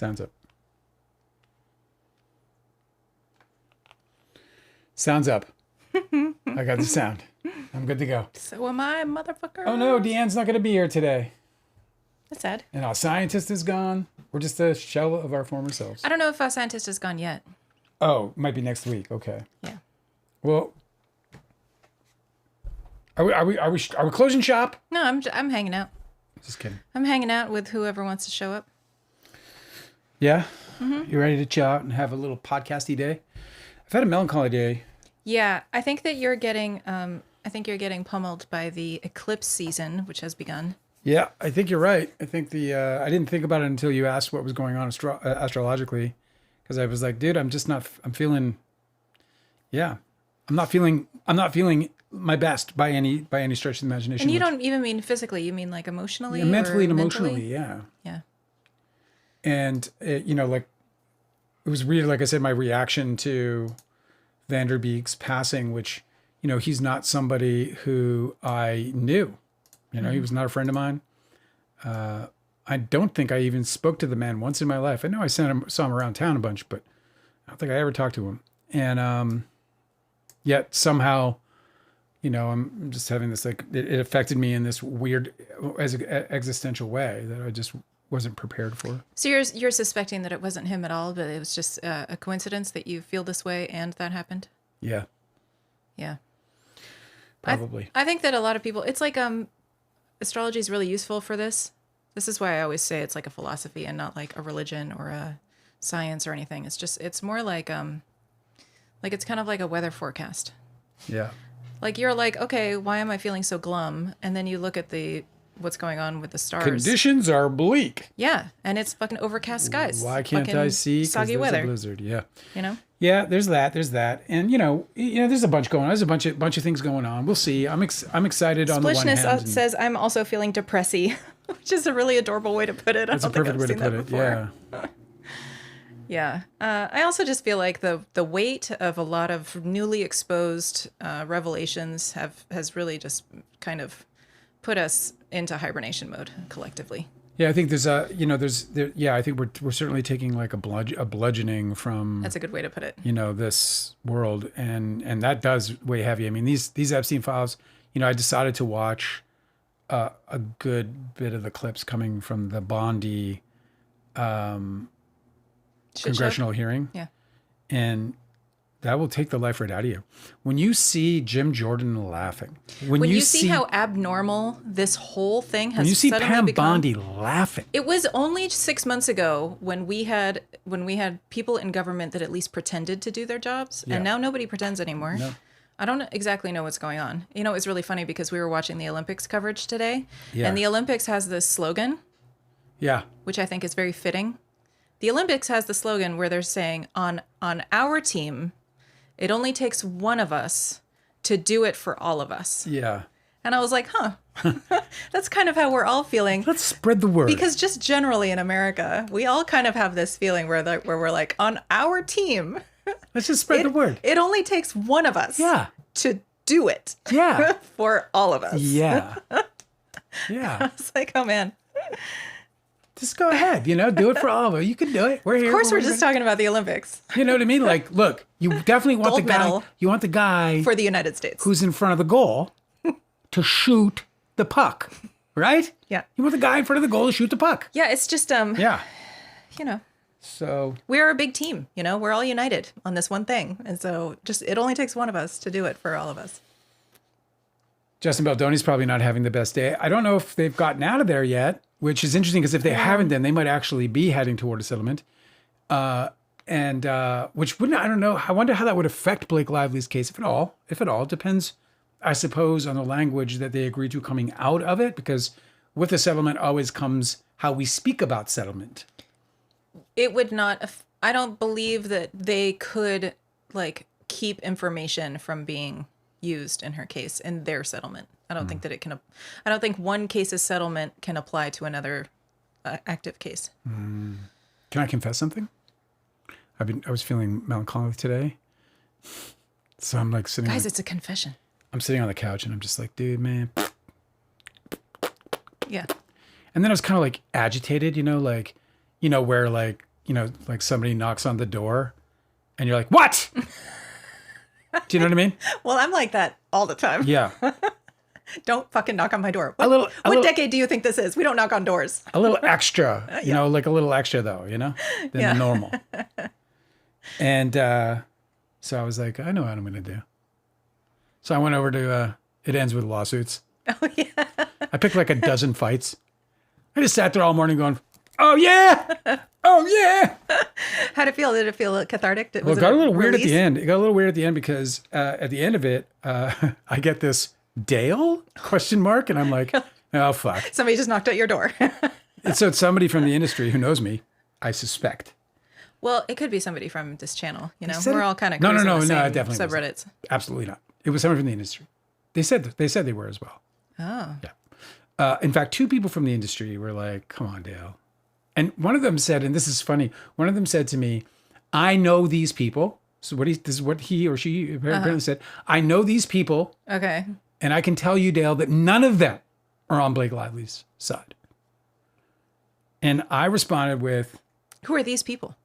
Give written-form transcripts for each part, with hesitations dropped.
Sounds up. Sounds up. I got the sound. I'm good to go. So am I, motherfucker. Oh no, Deanne's not going to be here today. That's sad. And our scientist is gone. We're just a shell of our former selves. I don't know if our scientist is gone yet. Oh, might be next week. Okay. Yeah. Well, are we closing shop? No, I'm hanging out. Just kidding. I'm hanging out with whoever wants to show up. Yeah? You ready to chill out and have a little podcasty day? I've had a melancholy day. Yeah, I think that you're getting pummeled by the eclipse season, which has begun. Yeah, I think you're right. I think I didn't think about it until you asked what was going on astrologically, because I was like, dude, I'm not feeling my best by any stretch of the imagination. And you don't even mean physically, you mean like emotionally? Yeah, mentally and mentally? emotionally, yeah. Yeah. And it was weird, like I said, my reaction to Vanderbeek's passing, which, he's not somebody who I knew. He was not a friend of mine. I don't think I even spoke to the man once in my life. I know I saw him around town a bunch, but I don't think I ever talked to him. And yet somehow, I'm just having this, like, it affected me in this weird existential way that I just wasn't prepared for. So you're suspecting that it wasn't him at all, but it was just a coincidence that you feel this way and that happened? Yeah. Yeah. Probably. I think that a lot of people, it's like astrology is really useful for this. This is why I always say it's like a philosophy and not like a religion or a science or anything. It's more like it's kind of like a weather forecast. Yeah. Like you're like, okay, why am I feeling so glum? And then you look at what's going on with the stars. Conditions are bleak. Yeah, and it's fucking overcast skies. Why can't I see? Soggy weather. A blizzard. Yeah. Yeah, there's that, and there's a bunch going on. There's a bunch of things going on. We'll see. I'm excited on the one hand. Splishness says I'm also feeling depressy, which is a really adorable way to put it. That's a perfect way to put it. Yeah. Yeah. I also just feel like the weight of a lot of newly exposed revelations has really just kind of put us into hibernation mode collectively. Yeah, I think there's I think we're certainly taking like a bludgeoning from. That's a good way to put it. This world, and that does weigh heavy. I mean, these Epstein files. I decided to watch a good bit of the clips coming from the Bondi congressional hearing. Yeah, and that will take the life right out of you. When you see Jim Jordan laughing, when you see how abnormal this whole thing has, when you see Pam become, Bondi laughing, it was only 6 months ago when we had people in government that at least pretended to do their jobs, and now nobody pretends anymore. No. I don't exactly know what's going on. It's really funny because we were watching the Olympics coverage today, and the Olympics has this slogan, which I think is very fitting. The Olympics has the slogan where they're saying on our team, it only takes one of us to do it for all of us. Yeah. And I was like, that's kind of how we're all feeling. Let's spread the word. Because just generally in America, we all kind of have this feeling where we're like, on our team. Let's just spread the word. It only takes one of us to do it for all of us. Yeah. Yeah. I was like, oh, man. Just go ahead, do it for all of us. You can do it. We're here. Of course, we're just talking about the Olympics. You know what I mean? Like, look, you definitely want Gold the guy. medal You want the guy for the United States who's in front of the goal to shoot the puck, right? Yeah. You want the guy in front of the goal to shoot the puck. Yeah, it's just So we're a big team. We're all united on this one thing, and so it only takes one of us to do it for all of us. Justin Baldoni's probably not having the best day. I don't know if they've gotten out of there yet, which is interesting because if they haven't, then they might actually be heading toward a settlement. Which wouldn't, I don't know. I wonder how that would affect Blake Lively's case, if at all. It depends, I suppose, on the language that they agree to coming out of it, because with the settlement always comes how we speak about settlement. It would not, I don't believe that they could keep information from being used in her case in their settlement. I don't think that I don't think one case's settlement can apply to another active case. Can I confess something? I was feeling melancholy today. So I'm like sitting. Guys, it's a confession. I'm sitting on the couch and I'm just like, dude, man. Yeah. And then I was kind of like agitated, where like like somebody knocks on the door and you're like, what? Do you know what I mean? Well, I'm like that all the time. Yeah. Don't fucking knock on my door. What decade do you think this is? We don't knock on doors. A little extra, like a little extra though, than the normal. And so I was like, I know what I'm going to do. So I went over to, it ends with lawsuits. Oh, yeah. I picked like a dozen fights. I just sat there all morning going, oh, yeah. Oh, yeah. How'd it feel? Did it feel cathartic? Well, it got a little weird at the end. It got a little weird at the end because at the end of it, I get this Dale ? And I'm like, oh, fuck. Somebody just knocked at your door. And so it's somebody from the industry who knows me, I suspect. Well, it could be somebody from this channel. We're all kind of no, definitely subreddits. Wasn't. Absolutely not. It was somebody from the industry. They said they were as well. Oh. Yeah. In fact, 2 people from the industry were like, come on, Dale. And one of them said, and this is funny, one of them said to me, I know these people. So this is what he or she apparently said. I know these people. Okay. And I can tell you, Dale, that none of them are on Blake Lively's side. And I responded with, who are these people?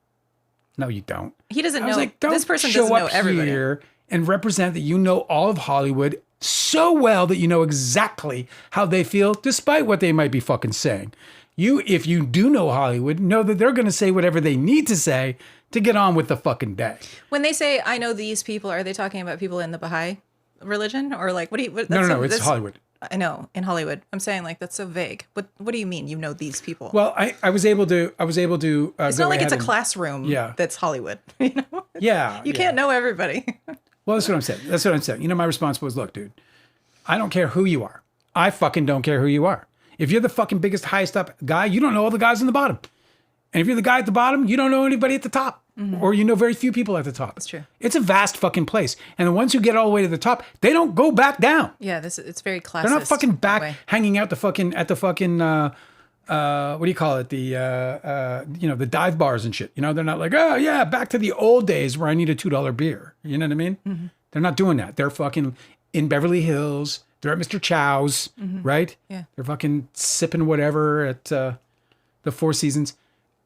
No, you don't. He doesn't know. Like, don't this person doesn't know everybody. Here and represent that you know all of Hollywood so well that you know exactly how they feel, despite what they might be fucking saying. If you do know Hollywood, know that they're going to say whatever they need to say to get on with the fucking day. When they say, I know these people, are they talking about people in the Baha'i religion? Or like, what do you... No, it's Hollywood. I know, in Hollywood. I'm saying like, that's so vague. What do you mean you know these people? Well, I was able to it's not like it's a classroom that's Hollywood. Yeah. You can't know everybody. Well, that's what I'm saying. My response was, look, dude, I don't care who you are. I fucking don't care who you are. If you're the fucking biggest, highest up guy, you don't know all the guys on the bottom. And if you're the guy at the bottom, you don't know anybody at the top. Mm-hmm. Or you know very few people at the top. That's true. It's a vast fucking place. And the ones who get all the way to the top, they don't go back down. Yeah, it's very classist. They're not fucking back hanging out what do you call it? The dive bars and shit. They're not like, oh yeah, back to the old days where I need a $2 beer. You know what I mean? Mm-hmm. They're not doing that. They're fucking in Beverly Hills. They're at Mr. Chow's, right? Yeah. They're fucking sipping whatever at the Four Seasons.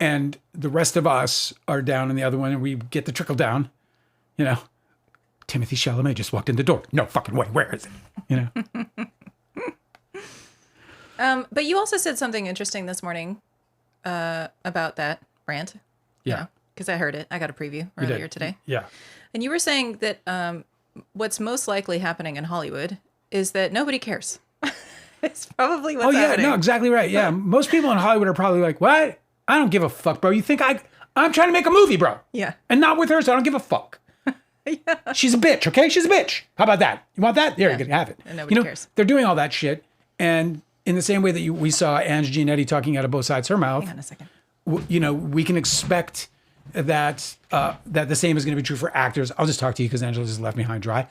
And the rest of us are down in the other one and we get the trickle down. Timothy Chalamet just walked in the door. No fucking way. Where is it? But you also said something interesting this morning about that rant. Yeah. Because I heard it. I got a preview earlier today. Yeah. And you were saying that what's most likely happening in Hollywood is that nobody cares. It's probably what's happening. No, exactly right. Yeah. Most people in Hollywood are probably like, what? I don't give a fuck, bro. You think I'm trying to make a movie, bro. Yeah. And not with her, so I don't give a fuck. Yeah. She's a bitch, okay? She's a bitch. How about that? You want that? There, you can have it. And nobody cares. They're doing all that shit. And in the same way that we saw Ange Giannetti talking out of both sides of her mouth. Hang on a second. We can expect that the same is going to be true for actors. I'll just talk to you because Angela just left me high and dry.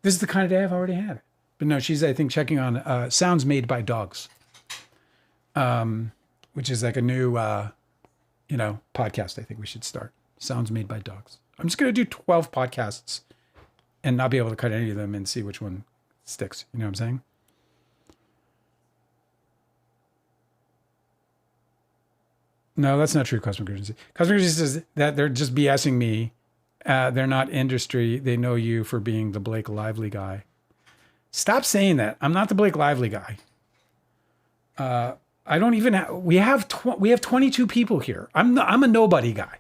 This is the kind of day I've already had. But no, she's, I think, checking on Sounds Made by Dogs, which is like a new, podcast I think we should start. Sounds Made by Dogs. I'm just going to do 12 podcasts and not be able to cut any of them and see which one sticks. You know what I'm saying? No, that's not true, Cosmic Urgency. Cosmic Urgency says that they're just BSing me. They're not industry. They know you for being the Blake Lively guy. Stop saying that. I'm not the Blake Lively guy. I don't even have, we have 22 people here. I'm a nobody guy.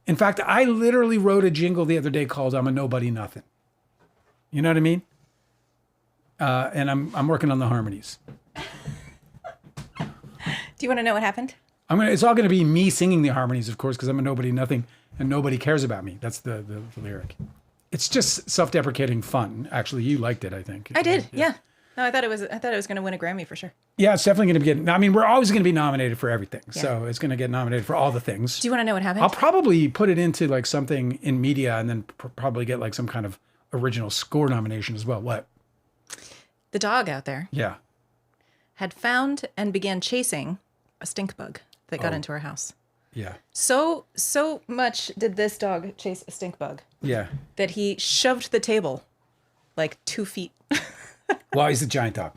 In fact, I literally wrote a jingle the other day called I'm a Nobody Nothing. You know what I mean? And I'm working on the harmonies. Do you want to know what happened? It's all going to be me singing the harmonies, of course, because I'm a nobody nothing and nobody cares about me. That's the lyric. It's just self-deprecating fun. Actually, you liked it, I think. I did. Yeah. No, I thought it was going to win a Grammy for sure. Yeah, it's definitely going to get. We're always going to be nominated for everything, so it's going to get nominated for all the things. Do you want to know what happened? I'll probably put it into like something in media, and then probably get like some kind of original score nomination as well. What? The dog out there. Yeah. Had found and began chasing a stink bug that got into our house. Yeah. So much did this dog chase a stink bug. Yeah. That he shoved the table like 2 feet. Well, he's a giant dog.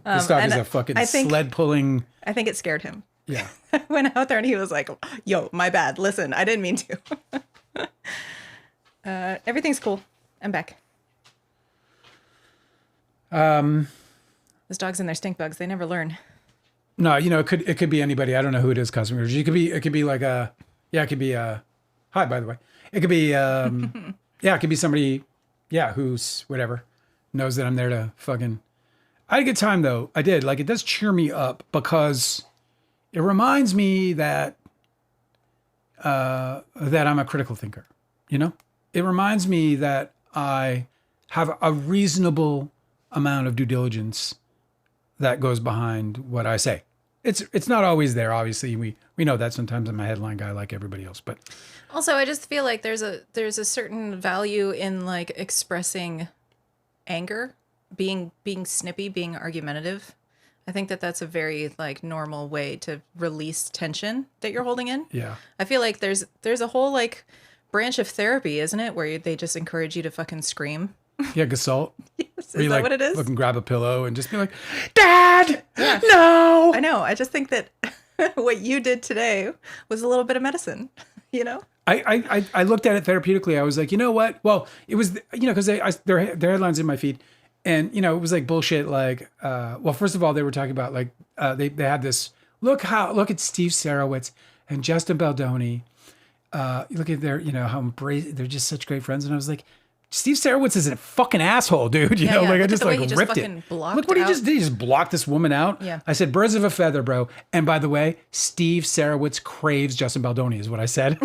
This dog is a fucking sled pulling. I think it scared him. Yeah. I went out there and he was like, yo, my bad. Listen, I didn't mean to. Everything's cool. I'm back. Those dogs and their stink bugs, they never learn. No, it could be anybody. I don't know who it is, customers. It could be like hi, by the way. It could be, it could be somebody, who's whatever, knows that I'm there to fucking, I had a good time though. I did. Like, it does cheer me up because it reminds me that I'm a critical thinker, It reminds me that I have a reasonable amount of due diligence that goes behind what I say. It's not always there, obviously. We know that sometimes I'm a headline guy like everybody else, but also I just feel like there's a certain value in like expressing anger, being snippy, being argumentative. I think that's a very like normal way to release tension that you're holding in. Yeah. I feel like there's a whole like branch of therapy, isn't it, where they just encourage you to fucking scream. Yeah, Gestalt. Yes, is that what it is? Fucking grab a pillow and just be like, Dad, no. I know. I just think that what you did today was a little bit of medicine, I looked at it therapeutically. I was like, you know what? Well, it was, because their headlines in my feed. And, it was like bullshit. Like, first of all, they were talking about like, they had this, look at Steve Sarowitz and Justin Baldoni. Look at their, they're just such great friends. And I was like, Steve Sarowitz is a fucking asshole, dude. I just like ripped it. Look what he just did. He just blocked this woman out. Yeah. I said, birds of a feather, bro. And by the way, Steve Sarowitz craves Justin Baldoni is what I said.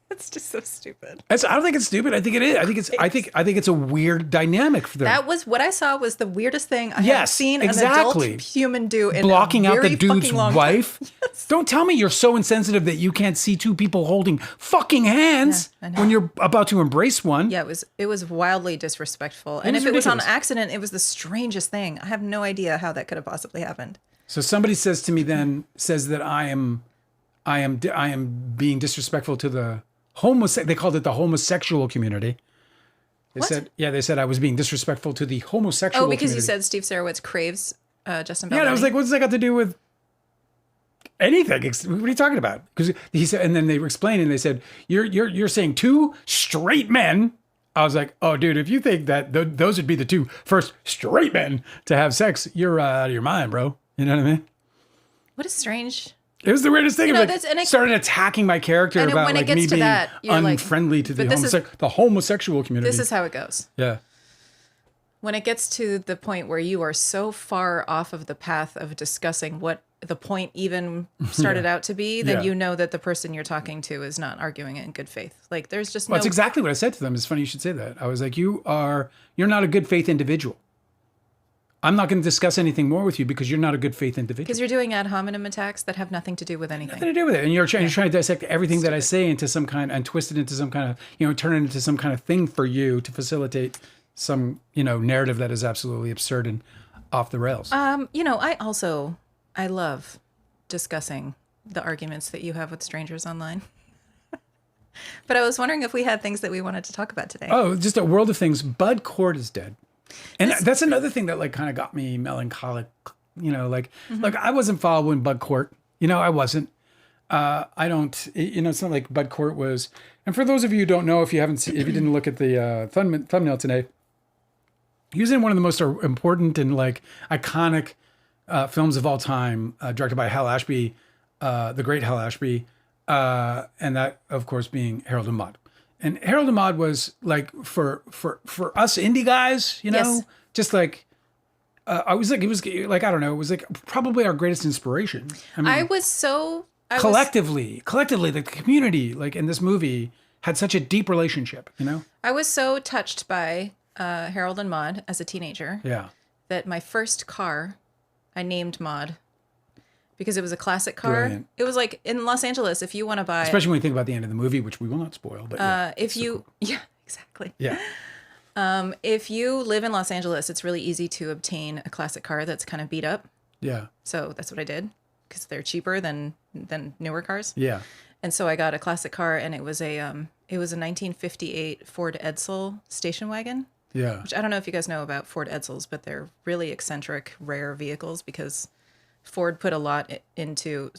That's just so stupid. I don't think it's stupid. I think it is. I think it's a weird dynamic for them. That was what I saw was the weirdest thing I have seen an adult human do in blocking a out very the dude's wife. Yes. Don't tell me you're so insensitive that you can't see two people holding fucking hands when you're about to embrace one. Yeah, it was wildly disrespectful. And if it was on accident, it was the strangest thing. I have no idea how that could have possibly happened. So somebody says to me that I am being disrespectful to the they called it the homosexual community. They said I was being disrespectful to the homosexual community. Oh, because you said Steve Sarowitz craves Justin Baldoni. Yeah, and I was like, what's that got to do with anything? What are you talking about? Because he said, and then they were explaining, they said, you're saying two straight men. I was like, oh, dude, if you think that those would be the two first straight men to have sex, you're out of your mind, bro. You know what I mean? What a strange... It was the weirdest thing. Started attacking my character about like me being unfriendly to the homosexual community. This is how it goes. Yeah. When it gets to the point where you are so far off of the path of discussing what the point even started out to be, then you know that the person you're talking to is not arguing it in good faith. Like there's just That's exactly what I said to them. It's funny you should say that. I was like, you're not a good faith individual. I'm not going to discuss anything more with you because you're not a good faith individual. Because you're doing ad hominem attacks that have nothing to do with anything. Nothing to do with it. And you're trying to dissect everything that I say into some kind and twist it into some kind of, turn it into some kind of thing for you to facilitate some, narrative that is absolutely absurd and off the rails. I love discussing the arguments that you have with strangers online. But I was wondering if we had things that we wanted to talk about today. Oh, just a world of things. Bud Cort is dead. And that's another thing that like kind of got me melancholic, like I wasn't following Bud Cort, I wasn't, I don't, it's not like Bud Cort was, and for those of you who don't know, if you didn't look at the thumbnail today, he was in one of the most important and like iconic films of all time, directed by Hal Ashby, the great Hal Ashby, and that of course being Harold and Maude. And Harold and Maude was like for us indie guys, just like it was like I don't know, it was like probably our greatest inspiration. I mean, collectively, the community like in this movie had such a deep relationship, I was so touched by Harold and Maude as a teenager. Yeah. That my first car I named Maude. Because it was a classic car. Brilliant. It was like in Los Angeles, if you want to buy... Especially when you think about the end of the movie, which we will not spoil. But Yeah, exactly. Yeah. If you live in Los Angeles, it's really easy to obtain a classic car that's kind of beat up. Yeah. So that's what I did. Because they're cheaper than newer cars. Yeah. And so I got a classic car, and it was a 1958 Ford Edsel station wagon. Yeah. Which I don't know if you guys know about Ford Edsels, but they're really eccentric, rare vehicles because... Ford put a lot into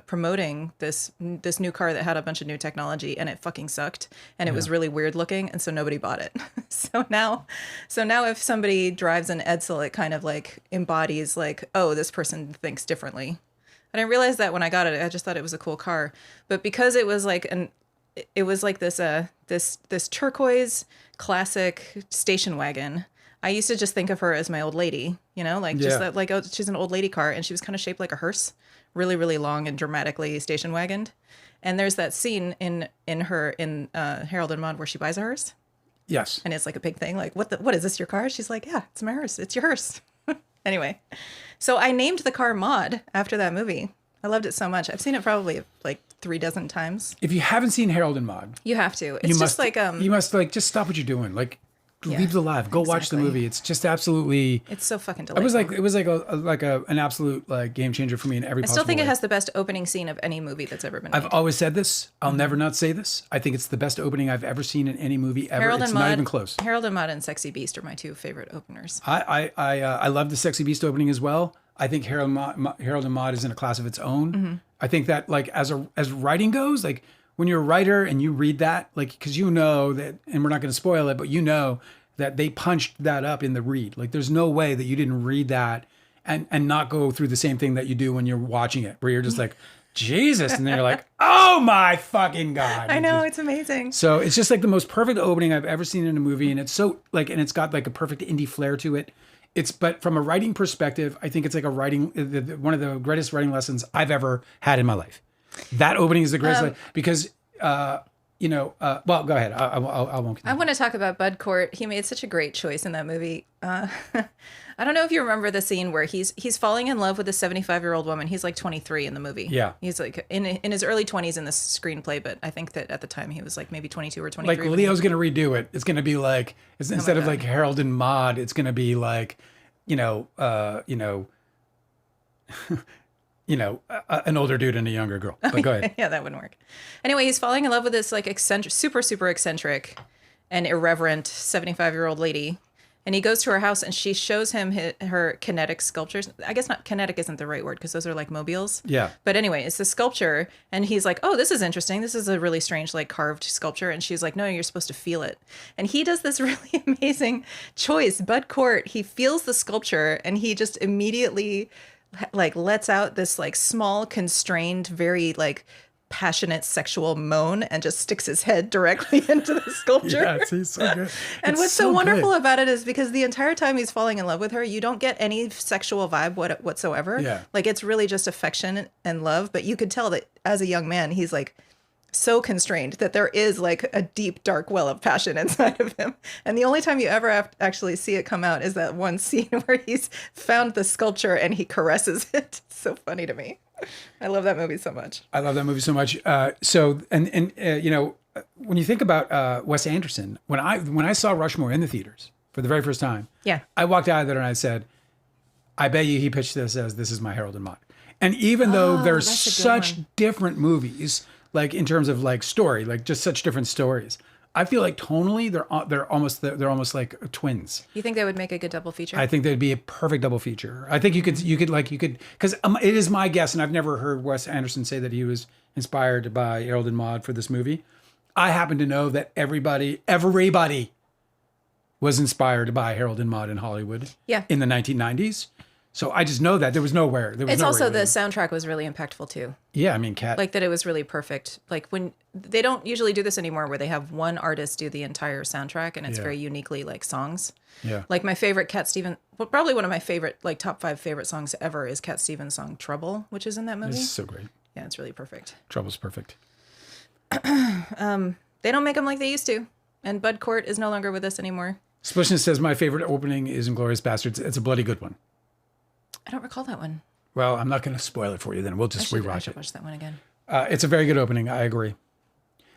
promoting this new car that had a bunch of new technology, and it fucking sucked, and it was really weird looking, and so nobody bought it. So now if somebody drives an Edsel, it kind of like embodies like, oh, this person thinks differently. I didn't realize that when I got it. I just thought it was a cool car, but because it was like this turquoise classic station wagon, I used to just think of her as my old lady, like just that, like, oh, she's an old lady car, and she was kind of shaped like a hearse, really, really long and dramatically station wagoned. And there's that scene in Harold and Maude where she buys a hearse. Yes. And it's like a big thing, like, what is this, your car? She's like, yeah, it's my hearse. It's your hearse. Anyway, so I named the car Maude after that movie. I loved it so much. I've seen it probably like 36 times. If you haven't seen Harold and Maude, you have to. It's just like you must like just stop what you're doing. Like, leave the live. Go watch the movie. It's just absolutely. It's so fucking delightful. It was like an absolute like game changer for me in every. I still think it has the best opening scene of any movie that's ever been made. I've always said this. I'll never not say this. I think it's the best opening I've ever seen in any movie ever. It's not even close. Harold and Maude and Sexy Beast are my two favorite openers. I love the Sexy Beast opening as well. I think Harold and Maude is in a class of its own. Mm-hmm. I think that like as writing goes, like when you're a writer and you read that, like because you know that, and we're not going to spoil it, but you know that they punched that up in the read. Like there's no way that you didn't read that and not go through the same thing that you do when you're watching it, where you're just like, Jesus. And then you're like, oh my fucking God. I know, it's amazing. So it's just like the most perfect opening I've ever seen in a movie. And it's so like, and it's got like a perfect indie flair to it. But from a writing perspective, I think it's like one of the greatest writing lessons I've ever had in my life. That opening is the greatest because, well, go ahead. I won't. I want to talk about Bud Cort. He made such a great choice in that movie. I don't know if you remember the scene where he's falling in love with a 75-year-old woman. He's like 23 in the movie. Yeah. He's like in his early 20s in the screenplay, but I think that at the time he was like maybe 22 or 23. Like Leo's going to redo it. It's going to be like, instead of like Harold and Maude, it's going to be like, an older dude and a younger girl. But go ahead. Yeah, that wouldn't work. Anyway, he's falling in love with this like eccentric, super eccentric and irreverent 75-year-old lady. And he goes to her house and she shows him her kinetic sculptures. I guess not kinetic isn't the right word because those are like mobiles. Yeah. But anyway, it's the sculpture. And he's like, oh, this is interesting. This is a really strange like carved sculpture. And she's like, no, you're supposed to feel it. And he does this really amazing choice. Bud Cort, he feels the sculpture and he just immediately like lets out this like small, constrained, very like passionate sexual moan and just sticks his head directly into the sculpture. Yeah, he's so good. And what's so wonderful about it is because the entire time he's falling in love with her, you don't get any sexual vibe whatsoever. Yeah. Like it's really just affection and love. But you could tell that as a young man, he's like so constrained that there is like a deep, dark well of passion inside of him. And the only time you ever actually see it come out is that one scene where he's found the sculpture and he caresses it. It's so funny to me. I love that movie so much. I love that movie so much. When you think about Wes Anderson, when I saw Rushmore in the theaters for the very first time, yeah, I walked out of there and I said, I bet you he pitched this as this is my Harold and Maude. And even though there's such different movies, like in terms of like story, like just such different stories, I feel like tonally they're almost like twins. You think they would make a good double feature? I think they'd be a perfect double feature. I think you could because it is my guess, and I've never heard Wes Anderson say that he was inspired by Harold and Maude for this movie. I happen to know that everybody was inspired by Harold and Maude in Hollywood. Yeah. In the 1990s. So I just know that there was nowhere. It's also the soundtrack was really impactful too. Yeah, I mean, like that it was really perfect. Like when they don't usually do this anymore, where they have one artist do the entire soundtrack, and it's very uniquely like songs. Yeah. Like my favorite Cat Stevens, well, probably one of my favorite like top 5 favorite songs ever is Cat Stevens' song "Trouble," which is in that movie. It's so great. Yeah, it's really perfect. Trouble's perfect. They don't make them like they used to, and Bud Cort is no longer with us anymore. Splishness says my favorite opening is Inglourious Bastards. It's a bloody good one. I don't recall that one. Well, I'm not going to spoil it for you. Then we'll just rewatch it. I should watch that one again. It's a very good opening. I agree.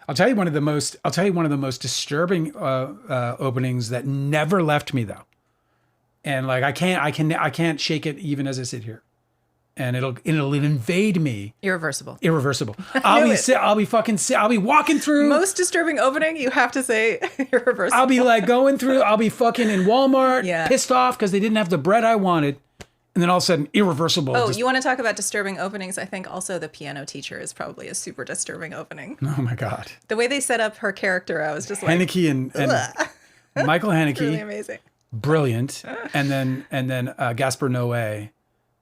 I'll tell you one of the most disturbing openings that never left me though, and like I can't shake it even as I sit here, and it'll invade me. Irreversible. I'll be walking through. Most disturbing opening, you have to say irreversible. I'll be like going through. I'll be fucking in Walmart, pissed off because they didn't have the bread I wanted. And then all of a sudden, Irreversible. Oh, you want to talk about disturbing openings? I think also The Piano Teacher is probably a super disturbing opening. Oh my God. The way they set up her character, I was just like... Haneke and Michael Haneke. Really amazing. Brilliant. And then Gaspar Noé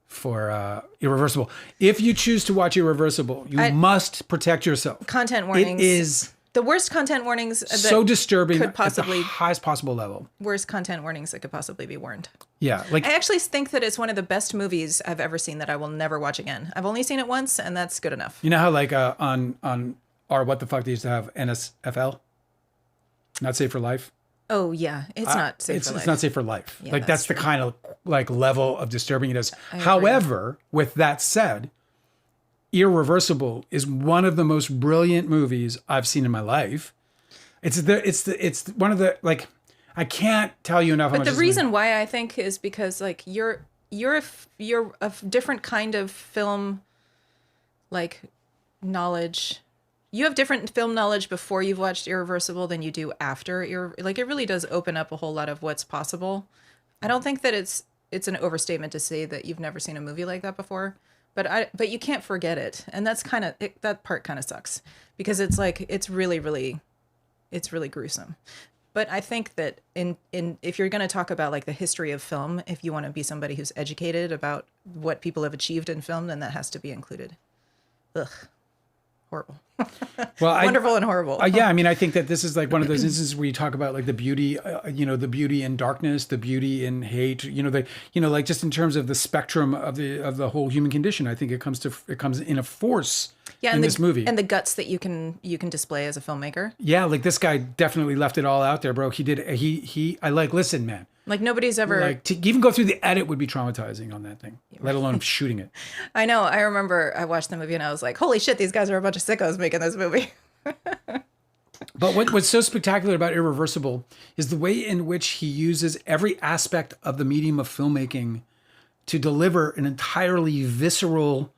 for Irreversible. If you choose to watch Irreversible, you must protect yourself. Content warnings. It is... The worst content warnings that so disturbing could possibly, at the highest possible level. Worst content warnings that could possibly be warned. Yeah, like I actually think that it's one of the best movies I've ever seen that I will never watch again. I've only seen it once, and that's good enough. You know how like on our What the Fuck they used to have NSFL, Not Safe for Life. Oh yeah, it's not safe for life. It's not safe for life. Yeah, like that's the kind of like level of disturbing it is. However, with that said, Irreversible is one of the most brilliant movies I've seen in my life. It's one of the like I can't tell you enough. But the reason why I think is because like you're a different kind of film like knowledge. You have different film knowledge before you've watched Irreversible than you do after. Like it really does open up a whole lot of what's possible. I don't think that it's an overstatement to say that you've never seen a movie like that before. But you can't forget it, and that's that part kind of sucks because it's like it's really gruesome. But I think that in if you're going to talk about like the history of film, if you want to be somebody who's educated about what people have achieved in film, then that has to be included. Ugh, horrible. Well, wonderful and horrible. Yeah, I mean, I think that this is like one of those instances where you talk about like the beauty, the beauty in darkness, the beauty in hate, like just in terms of the spectrum of the whole human condition. I think it comes in a force in this movie, and the guts that you can display as a filmmaker. Yeah, like this guy definitely left it all out there, bro. Listen, man. Like nobody's ever like to even go through the edit would be traumatizing on that thing, let alone shooting it. I know. I remember I watched the movie and I was like, "Holy shit, these guys are a bunch of sickos making this movie." But what's so spectacular about Irreversible is the way in which he uses every aspect of the medium of filmmaking to deliver an entirely visceral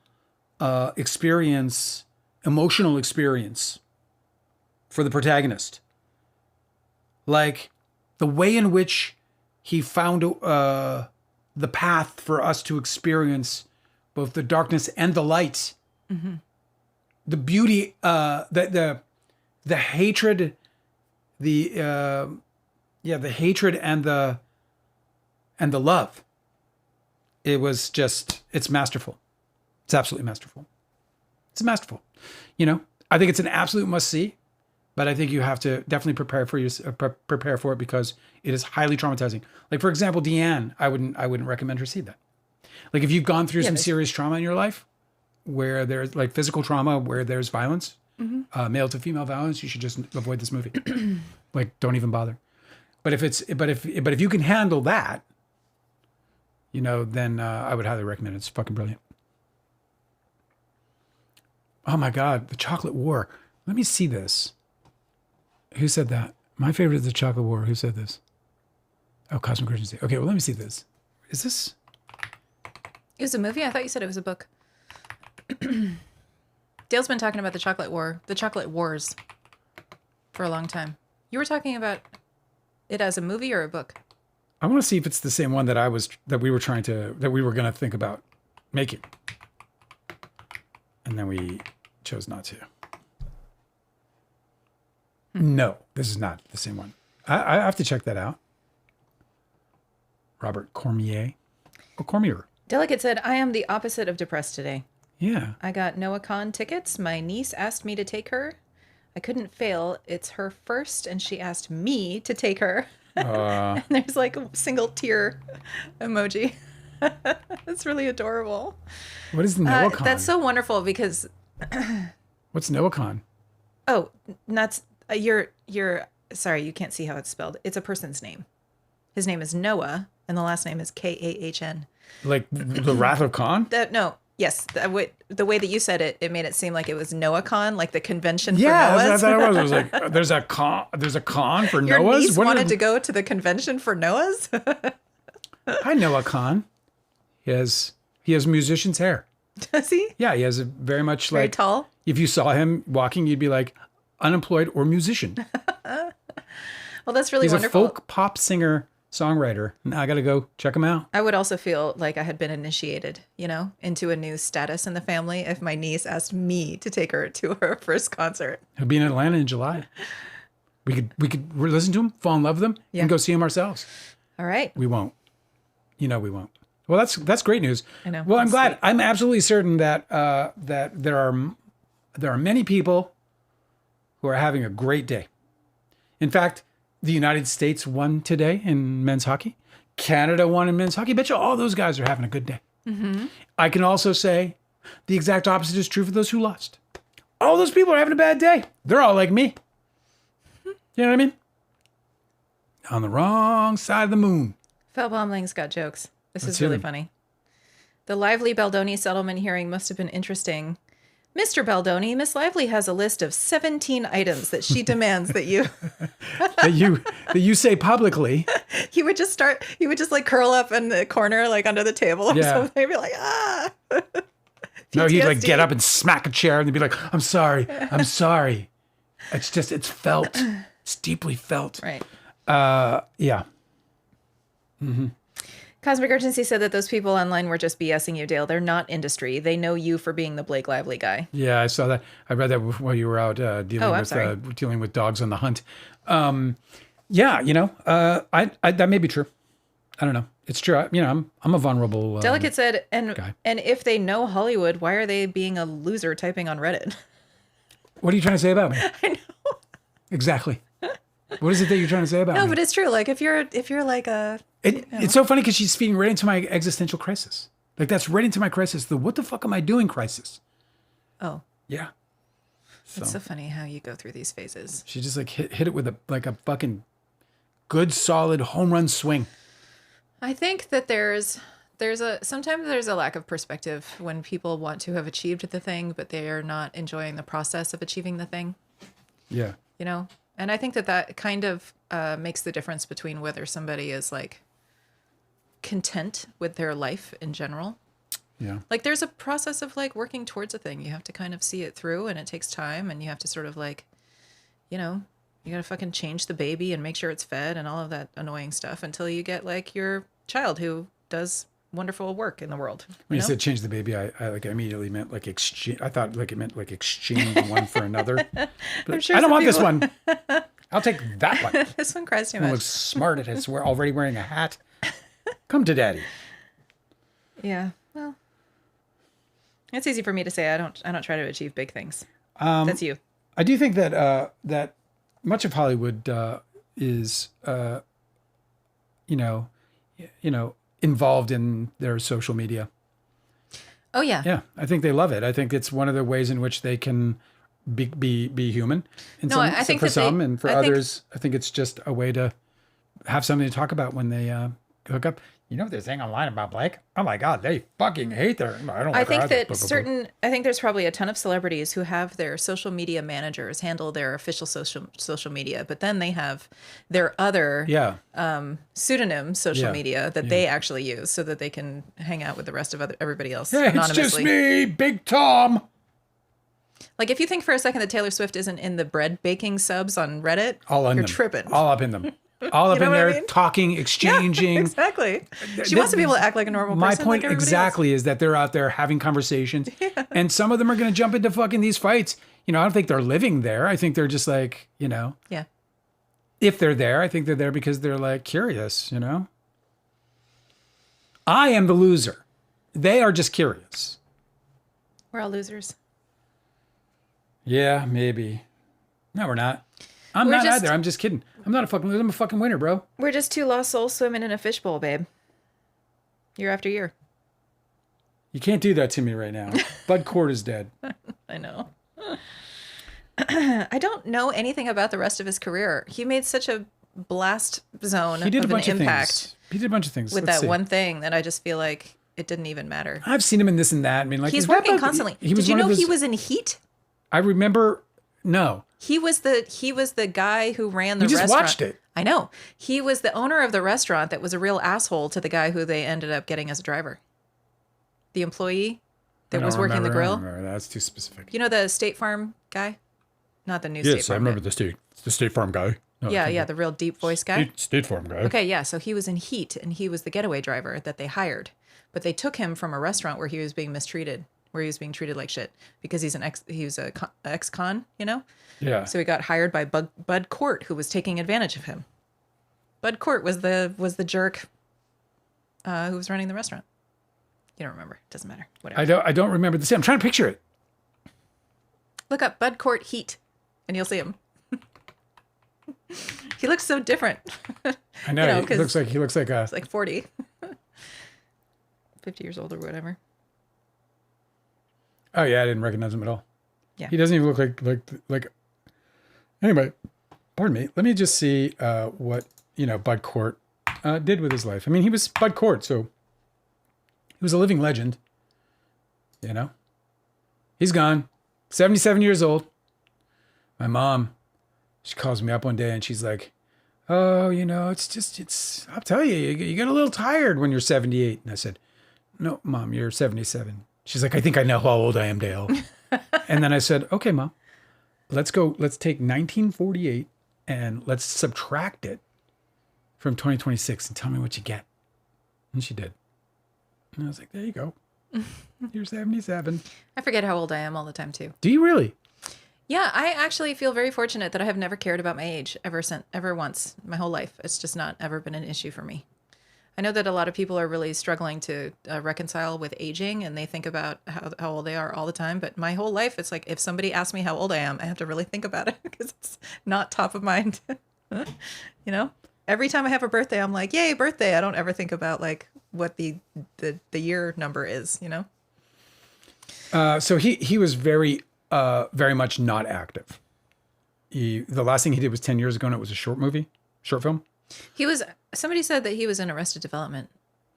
experience, emotional experience for the protagonist. Like the way in which he found the path for us to experience both the darkness and the light, the beauty, the hatred, the hatred and the love. It's masterful. It's absolutely masterful. It's masterful. I think it's an absolute must see. But I think you have to definitely prepare for it because it is highly traumatizing. Like for example, Deanne, I wouldn't recommend her see that. Like if you've gone through some serious trauma in your life, where there's like physical trauma, where there's violence, male to female violence, you should just avoid this movie. Like don't even bother. But if you can handle that, then I would highly recommend it. It's fucking brilliant. Oh my God, The Chocolate War. Let me see this. Who said that? My favorite is The Chocolate War. Who said this? Oh, Cosmic Urgency. Okay, well, let me see this. Is this? It was a movie? I thought you said it was a book. Dale's been talking about The Chocolate War, The Chocolate Wars for a long time. You were talking about it as a movie or a book? I want to see if it's the same one that we were going to think about making. And then we chose not to. No, this is not the same one. I have to check that out. Robert Cormier. Oh, Cormier. Delicate said, I am the opposite of depressed today. Yeah. I got Noah Khan tickets. My niece asked me to take her. I couldn't fail. It's her first, and she asked me to take her. And there's like a single tear emoji. That's really adorable. What is Noah Khan? That's so wonderful because... What's Noah Khan? Oh, that's... You're sorry, you can't see how it's spelled. It's a person's name. His name is Noah, and the last name is Kahn. Like the Wrath of Khan? No, yes. The way that you said it, it made it seem like it was Noah Khan, like the convention for Noahs. Yeah, it was like there's a con for Your Noahs. Niece wanted to go to the convention for Noahs. I know a Khan. He has musician's hair. Does he? Yeah, he has a very much very like tall. If you saw him walking, you'd be like unemployed or musician. Well, that's really wonderful. He's a folk pop singer songwriter. Now I got to go check him out. I would also feel like I had been initiated, into a new status in the family if my niece asked me to take her to her first concert. He'll be in Atlanta in July. We could listen to him, fall in love with him, and go see him ourselves. All right. We won't. We won't. Well, that's great news. I know. Well, I'm glad. Sweet. I'm absolutely certain that that there are many people who are having a great day. In fact, the United States won today in men's hockey. Canada won in men's hockey. Bet you all those guys are having a good day. Mm-hmm. I can also say the exact opposite is true for those who lost. All those people are having a bad day. They're all like me. You know what I mean? On the wrong side of the moon. Phil Baumling's got jokes. This is really funny. The Lively Baldoni settlement hearing must have been interesting. Mr. Baldoni, Miss Lively has a list of 17 items that she demands that you that you say publicly. He would just like curl up in the corner, like under the table or something. He'd be like, No, he'd like get up and smack a chair and he'd be like, I'm sorry. It's felt. It's deeply felt. Right. Yeah. Mm-hmm. Cosmic Urgency said that those people online were just BSing you, Dale. They're not industry. They know you for being the Blake Lively guy. Yeah, I saw that. I read that while you were out dealing with dogs on the hunt. Yeah, that may be true. I don't know. It's true. I'm a vulnerable Delicate said, guy. And if they know Hollywood, why are they being a loser typing on Reddit? What are you trying to say about me? I know. Exactly. What is it that you're trying to say about me? No, but it's true. Like if you're like a... It's so funny because she's feeding right into my existential crisis. Like that's right into my crisis. The what the fuck am I doing crisis. Oh. Yeah. It's so funny how you go through these phases. She just like hit it with a fucking good solid home run swing. I think that sometimes there's a lack of perspective when people want to have achieved the thing, but they are not enjoying the process of achieving the thing. Yeah. And I think that kind of makes the difference between whether somebody is like content with their life in general. Yeah. Like there's a process of like working towards a thing. You have to kind of see it through and it takes time and you have to sort of like, you got to fucking change the baby and make sure it's fed and all of that annoying stuff until you get like your child who does wonderful work in the world. When you said change the baby, I like immediately meant like exchange. I thought like it meant like exchange one for another. But I'm sure I don't want this one. I'll take that one. This one cries too much. It looks smart. It's already wearing a hat. Come to daddy. Yeah. Well, it's easy for me to say. I don't try to achieve big things. That's you. I do think that that much of Hollywood is involved in their social media. Oh yeah. Yeah, I think they love it. I think it's one of the ways in which they can be human. I think for some, and for others, I think it's just a way to have something to talk about when they hook up. You know what they're saying online about Blake? Oh my God, they fucking hate their. I think there's probably a ton of celebrities who have their social media managers handle their official social media, but then they have their other pseudonym social media that they actually use so that they can hang out with the rest of everybody else anonymously. It's just me, Big Tom. Like if you think for a second that Taylor Swift isn't in the bread baking subs on Reddit, you're tripping. All up in them. All up in there, talking, exchanging. Yeah, exactly. She wants to be able to act like a normal person. My point like exactly is that they're out there having conversations, and some of them are going to jump into fucking these fights. I don't think they're living there. I think they're just like, Yeah. If they're there, I think they're there because they're like curious, I am the loser. They are just curious. We're all losers. Yeah, maybe. No, we're not. I'm not either. I'm just kidding. I'm not a fucking loser. I'm a fucking winner, bro. We're just two lost souls swimming in a fishbowl, babe. Year after year. You can't do that to me right now. Bud Cort is dead. I know. I don't know anything about the rest of his career. He made such a blast zone he did of a bunch an of impact. Things. He did a bunch of things. With that one thing that I just feel like it didn't even matter. I've seen him in this and that. I mean, like he's working constantly. Did you know he was in Heat? I remember. No. He was the guy who ran the restaurant. We just watched it. I know. He was the owner of the restaurant that was a real asshole to the guy who they ended up getting as a driver. The employee that was working the grill. That's too specific. You know the State Farm guy? Not the new State Farm. Yes, I remember the State Farm guy. No, yeah, the real deep voice guy. State Farm guy. Okay, yeah. So he was in Heat, and he was the getaway driver that they hired. But they took him from a restaurant where he was being mistreated, where he was being treated like shit because he was a ex-con, you know? Yeah. So he got hired by Bud Cort, who was taking advantage of him. Bud Cort was the jerk who was running the restaurant. You don't remember. Doesn't matter. Whatever. I don't remember the scene. I'm trying to picture it. Look up Bud Cort Heat, and you'll see him. He looks so different. I know. He looks like He's like 40. 50 years old or whatever. Oh yeah, I didn't recognize him at all. Yeah. He doesn't even look like. Anyway, pardon me. Let me just see what Bud Cort did with his life. I mean, he was Bud Cort, so he was a living legend. You know, he's gone. 77 years old. My mom, she calls me up one day and she's like, "Oh, I'll tell you, you get a little tired when you're 78." And I said, "No, Mom, you're 77. She's like, "I think I know how old I am, Dale." And then I said, "Okay, Mom, let's take 1948 and let's subtract it from 2026 and tell me what you get." And she did. And I was like, "There you go. You're 77. I forget how old I am all the time too. Do you really? Yeah, I actually feel very fortunate that I have never cared about my age ever once my whole life. It's just not ever been an issue for me. I know that a lot of people are really struggling to reconcile with aging, and they think about how old they are all the time. But my whole life, it's like if somebody asks me how old I am, I have to really think about it because it's not top of mind. Every time I have a birthday, I'm like, "Yay, birthday!" I don't ever think about like what the year number is. So he was very much not active. The last thing he did was 10 years ago, and it was a short film. Somebody said that he was in Arrested Development,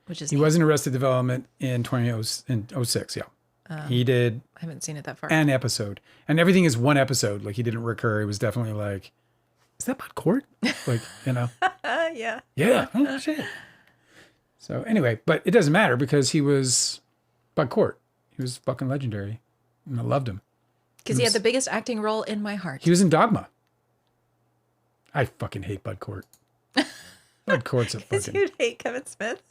which is he was in Arrested Development in 2006. Yeah, he did. I haven't seen it that far. An episode, and everything is one episode. Like he didn't recur. It was definitely like, is that Bud Cort? Like Yeah. Yeah. Oh shit. So anyway, but it doesn't matter because he was Bud Cort. He was fucking legendary, and I loved him. Because he had the biggest acting role in my heart. He was in Dogma. I fucking hate Bud Cort. Bud Cort's a fucking... You'd hate Kevin Smith?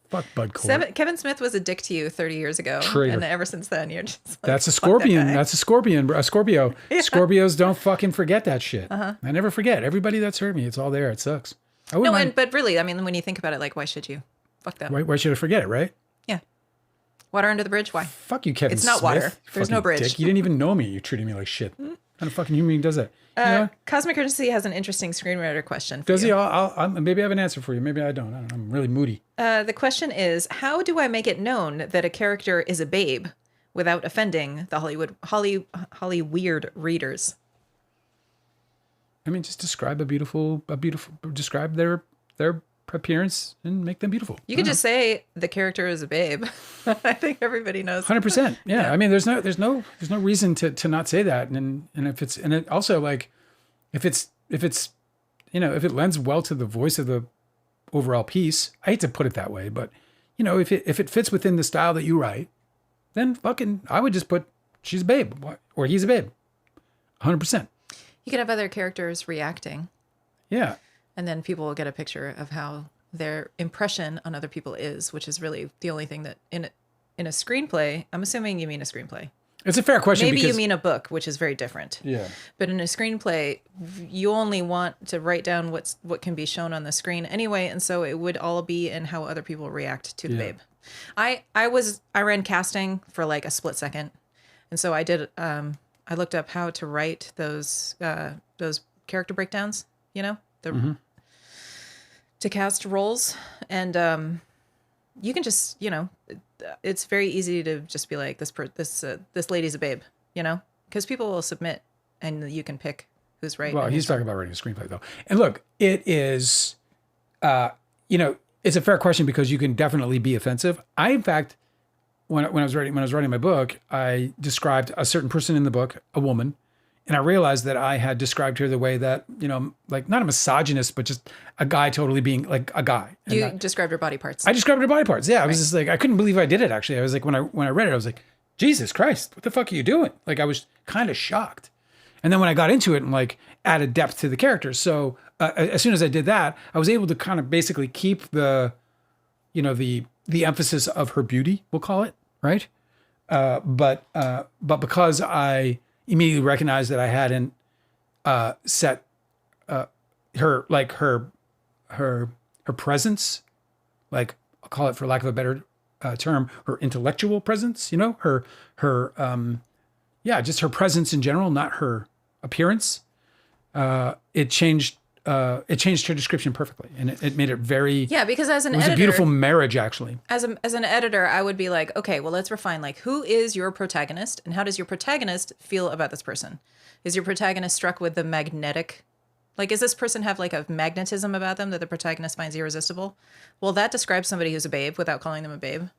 Fuck Bud Cort. Kevin Smith was a dick to you 30 years ago. Traitor. And ever since then, you're just like, That's a scorpion. That's a scorpion. A Scorpio. Yeah. Scorpios don't fucking forget that shit. I never forget. Everybody that's hurt me, it's all there. It sucks. But really, I mean, when you think about it, like, why should you? Fuck that. Why should I forget it, right? Yeah. Water under the bridge? Why? Fuck you, Kevin It's not Smith. water. There's no bridge. Dick. You didn't even know me. You treated me like shit. What kind of fucking human being does that? Cosmic Courtesy has an interesting screenwriter question for Does you. he? I'll maybe I have an answer for you. Maybe I don't. I'm really moody. The question is, how do I make it known that a character is a babe without offending the Holly weird readers? I mean, just describe describe their appearance and make them beautiful. You could just say the character is a babe. I think everybody knows. 100%. Yeah. I mean, there's no reason to not say that. And it also like, if it lends well to the voice of the overall piece, I hate to put it that way, but if it fits within the style that you write, then fucking, I would just put, she's a babe or he's a babe. 100%. You could have other characters reacting. Yeah. And then people will get a picture of how their impression on other people is, which is really the only thing that in a screenplay, I'm assuming you mean a screenplay. It's a fair question. Maybe you mean a book, which is very different. Yeah. But in a screenplay, you only want to write down what can be shown on the screen anyway, and so it would all be in how other people react to the babe. I ran casting for like a split second, and so I did. I looked up how to write those character breakdowns. To cast roles, and you can just it's very easy to just be like this lady's a babe, because people will submit and you can pick who's right. Well, he's talking about writing a screenplay though, and look, it is it's a fair question because you can definitely be offensive. In fact, when I was writing my book, I described a certain person in the book, a woman. And I realized that I had described her the way that, like not a misogynist, but just a guy totally being like a guy. You described her body parts. I described her body parts. Yeah. I was just like, I couldn't believe I did it actually. I was like, when I read it, I was like, Jesus Christ, what the fuck are you doing? Like I was kind of shocked. And then when I got into it and like added depth to the characters. So as soon as I did that, I was able to kind of basically keep the, you know, the emphasis of her beauty, we'll call it, right? But because I immediately recognized that I hadn't set her presence, like I'll call it for lack of a better term, her intellectual presence, you know, just her presence in general, not her appearance. It changed her description perfectly, and it made it very because as an it was editor, a beautiful marriage actually. As an editor, I would be like, okay, well, let's refine, like, who is your protagonist and how does your protagonist feel about this person? Is your protagonist struck with the magnetic, like, does this person have like a magnetism about them that the protagonist finds irresistible? Well, that describes somebody who's a babe without calling them a babe.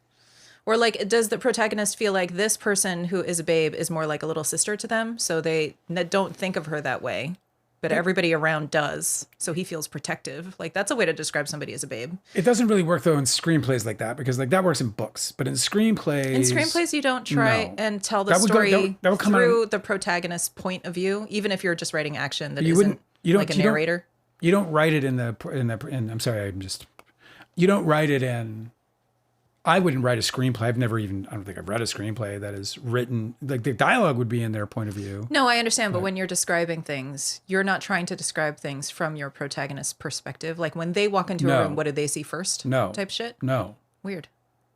Or like, does the protagonist feel like this person who is a babe is more like a little sister to them, so they don't think of her that way, but everybody around does, so he feels protective? Like, that's a way to describe somebody as a babe. It doesn't really work though in screenplays like that, because like that works in books, but in screenplays you don't try and tell the story through the protagonist's point of view, even if you're just writing action that isn't like a narrator. You don't write it you don't write it in. I wouldn't write a screenplay. I don't think I've read a screenplay that is written, like the dialogue would be in their point of view. No, I understand. But when you're describing things, you're not trying to describe things from your protagonist's perspective. Like when they walk into a room, what did they see first? No. Type shit? No. Weird.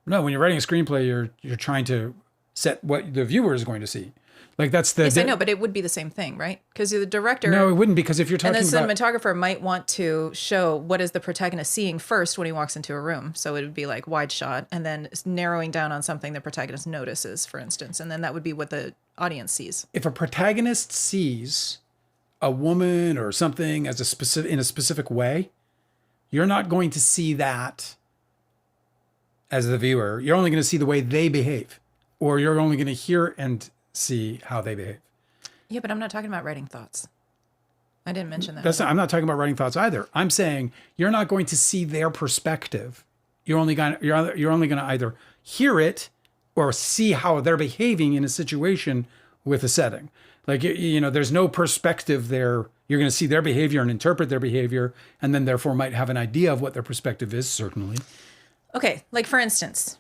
No, when you're writing a screenplay, you're trying to set what the viewer is going to see. Like that's the... Yes, I know, but it would be the same thing, right? Because the director... No, it wouldn't, because if you're talking about... And the cinematographer might want to show what is the protagonist seeing first when he walks into a room. So it would be like wide shot and then narrowing down on something the protagonist notices, for instance. And then that would be what the audience sees. If a protagonist sees a woman or something in a specific way, you're not going to see that as the viewer. You're only going to see the way they behave. Or you're only going to hear and see how they behave. Yeah, but I'm not talking about writing thoughts. I didn't mention that. I'm not talking about writing thoughts either. I'm saying you're not going to see their perspective. You're only going to either hear it or see how they're behaving in a situation with a setting. Like, you know, there's no perspective there. You're going to see their behavior and interpret their behavior, and then therefore might have an idea of what their perspective is, certainly. Okay, like for instance,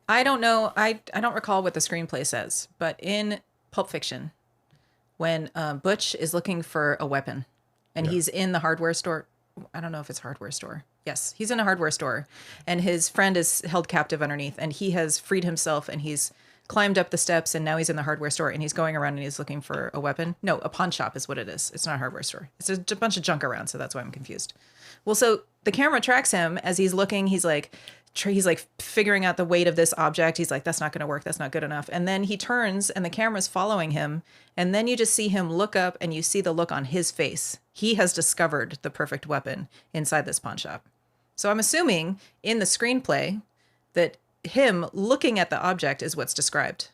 I don't know, I don't recall what the screenplay says, but in Pulp Fiction, when Butch is looking for a weapon and he's in the hardware store, I don't know if it's hardware store. Yes, he's in a hardware store and his friend is held captive underneath and he has freed himself and he's climbed up the steps and now he's in the hardware store and he's going around and he's looking for a weapon. No, a pawn shop is what it is. It's not a hardware store. It's a bunch of junk around, so that's why I'm confused. Well, so the camera tracks him as he's looking. He's like figuring out the weight of this object. He's like, that's not going to work. That's not good enough. And then he turns and the camera's following him. And then you just see him look up and you see the look on his face. He has discovered the perfect weapon inside this pawn shop. So I'm assuming in the screenplay that him looking at the object is what's described.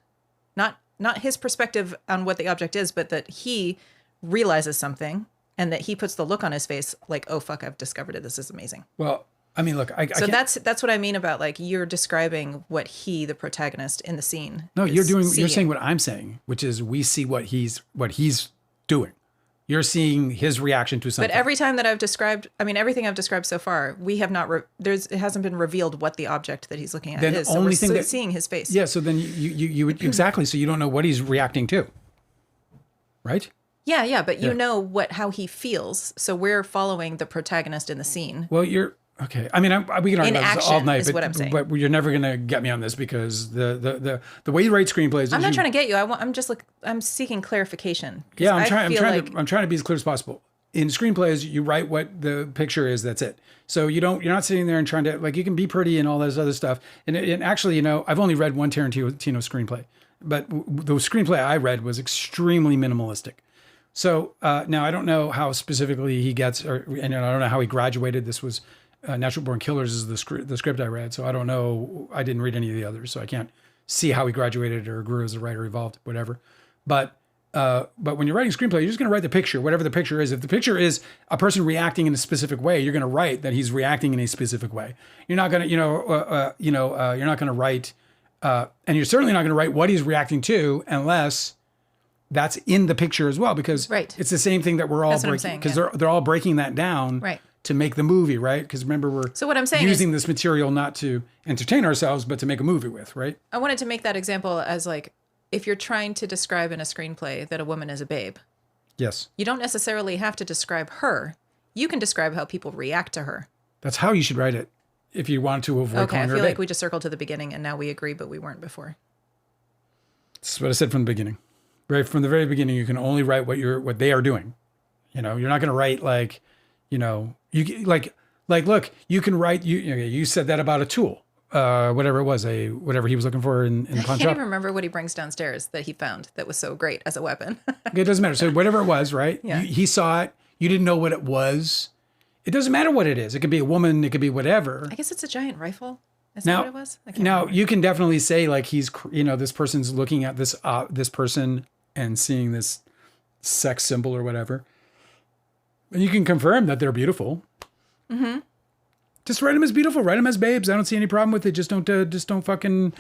Not his perspective on what the object is, but that he realizes something and that he puts the look on his face like, oh, fuck, I've discovered it. This is amazing. Well, I mean, look, so that's what I mean about like you're describing what the protagonist in the scene. No, you're saying what I'm saying, which is we see what he's doing. You're seeing his reaction to something. But every time that I've described, I mean, everything I've described so far, we have not. It hasn't been revealed what the object that he's looking at is. So we're seeing his face. Yeah. So then you would exactly. So you don't know what he's reacting to, right? Yeah. But you know how he feels. So we're following the protagonist in the scene. Well, okay. I mean, we can argue about this all night, what I'm saying. But you're never going to get me on this because the way you write screenplays. I'm not trying to get you. I'm seeking clarification. Yeah, I'm trying to be as clear as possible. In screenplays, you write what the picture is. That's it. So you're not sitting there and trying to like you can be pretty and all this other stuff. And actually, you know, I've only read one Tarantino screenplay, but the screenplay I read was extremely minimalistic. So now I don't know how specifically he gets, and I don't know how he graduated. This was. Natural Born Killers is the script I read, so I don't know. I didn't read any of the others, so I can't see how he graduated or grew as a writer, evolved, whatever. But when you're writing a screenplay, you're just going to write the picture, whatever the picture is. If the picture is a person reacting in a specific way, you're going to write that he's reacting in a specific way. You're not going to, you're not going to write, and you're certainly not going to write what he's reacting to unless that's in the picture as well, because it's the same thing that we're all breaking, because they're all breaking that down to make the movie, right? Because remember, we're using this material not to entertain ourselves, but to make a movie with, right? I wanted to make that example as like, if you're trying to describe in a screenplay that a woman is a babe, yes, you don't necessarily have to describe her. You can describe how people react to her. That's how you should write it if you want to avoid calling her a babe. I feel like we just circled to the beginning and now we agree, but we weren't before. That's what I said from the beginning. Right from the very beginning, you can only write what they are doing. You know, you're not going to write like, you know, you like look, you can write you said that about a tool, whatever it was, whatever he was looking for in the pawn shop. I can't even remember what he brings downstairs that he found that was so great as a weapon. Okay, it doesn't matter. So whatever it was, right? Yeah. He saw it. You didn't know what it was. It doesn't matter what it is. It could be a woman. It could be whatever. I guess it's a giant rifle. Is that what it was? Now you can definitely say like this person's looking at this person and seeing this sex symbol or whatever. And you can confirm that they're beautiful. Mm-hmm. Just write them as beautiful. Write them as babes. I don't see any problem with it. Just don't fucking,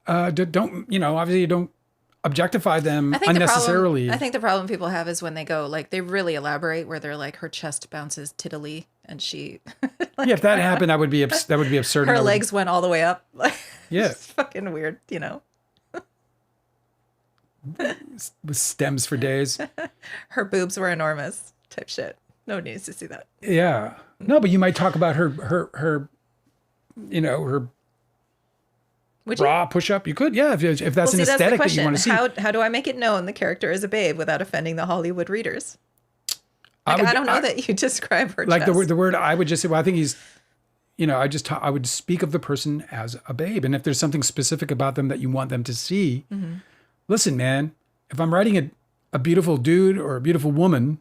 obviously you don't objectify them unnecessarily. I think the problem people have is when they go, like, they really elaborate where they're like, her chest bounces tittily and she... like, if that happened, that would be absurd. Her legs went all the way up. Like, yeah. It's fucking weird, you know? With stems for days. Her boobs were enormous type shit. No one needs to see that. Yeah. No, but you might talk about her bra push-up. You could, yeah, if that's an aesthetic that you want to see. How do I make it known the character is a babe without offending the Hollywood readers? Like, I don't know that you describe her like chest. the word I would just say, well, I think he's, I would speak of the person as a babe. And if there's something specific about them that you want them to see, listen, man, if I'm writing a beautiful dude or a beautiful woman,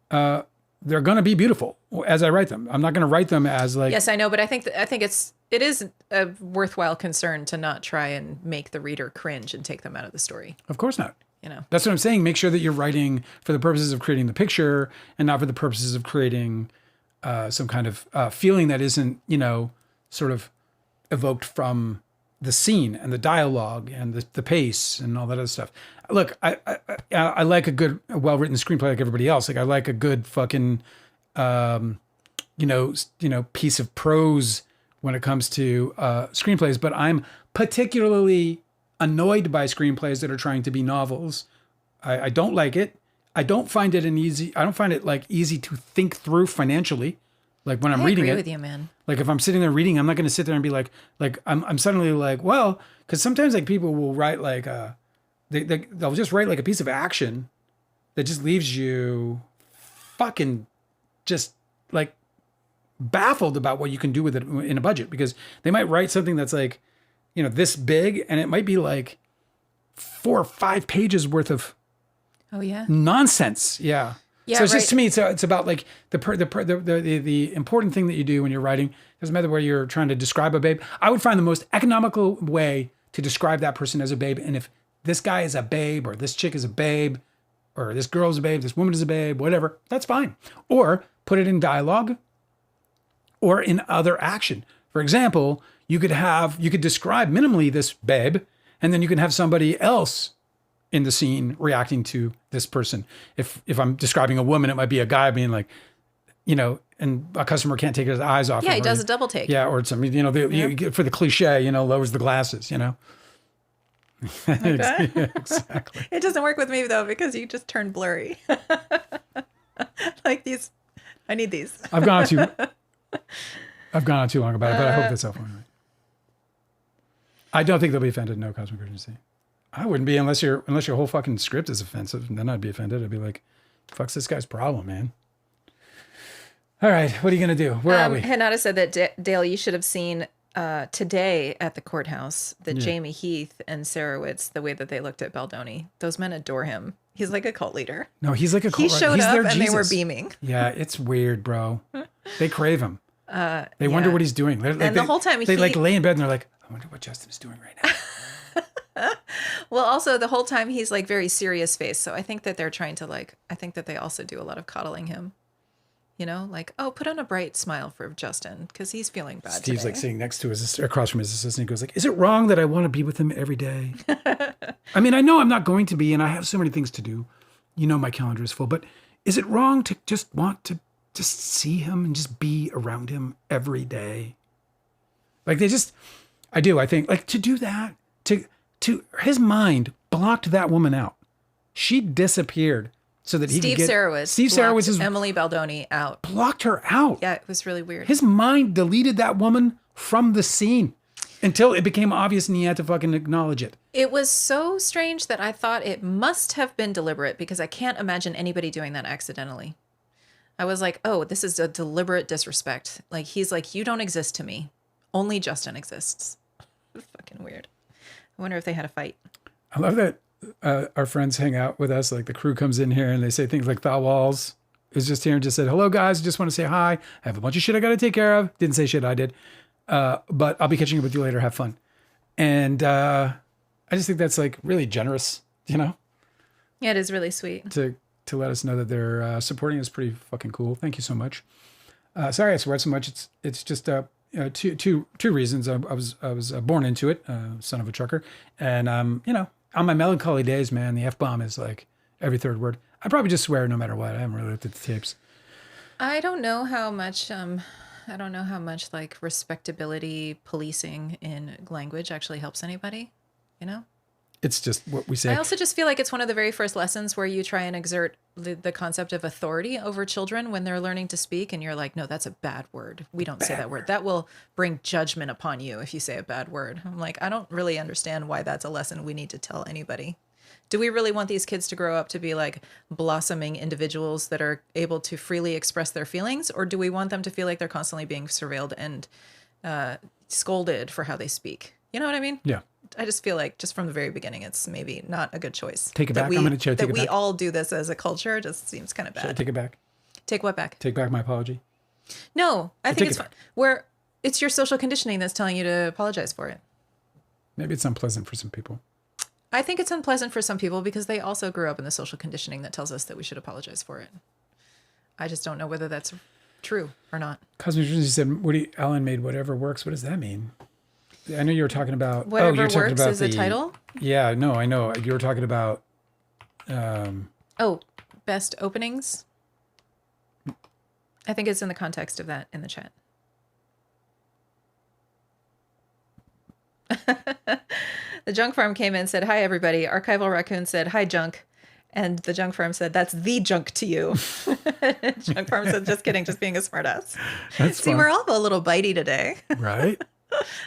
they're going to be beautiful as I write them. I'm not going to write them as like... Yes, I know, but I think it is a worthwhile concern to not try and make the reader cringe and take them out of the story. Of course not. That's what I'm saying. Make sure that you're writing for the purposes of creating the picture and not for the purposes of creating some kind of feeling that isn't, sort of evoked from the scene and the dialogue and the pace and all that other stuff. Look, I like a good, well-written screenplay like everybody else. Like I like a good fucking, piece of prose when it comes to screenplays. But I'm particularly annoyed by screenplays that are trying to be novels. I don't like it. I don't find it easy to think through financially. Like when I'm reading it. I agree with you, man. Like if I'm sitting there reading, I'm not going to sit there and be like I'm suddenly like, well, because sometimes like people will write like they'll just write like a piece of action that just leaves you fucking just like baffled about what you can do with it in a budget, because they might write something that's like, this big, and it might be like 4 or 5 pages worth of nonsense. Yeah. Yeah, so it's just, to me, it's about like the important thing that you do when you're writing. Doesn't matter where you're trying to describe a babe. I would find the most economical way to describe that person as a babe. And if this guy is a babe, or this chick is a babe, or this girl is a babe, this woman is a babe, whatever, that's fine. Or put it in dialogue or in other action. For example, you could describe minimally this babe, and then you can have somebody else in the scene reacting to this person. If I'm describing a woman, it might be a guy being like, and a customer can't take his eyes off. Yeah, he does a double take. Yeah, or something, for the cliche, lowers the glasses, Okay. Exactly. It doesn't work with me though, because you just turn blurry. Like these, I need these. I've gone on too long about it, but I hope that's helpful. I don't think they'll be offended. No cosmic urgency. I wouldn't be unless your whole fucking script is offensive. And then I'd be offended. I'd be like, "Fuck's this guy's problem, man." All right, what are you gonna do? Where are we? Hanada said that Dale, you should have seen today at the courthouse that Jamie Heath and Sarowitz, the way that they looked at Baldoni. Those men adore him. He's like a cult leader. No, he's like a cult leader. He showed up and they were beaming. Yeah, it's weird, bro. They crave him. They wonder what he's doing. The whole time they like lay in bed and they're like, I wonder what Justin's doing right now. Well, also the whole time he's like very serious face. So I think that they're trying to I think that they also do a lot of coddling him. You know, like, oh, put on a bright smile for Justin because he's feeling bad Steve's today. like sitting next to across from his assistant. He goes like, is it wrong that I want to be with him every day? I mean, I know I'm not going to be, and I have so many things to do. You know, my calendar is full, but is it wrong to just want to just see him and just be around him every day? Like I do. I think like to do that, to his mind blocked that woman out. She disappeared. So that he could get Steve Sarowitz Emily Baldoni out. Blocked her out. Yeah, it was really weird. His mind deleted that woman from the scene until it became obvious and he had to fucking acknowledge it. It was so strange that I thought it must have been deliberate because I can't imagine anybody doing that accidentally. I was like, oh, this is a deliberate disrespect. Like, he's like, you don't exist to me. Only Justin exists. Fucking weird. I wonder if they had a fight. I love that. Our friends hang out with us. Like the crew comes in here and they say things like Thou Walls is just here and just said, hello guys, just want to say hi. I have a bunch of shit I got to take care of. Didn't say shit, I did. But I'll be catching up with you later. Have fun. And I just think that's like really generous, you know? Yeah, it is really sweet. To let us know that they're supporting us. Pretty fucking cool. Thank you so much. Sorry I swear so much. It's just two reasons. I was born into it, son of a trucker. And, you know, on my melancholy days, man, the F-bomb is like every third word. I probably just swear no matter what. I haven't really looked at the tapes. I don't know how much like respectability policing in language actually helps anybody, you know? It's just what we say. I also just feel like it's one of the very first lessons where you try and exert the concept of authority over children when they're learning to speak. And you're like, no, that's a bad word. We don't say that word. That will bring judgment upon you if you say a bad word. I'm like, I don't really understand why that's a lesson we need to tell anybody. Do we really want these kids to grow up to be like blossoming individuals that are able to freely express their feelings? Or do we want them to feel like they're constantly being surveilled and scolded for how they speak? You know what I mean? Yeah. I just feel like just from the very beginning, it's maybe not a good choice. Take it back. I'm going to take it back. That we all do this as a culture just seems kind of bad. Should I take it back? Take what back? Take back my apology? No, I think it's fine. Where it's your social conditioning that's telling you to apologize for it. Maybe it's unpleasant for some people. I think it's unpleasant for some people because they also grew up in the social conditioning that tells us that we should apologize for it. I just don't know whether that's true or not. Cosmic Trinity said, Woody Allen made Whatever Works. What does that mean? I know you were talking about... Whatever Works is the title? Yeah, no, I know. You were talking about... Best openings? I think it's in the context of that in the chat. The Junk Farm came in and said, hi, everybody. Archival Raccoon said, hi, Junk. And the Junk Farm said, that's the junk to you. Junk Farm said, just kidding, just being a smartass. See, fun. We're all a little bitey today. Right?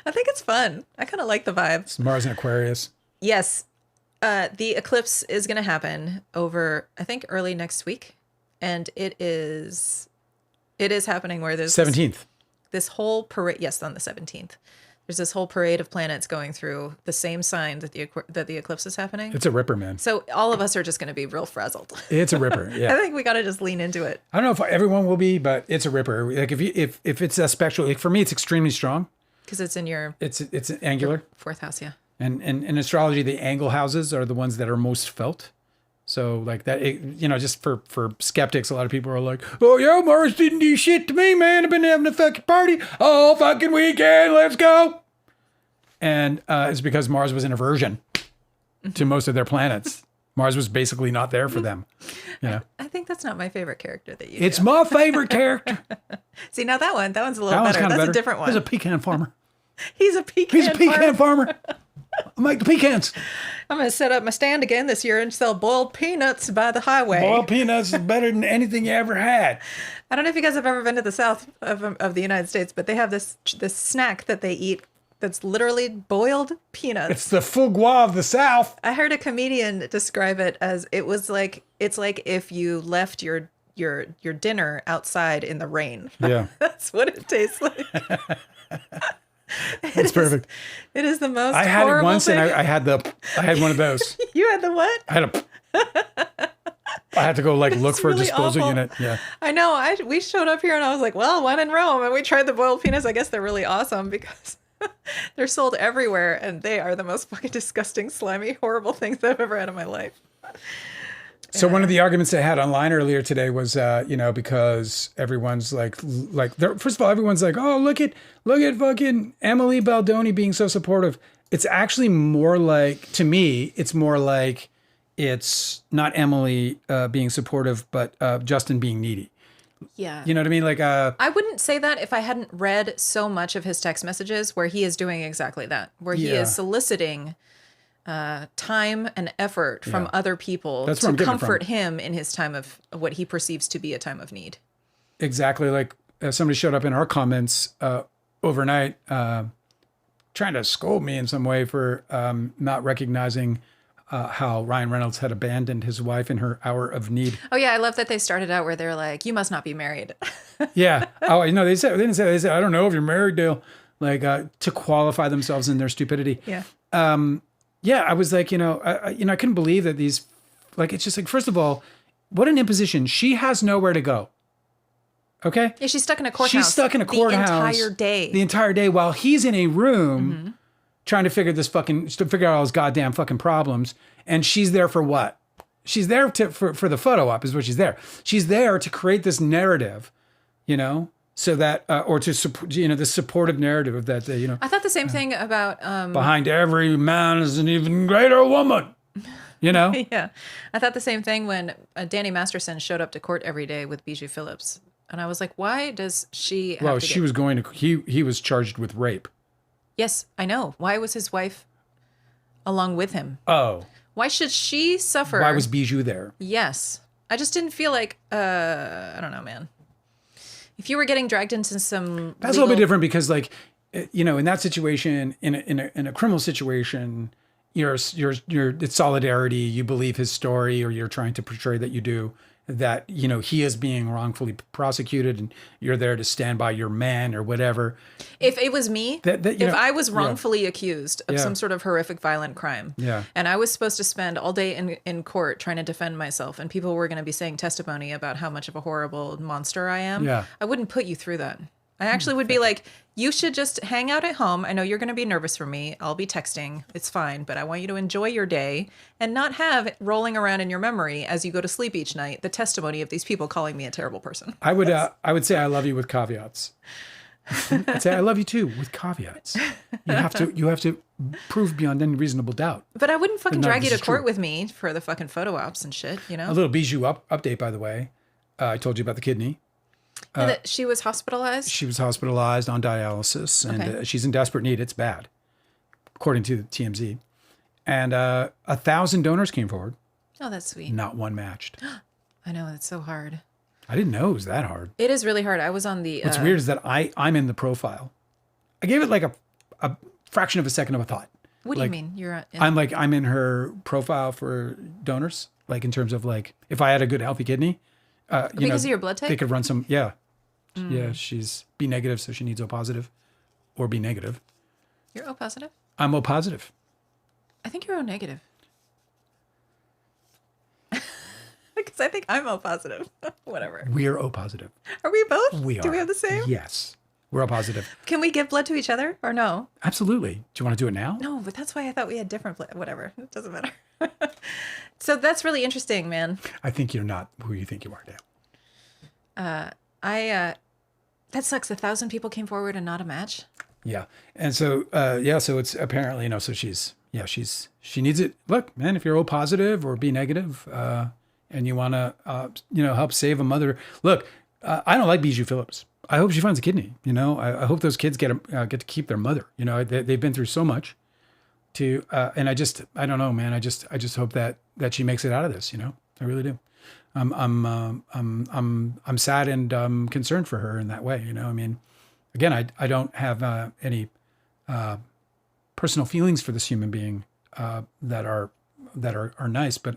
I think it's fun. I kind of like the vibe. It's Mars and Aquarius. Yes. The eclipse is going to happen over, I think, early next week. And it is happening where there's 17th. This whole parade. Yes, on the 17th. There's this whole parade of planets going through the same sign that the eclipse is happening. It's a ripper, man. So all of us are just going to be real frazzled. It's a ripper. Yeah. I think we got to just lean into it. I don't know if everyone will be, but it's a ripper. Like if it's a spectral, like for me, it's extremely strong. Because it's in your... It's angular. Fourth house, yeah. And in astrology, the angle houses are the ones that are most felt. So like that, just for skeptics, a lot of people are like, oh yeah, Mars didn't do shit to me, man. I've been having a fucking party all fucking weekend. Let's go. And it's because Mars was an aversion to most of their planets. Mars was basically not there for them. You know? I think that's not my favorite character that you It's do. my favorite character. See, now that one's a little better. That's better. A different one. He's a pecan farmer. He's a pecan farmer. I make the pecans. I'm going to set up my stand again this year and sell boiled peanuts by the highway. Boiled peanuts is better than anything you ever had. I don't know if you guys have ever been to the south of the United States, but they have this snack that they eat that's literally boiled peanuts. It's the foie gras of the South. I heard a comedian describe it as it's like if you left your dinner outside in the rain. Yeah. That's what it tastes like. It's perfect. It is the most I had it once thing. and I had one of those. You had the what? I had to go look for really a disposal awful. unit. Yeah. I know. We showed up here and I was like, well, when in Rome, and we tried the boiled peanuts. I guess they're really awesome because they're sold everywhere and they are the most fucking disgusting, slimy, horrible things I've ever had in my life. So one of the arguments I had online earlier today was, because everyone's like, first of all, everyone's like, oh, look at fucking Emily Baldoni being so supportive. It's actually more like, to me, it's more like it's not Emily being supportive, but Justin being needy. Yeah. You know what I mean? Like, I wouldn't say that if I hadn't read so much of his text messages where he is doing exactly that, where he is soliciting time and effort from other people to comfort him in his time of what he perceives to be a time of need. Exactly. Like somebody showed up in our comments overnight trying to scold me in some way for not recognizing how Ryan Reynolds had abandoned his wife in her hour of need. Oh yeah, I love that they started out where they're like, "You must not be married." Yeah. Oh, they didn't say, "I don't know if you're married, Dale." Like to qualify themselves in their stupidity. Yeah. Yeah, I was like, I couldn't believe that these, like, it's just like, first of all, what an imposition. She has nowhere to go. Okay? Yeah, she's stuck in a courthouse. She's stuck in a courthouse. The entire day while he's in a room trying to figure out all his goddamn fucking problems. And she's there for what? She's there for the photo op is what she's there. She's there to create this narrative, so that, or to support, the supportive narrative that, I thought the same thing about... behind every man is an even greater woman, Yeah. I thought the same thing when Danny Masterson showed up to court every day with Bijou Phillips. And I was like, why does she have to was going to... He was charged with rape. Yes, I know. Why was his wife along with him? Oh. Why should she suffer? Why was Bijou there? Yes. I just didn't feel like... I don't know, man. If you were getting dragged into some that's a little bit different because, like, in that situation, in a criminal situation, it's solidarity. You believe his story, or you're trying to portray that you do that. He is being wrongfully prosecuted, and you're there to stand by your man or whatever. If it was me, if I was wrongfully accused of some sort of horrific violent crime, and I was supposed to spend all day in court trying to defend myself, and people were going to be saying testimony about how much of a horrible monster I am, I wouldn't put you through that. I actually would be like, you should just hang out at home. I know you're going to be nervous for me. I'll be texting. It's fine. But I want you to enjoy your day and not have it rolling around in your memory as you go to sleep each night, the testimony of these people calling me a terrible person. I would say I love you with caveats. I'd say I love you too with caveats. You have to prove beyond any reasonable doubt. But I wouldn't fucking drag you to court with me for the fucking photo ops and shit, A little Bijou update, by the way. I told you about the kidney. That she was hospitalized? She was hospitalized on dialysis, and she's in desperate need. It's bad, according to TMZ. And 1,000 donors came forward. Oh, that's sweet. Not one matched. I know, it's so hard. I didn't know it was that hard. It is really hard. I was on the... What's weird is that I'm in the profile. I gave it like a fraction of a second of a thought. What do you mean? You're I'm in her profile for donors, like in terms of like, if I had a good healthy kidney... because of your blood type? They could run some, yeah. Yeah, she's B negative, so she needs O positive or B negative. You're O positive? I'm O positive. I think you're O negative. Because I think I'm O positive. Whatever. We're O positive. Are we both? We are. Do we have the same? Yes. We're O positive. Can we give blood to each other or no? Absolutely. Do you want to do it now? No, but that's why I thought we had different blood. Whatever. It doesn't matter. So that's really interesting, man. I think you're not who you think you are, Dale. That sucks. 1,000 people came forward and not a match. Yeah. And so, so it's apparently, so she needs it. Look, man, if you're O positive or B negative, and you want to, help save a mother. Look, I don't like Bijou Phillips. I hope she finds a kidney. I hope those kids get to keep their mother. They've been through so much. And I don't know, man. I just hope that she makes it out of this. I really do. I'm sad and concerned for her in that way. I mean, again, I don't have any personal feelings for this human being that are nice, but.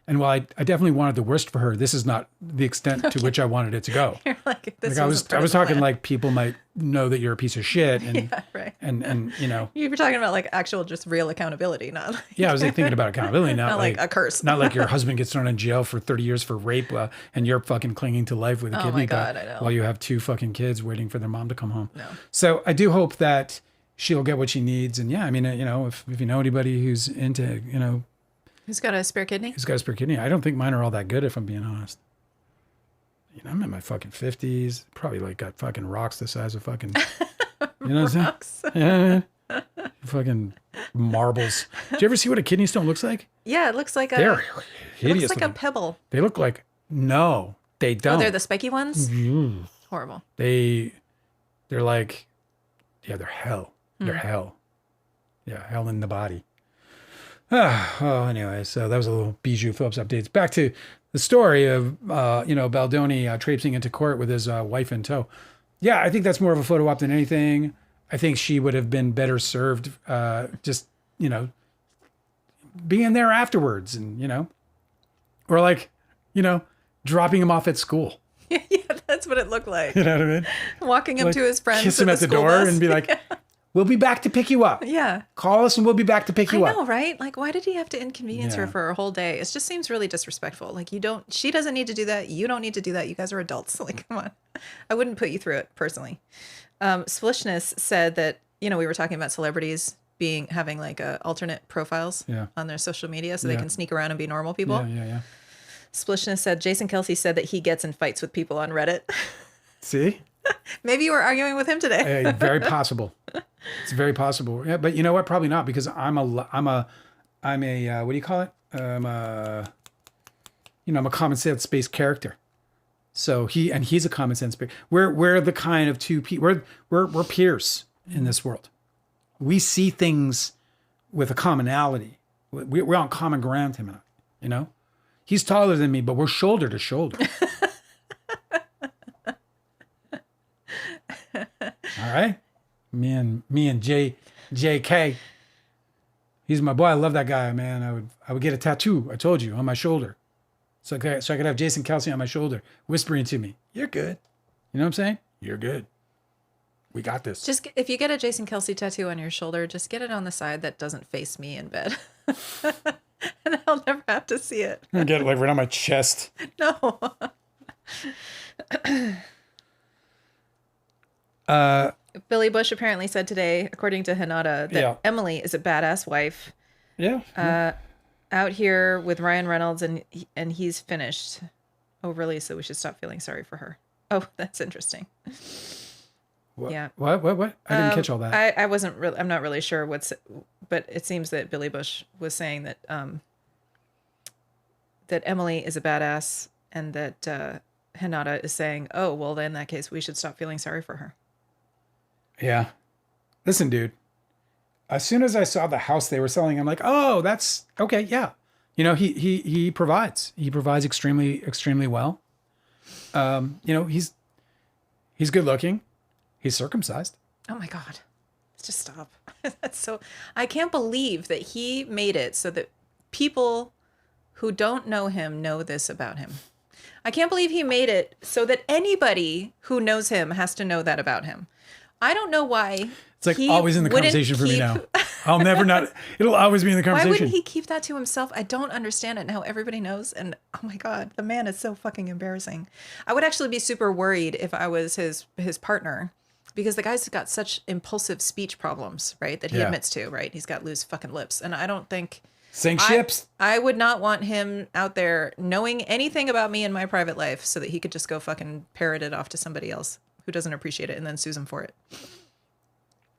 And while I definitely wanted the worst for her, this is not the extent to which I wanted it to go. You're like, this I was talking like people might know that you're a piece of shit, and yeah, right. and you were talking about like actual just real accountability, not like, I was like thinking about accountability, not like a curse, not like your husband gets thrown in jail for 30 years for rape, and you're fucking clinging to life with a kidney. Oh my God, I know. While you have 2 fucking kids waiting for their mom to come home. No. So I do hope that she'll get what she needs, and I mean, if you know anybody who's into Who's got a spare kidney? Who's got a spare kidney? I don't think mine are all that good, if I'm being honest. You know, I'm in my fucking 50s. Probably like got fucking rocks the size of fucking, you know what I'm saying? Yeah. Fucking marbles. Do you ever see what a kidney stone looks like? Yeah, it looks like They're hideous. It looks like a pebble. They look like, no, they don't. Oh, they're the spiky ones? Horrible. They're like, yeah, they're hell. They're hell. Yeah, hell in the body. Oh, anyway, so that was a little Bijou Phillips updates. Back to the story of, Baldoni traipsing into court with his wife in tow. Yeah, I think that's more of a photo op than anything. I think she would have been better served just, being there afterwards and, or like, dropping him off at school. Yeah, that's what it looked like. You know what I mean? Walking him like, to his friends. Kiss him at the door and be like, we'll be back to pick you up. Yeah. Call us and we'll be back to pick you up. I know, right? Like, why did he have to inconvenience her for a whole day? It just seems really disrespectful. Like, she doesn't need to do that. You don't need to do that. You guys are adults. Like, come on. I wouldn't put you through it personally. Splishness said that, we were talking about celebrities having like alternate profiles on their social media so they can sneak around and be normal people. Yeah. Splishness said, Jason Kelsey said that he gets in fights with people on Reddit. See? Maybe you were arguing with him today. Very possible. It's very possible. Yeah, but you know what? Probably not, because I'm a what do you call it? I'm a common sense based character. So he's a common sense based. We're the kind of two people. We're peers in this world. We see things with a commonality. We're on common ground, him and I. He's taller than me, but we're shoulder to shoulder. All right. Me and JK. He's my boy. I love that guy, man. I would get a tattoo, I told you, on my shoulder. So I could have Jason Kelsey on my shoulder whispering to me, "You're good." You know what I'm saying? You're good. We got this. Just if you get a Jason Kelsey tattoo on your shoulder, just get it on the side that doesn't face me in bed. And I'll never have to see it. I'm gonna get it like right on my chest. No. Billy Bush apparently said today, according to Hinata, that Emily is a badass wife. Yeah. Out here with Ryan Reynolds and he's finished. Oh, really? So we should stop feeling sorry for her. Oh, that's interesting. What? Yeah. What? I didn't catch all that. I wasn't really. I'm not really sure but it seems that Billy Bush was saying that that Emily is a badass, and that Hinata is saying, "Oh, well, then in that case, we should stop feeling sorry for her." Yeah. Listen, dude. As soon as I saw the house they were selling, I'm like, "Oh, that's okay." Yeah. He provides. He provides extremely, extremely well. He's good looking. He's circumcised. Oh my God. Just stop. That's so, I can't believe that he made it so that people who don't know him know this about him. I can't believe he made it so that anybody who knows him has to know that about him. I don't know why. It's like always in the conversation for me now. I'll never not, it'll always be in the conversation. Why wouldn't he keep that to himself? I don't understand it, and how everybody knows. And oh my God, the man is so fucking embarrassing. I would actually be super worried if I was his partner, because the guy's got such impulsive speech problems, right? That he admits to, right? He's got loose fucking lips. And I don't think... Sink ships. I would not want him out there knowing anything about me in my private life so that he could just go fucking parrot it off to somebody else who doesn't appreciate it and then sues him for it.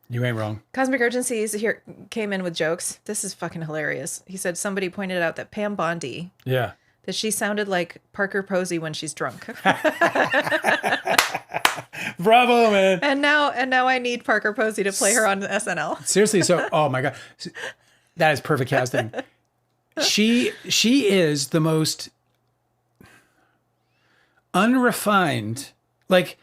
You ain't wrong. Cosmic Urgencies here came in with jokes. This is fucking hilarious. He said somebody pointed out that Pam Bondi... Yeah. That she sounded like Parker Posey when she's drunk. Bravo, man. And now I need Parker Posey to play her on SNL. Seriously, so oh my God. That is perfect casting. She is the most unrefined, like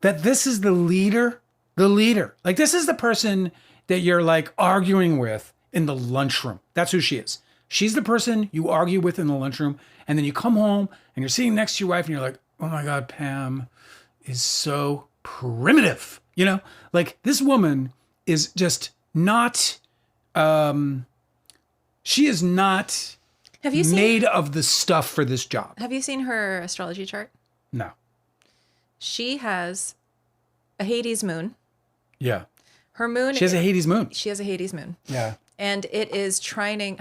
that this is the leader. Like this is the person that you're like arguing with in the lunchroom. That's who she is. She's the person you argue with in the lunchroom, and then you come home and you're sitting next to your wife and you're like, "Oh my God, Pam is so primitive." Like this woman is just not, she is not made of the stuff for this job. Have you seen her astrology chart? No. She has a Hades moon. Yeah. Her moon. She has a Hades moon. She has a Hades moon. Yeah. And it is trining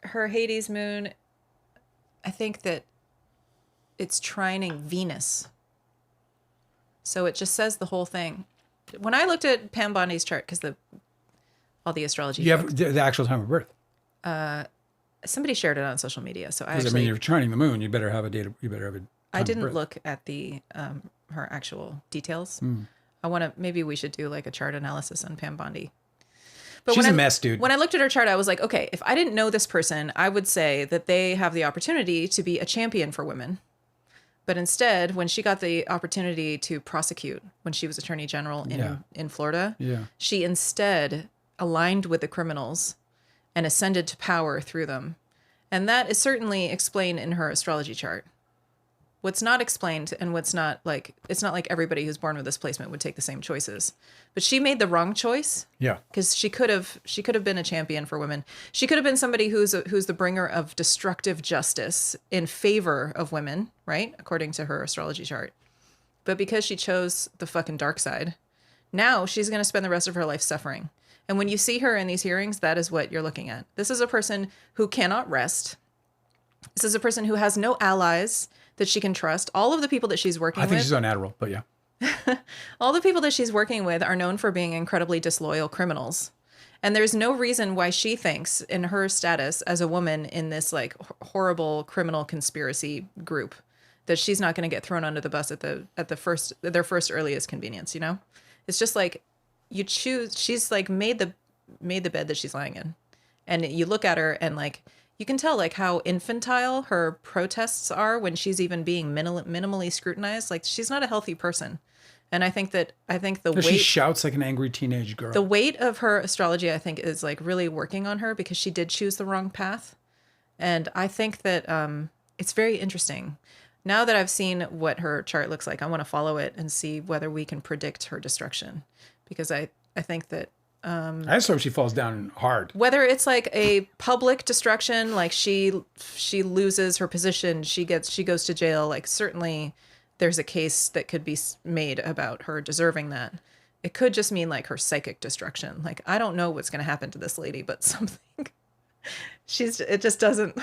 her Hades moon. I think that it's trining Venus. So it just says the whole thing. When I looked at Pam Bondi's chart, because all the astrology. You have the actual time of birth. Somebody shared it on social media, so I mean, you're trining the moon. You better have a date. You better have a. I didn't look at the her actual details. Maybe we should do like a chart analysis on Pam Bondi. But she's a mess, dude. When I looked at her chart, I was like, okay, if I didn't know this person, I would say that they have the opportunity to be a champion for women. But instead, when she got the opportunity to prosecute, when she was attorney general in Florida, she instead aligned with the criminals and ascended to power through them. And that is certainly explained in her astrology chart. What's not explained and what's not like, it's not like everybody who's born with this placement would take the same choices. But she made the wrong choice. Yeah. Because she could have been a champion for women. She could have been somebody who's the bringer of destructive justice in favor of women, right? According to her astrology chart. But because she chose the fucking dark side, now she's going to spend the rest of her life suffering. And when you see her in these hearings, that is what you're looking at. This is a person who cannot rest. This is a person who has no allies that she can trust. All of the people that she's working with. I think she's on Adderall, but yeah. All the people that she's working with are known for being incredibly disloyal criminals. And there's no reason why she thinks in her status as a woman in this like horrible criminal conspiracy group that she's not going to get thrown under the bus at their first earliest convenience, you know? It's just like you choose, she's like made the bed that she's lying in. And you look at her and like you can tell like how infantile her protests are when she's even being minimally scrutinized. Like she's not a healthy person. And I think the weight... She shouts like an angry teenage girl. The weight of her astrology, I think, is like really working on her because she did choose the wrong path. And I think that it's very interesting. Now that I've seen what her chart looks like, I want to follow it and see whether we can predict her destruction. Because I think that... I just hope she falls down hard. Whether it's like a public destruction, like she loses her position, she goes to jail, like certainly... there's a case that could be made about her deserving that. It could just mean like her psychic destruction. Like, I don't know what's going to happen to this lady, but something it just doesn't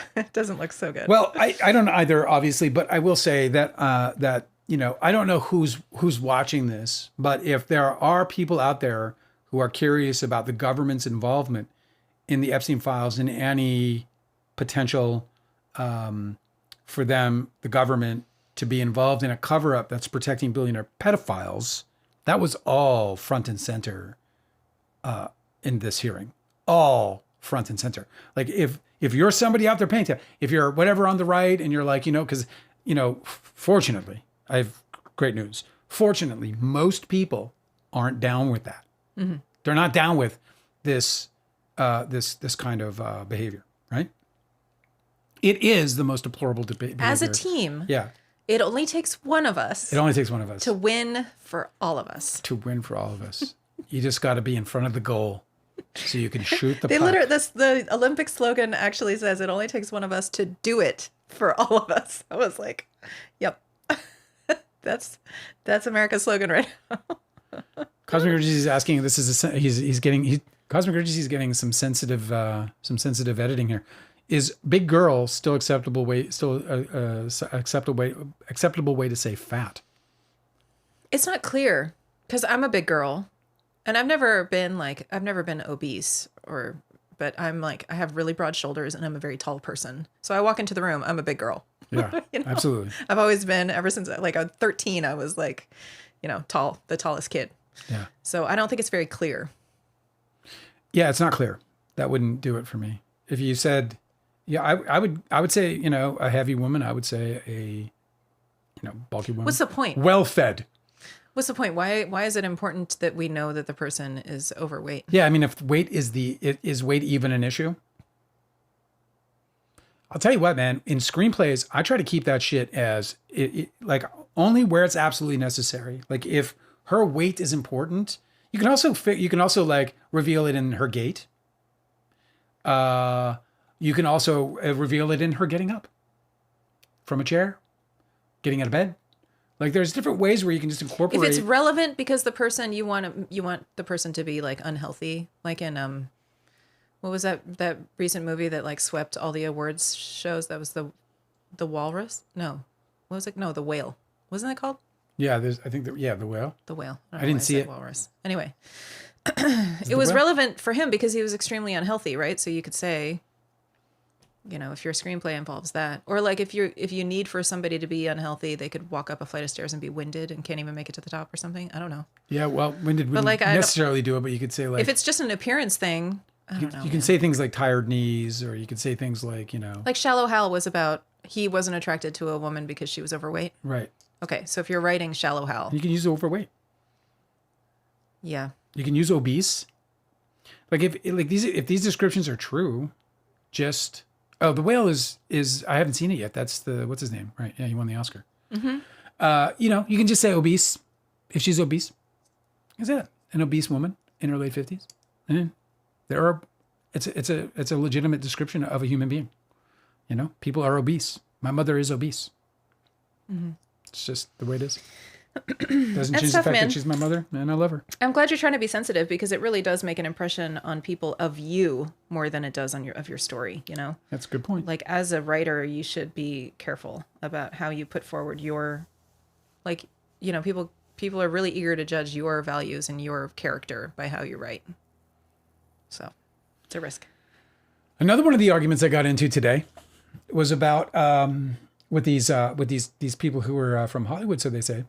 look so good. Well, I don't either, obviously, but I will say that, you know, I don't know who's watching this, but if there are people out there who are curious about the government's involvement in the Epstein files and any potential, for them, the government, to be involved in a cover-up that's protecting billionaire pedophiles, that was all front and center in this hearing. All front and center. Like if you're somebody out there paying attention, if you're whatever on the right and you're like, you know, because, you know, fortunately, I have great news. Fortunately, most people aren't down with that. Mm-hmm. They're not down with this kind of behavior, right? It is the most deplorable behavior. As a team. Yeah. It only takes one of us. It only takes one of us. To win for all of us. To win for all of us. You just got to be in front of the goal so you can shoot the puck. The Olympic slogan actually says it only takes one of us to do it for all of us. I was like, yep. That's America's slogan right now. Cosmic Urgency is asking, Cosmic Urgency is getting some sensitive editing here. Is big girl still acceptable way to say fat? It's not clear because I'm a big girl, and I've never been obese but I'm like I have really broad shoulders and I'm a very tall person. So I walk into the room, I'm a big girl. Yeah, you know? Absolutely. I've always been ever since like I was 13. I was like, you know, the tallest kid. Yeah. So I don't think it's very clear. Yeah, it's not clear. That wouldn't do it for me. If you said. Yeah, I would say, you know, a heavy woman. I would say a, you know, bulky woman. What's the point? Well fed. What's the point? Why is it important that we know that the person is overweight? Yeah, I mean, if weight is weight even an issue? I'll tell you what, man. In screenplays, I try to keep that shit as like only where it's absolutely necessary. Like if her weight is important, you can also like reveal it in her gait. You can also reveal it in her getting up from a chair, getting out of bed. Like there's different ways where you can just incorporate. If it's relevant because the person you want the person to be like unhealthy, like in What was that recent movie that like swept all the awards shows? That was the Walrus? No. What was it? No, The Whale. Wasn't it called? Yeah, The Whale. The Whale. I didn't see it. Walrus. Anyway, it was relevant for him because he was extremely unhealthy, right? So you could say, if your screenplay involves that, or like if you need for somebody to be unhealthy, they could walk up a flight of stairs and be winded and can't even make it to the top or something. I don't know. Yeah, well, winded wouldn't necessarily do it, but you could say like, if it's just an appearance thing, I don't know. You can say things like tired knees, or you could say things like, like Shallow Hal was about he wasn't attracted to a woman because she was overweight. Right. Okay, so if you're writing Shallow Hal, you can use overweight. Yeah. You can use obese. Like if these descriptions are true, just The Whale is I haven't seen it yet. That's what's his name, right? Yeah, he won the Oscar. Mm-hmm. You can just say obese if she's obese. Is that an obese woman in her late 50s? It's a legitimate description of a human being. People are obese. My mother is obese. Mm-hmm. It's just the way it is. Doesn't change the fact that she's my mother, and I love her. I'm glad you're trying to be sensitive because it really does make an impression on people of you more than it does on your story. That's a good point. Like as a writer, you should be careful about how you put forward your, people are really eager to judge your values and your character by how you write. So it's a risk. Another one of the arguments I got into today was about with these people who were from Hollywood. So they said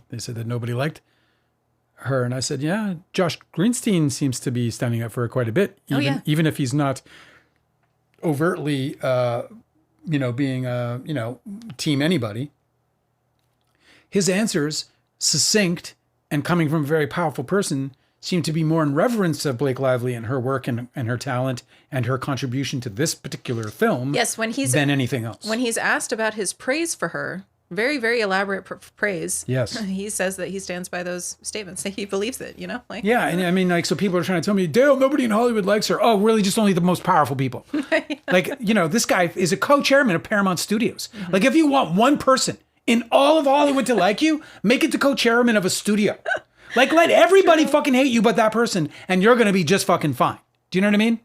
that nobody liked her, and I said, yeah, Josh Greenstein seems to be standing up for her quite a bit, even if he's not overtly, being team anybody. His answers, succinct and coming from a very powerful person, seem to be more in reverence of Blake Lively and her work and her talent and her contribution to this particular film. Yes, than anything else. When he's asked about his praise for her, very, very elaborate praise. Yes. He says that he stands by those statements. He believes it, Yeah, and I mean, so people are trying to tell me, Dale, nobody in Hollywood likes her. Oh, really? Just only the most powerful people. Yeah. This guy is a co-chairman of Paramount Studios. Mm-hmm. If you want one person in all of Hollywood to like you, make it the co-chairman of a studio. Let everybody fucking hate you but that person, and you're going to be just fucking fine. Do you know what I mean?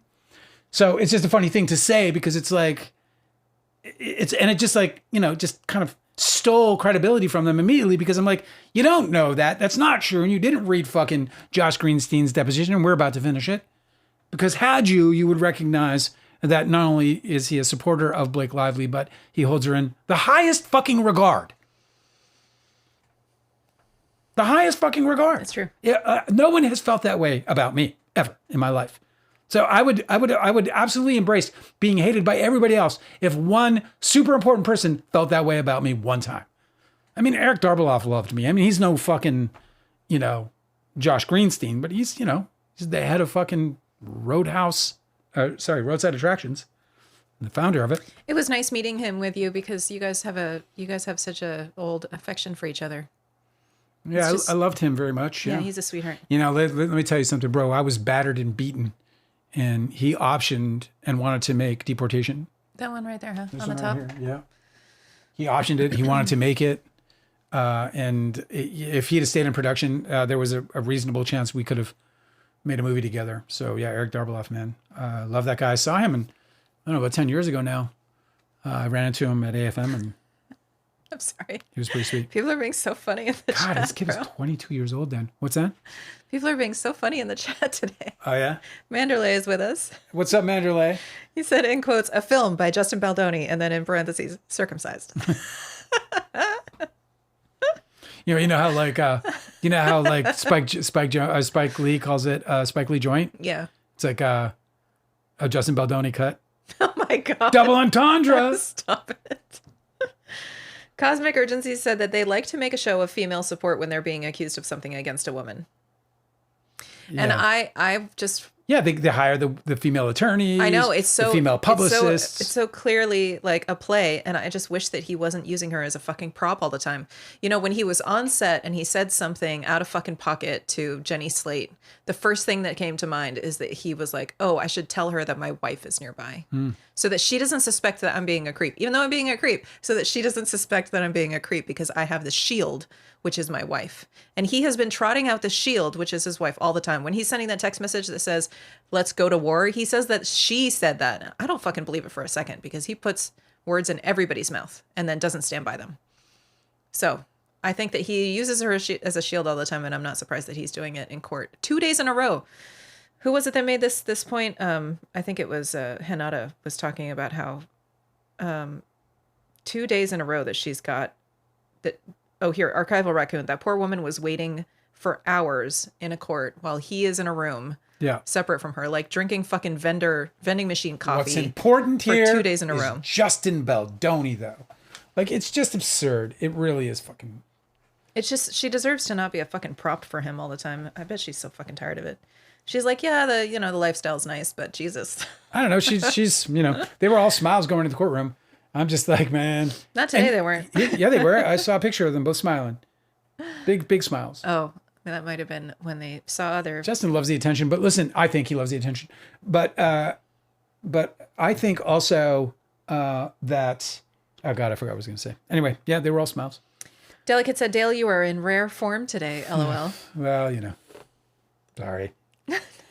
So it's just a funny thing to say because it's like, it just like, just kind of stole credibility from them immediately because I'm like, you don't know that. That's not true. And you didn't read fucking Josh Greenstein's Deposition, and we're about to finish it. Because had you would recognize that not only is he a supporter of Blake Lively, but he holds her in the highest fucking regard. The highest fucking regard. That's true. Yeah, no one has felt that way about me ever in my life. So I would absolutely embrace being hated by everybody else if one super important person felt that way about me one time. I mean, Eric Darbeloff loved me. I mean, he's no fucking, Josh Greenstein, but he's the head of fucking Roadside Attractions, the founder of it. It was nice meeting him with you because you guys have such a old affection for each other. Yeah, I loved him very much. Yeah, he's a sweetheart. Let me tell you something, bro. I was battered and beaten, and he optioned and wanted to make Deportation. That one right there, huh? This on the top? Right here. Yeah. He optioned it. He wanted to make it. And if he had stayed in production, there was a reasonable chance we could have made a movie together. So, yeah, Eric Darbeloff, man. Love that guy. I saw him, about 10 years ago now. I ran into him at AFM, and I'm sorry. He was pretty sweet. People are being so funny in the chat. God, this kid is 22 years old then. What's that? People are being so funny in the chat today. Oh, yeah? Manderley is with us. What's up, Manderley? He said, in quotes, a film by Justin Baldoni, and then in parentheses, circumcised. You know how Spike Lee calls it Spike Lee joint? Yeah. It's like a Justin Baldoni cut. Oh my God. Double entendre. Stop it. Cosmic Urgency said that they like to make a show of female support when they're being accused of something against a woman. Yeah. And I just... Yeah, they hire the female attorneys. I know, it's so... The female publicists. It's so clearly like a play, and I just wish that he wasn't using her as a fucking prop all the time. When he was on set and he said something out of fucking pocket to Jenny Slate, the first thing that came to mind is that he was like, oh, I should tell her that my wife is nearby. So that she doesn't suspect that I'm being a creep, even though I'm being a creep, so that she doesn't suspect that I'm being a creep because I have the shield, which is my wife. And he has been trotting out the shield, which is his wife, all the time. When he's sending that text message that says, let's go to war. He says that she said that. I don't fucking believe it for a second because he puts words in everybody's mouth and then doesn't stand by them. So I think that he uses her as a shield all the time, and I'm not surprised that he's doing it in court 2 days in a row. Who was it that made this point? I think it was Hinata was talking about how 2 days in a row that she's got that. Oh, here, Archival Raccoon. That poor woman was waiting for hours in a court while he is in a room. Yeah. Separate from her, like drinking fucking vending machine coffee. What's important here for 2 days in a row. Justin Baldoni, though. Like, it's just absurd. It really is fucking. It's just, she deserves to not be a fucking prop for him all the time. I bet she's so fucking tired of it. She's like, yeah, the lifestyle's nice, but Jesus. I don't know. She's they were all smiles going into the courtroom. I'm just like, man. Not today, they weren't. Yeah, they were. I saw a picture of them both smiling. Big smiles. Oh, that might have been when they saw other. Justin loves the attention, but listen, I think he loves the attention. But I think also that, oh God, I forgot what I was going to say. Anyway, yeah, they were all smiles. Delicate said, Dale, you are in rare form today, LOL. Well, sorry.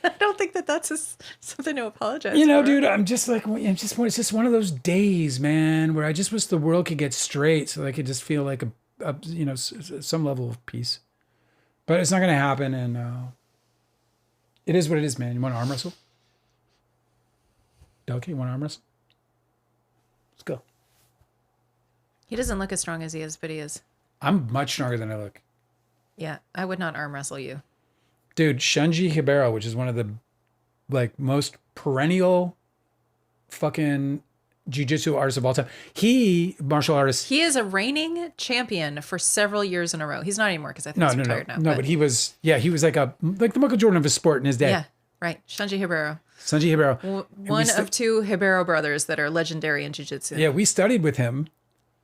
I don't think that's something to apologize for. Dude, it's just one of those days, man, where I just wish the world could get straight so I could just feel like some level of peace. But it's not going to happen, and it is what it is, man. You want to arm wrestle? Delicate, you want to arm wrestle? Let's go. He doesn't look as strong as he is, but he is. I'm much stronger than I look. Yeah, I would not arm wrestle you. Dude, Shunji Hibero, which is one of the most perennial fucking jiu-jitsu artists of all time. Martial artist. He is a reigning champion for several years in a row. He's not anymore because I think he's retired now. No, but he was like the Michael Jordan of his sport in his day. Yeah, right. Shunji Hibero. One of two Hibero brothers that are legendary in jiu-jitsu. Yeah, we studied with him.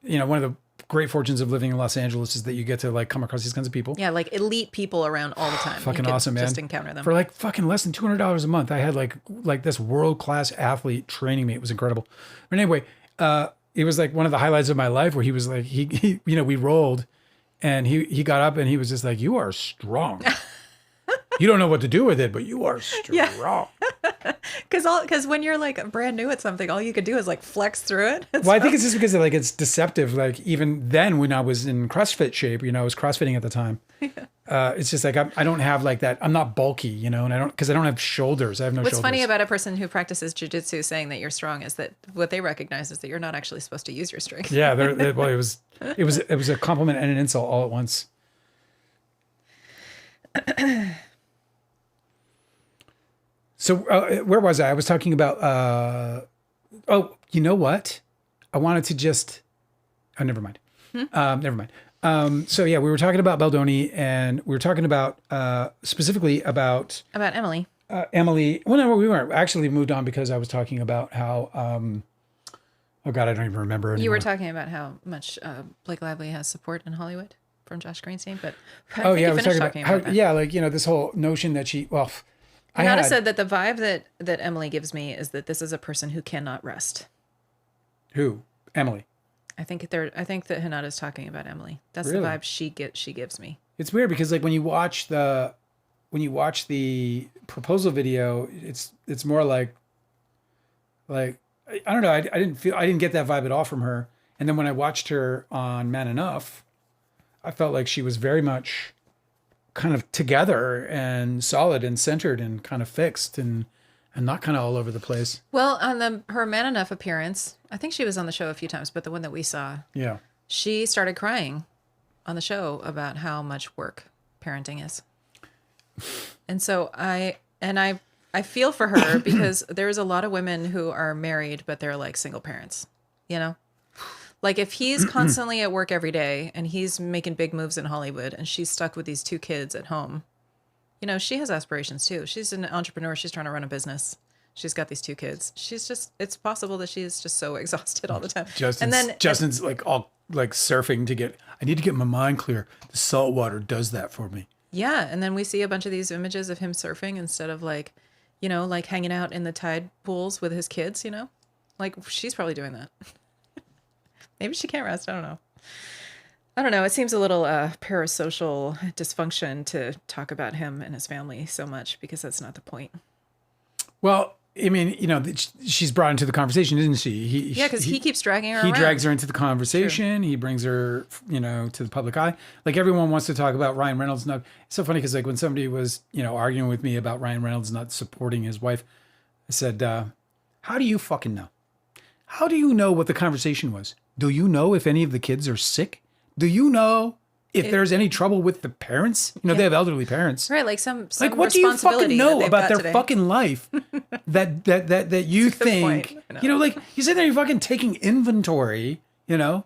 One of the great fortunes of living in Los Angeles is that you get to come across these kinds of people. Yeah, like elite people around all the time. Fucking awesome, man. Just encounter them. For fucking less than $200 a month, I had like this world-class athlete training me. It was incredible. But anyway, it was one of the highlights of my life where he was like, he we rolled and he got up and he was just like, you are strong. You don't know what to do with it, but you are strong. Yeah. Because when you're brand new at something, all you could do is flex through it. I think it's just because it's deceptive. Even then, when I was in CrossFit shape, I was CrossFitting at the time. Yeah. It's just I don't have that. I'm not bulky, and I don't have shoulders. I have no shoulders. What's funny about a person who practices jiu-jitsu saying that you're strong is that what they recognize is that you're not actually supposed to use your strength. Yeah, it was a compliment and an insult all at once. So where was I? I was talking about, you know what? I wanted to just, never mind. Never mind. So yeah, we were talking about Baldoni and we were talking about, specifically about Emily. Emily. Well, no, we weren't. Actually moved on because I was talking about how, oh God, I don't even remember anymore. You were talking about how much Blake Lively has support in Hollywood from Josh Greenstein, but I was talking about how, yeah, this whole notion that Hinata said that the vibe that Emily gives me is that this is a person who cannot rest. Who? Emily. I think that Hinata's talking about Emily. That's really? The vibe she gives me. It's weird because when you watch the proposal video, it's more like I don't know, I didn't get that vibe at all from her. And then when I watched her on Man Enough, I felt like she was very much kind of together and solid and centered and kind of fixed and not kind of all over the place. Well, on her Man Enough appearance, I think she was on the show a few times, but the one that we saw, yeah, she started crying on the show about how much work parenting is. And so I feel for her because there's a lot of women who are married, but they're single parents, if he's constantly at work every day and he's making big moves in Hollywood and she's stuck with these two kids at home, she has aspirations too. She's an entrepreneur. She's trying to run a business. She's got these two kids. It's possible that she's just so exhausted all the time. Justin's all surfing I need to get my mind clear. The salt water does that for me. Yeah. And then we see a bunch of these images of him surfing instead of hanging out in the tide pools with his kids, she's probably doing that. Maybe she can't rest. I don't know. It seems a little parasocial dysfunction to talk about him and his family so much because that's not the point. Well, I mean, she's brought into the conversation, isn't she? Because he keeps dragging her around. He drags her into the conversation. True. He brings her, to the public eye. Like everyone wants to talk about Ryan Reynolds. It's so funny because like when somebody was, arguing with me about Ryan Reynolds not supporting his wife, I said, how do you fucking know? How do you know what the conversation was? Do you know if any of the kids are sick? Do you know if there's any trouble with the parents? They have elderly parents. Right, like some like what do you fucking know about their fucking life that you think, like you sit there, you're fucking taking inventory, Well,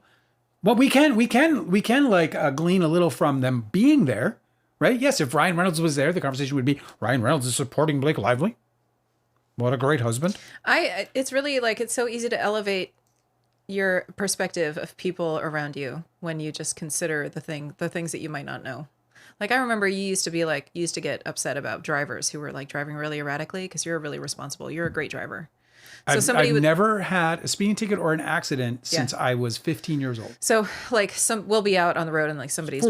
we can like glean a little from them being there, right? Yes, if Ryan Reynolds was there, the conversation would be Ryan Reynolds is supporting Blake Lively. What a great husband. It's really like, it's so easy to elevate your perspective of people around you when you just consider the things that you might not know. Like I remember you used to get upset about drivers who were like driving really erratically because you're really responsible. You're a great driver. So I've never had a speeding ticket or an accident since I was 15 years old. So like we'll be out on the road and like somebody's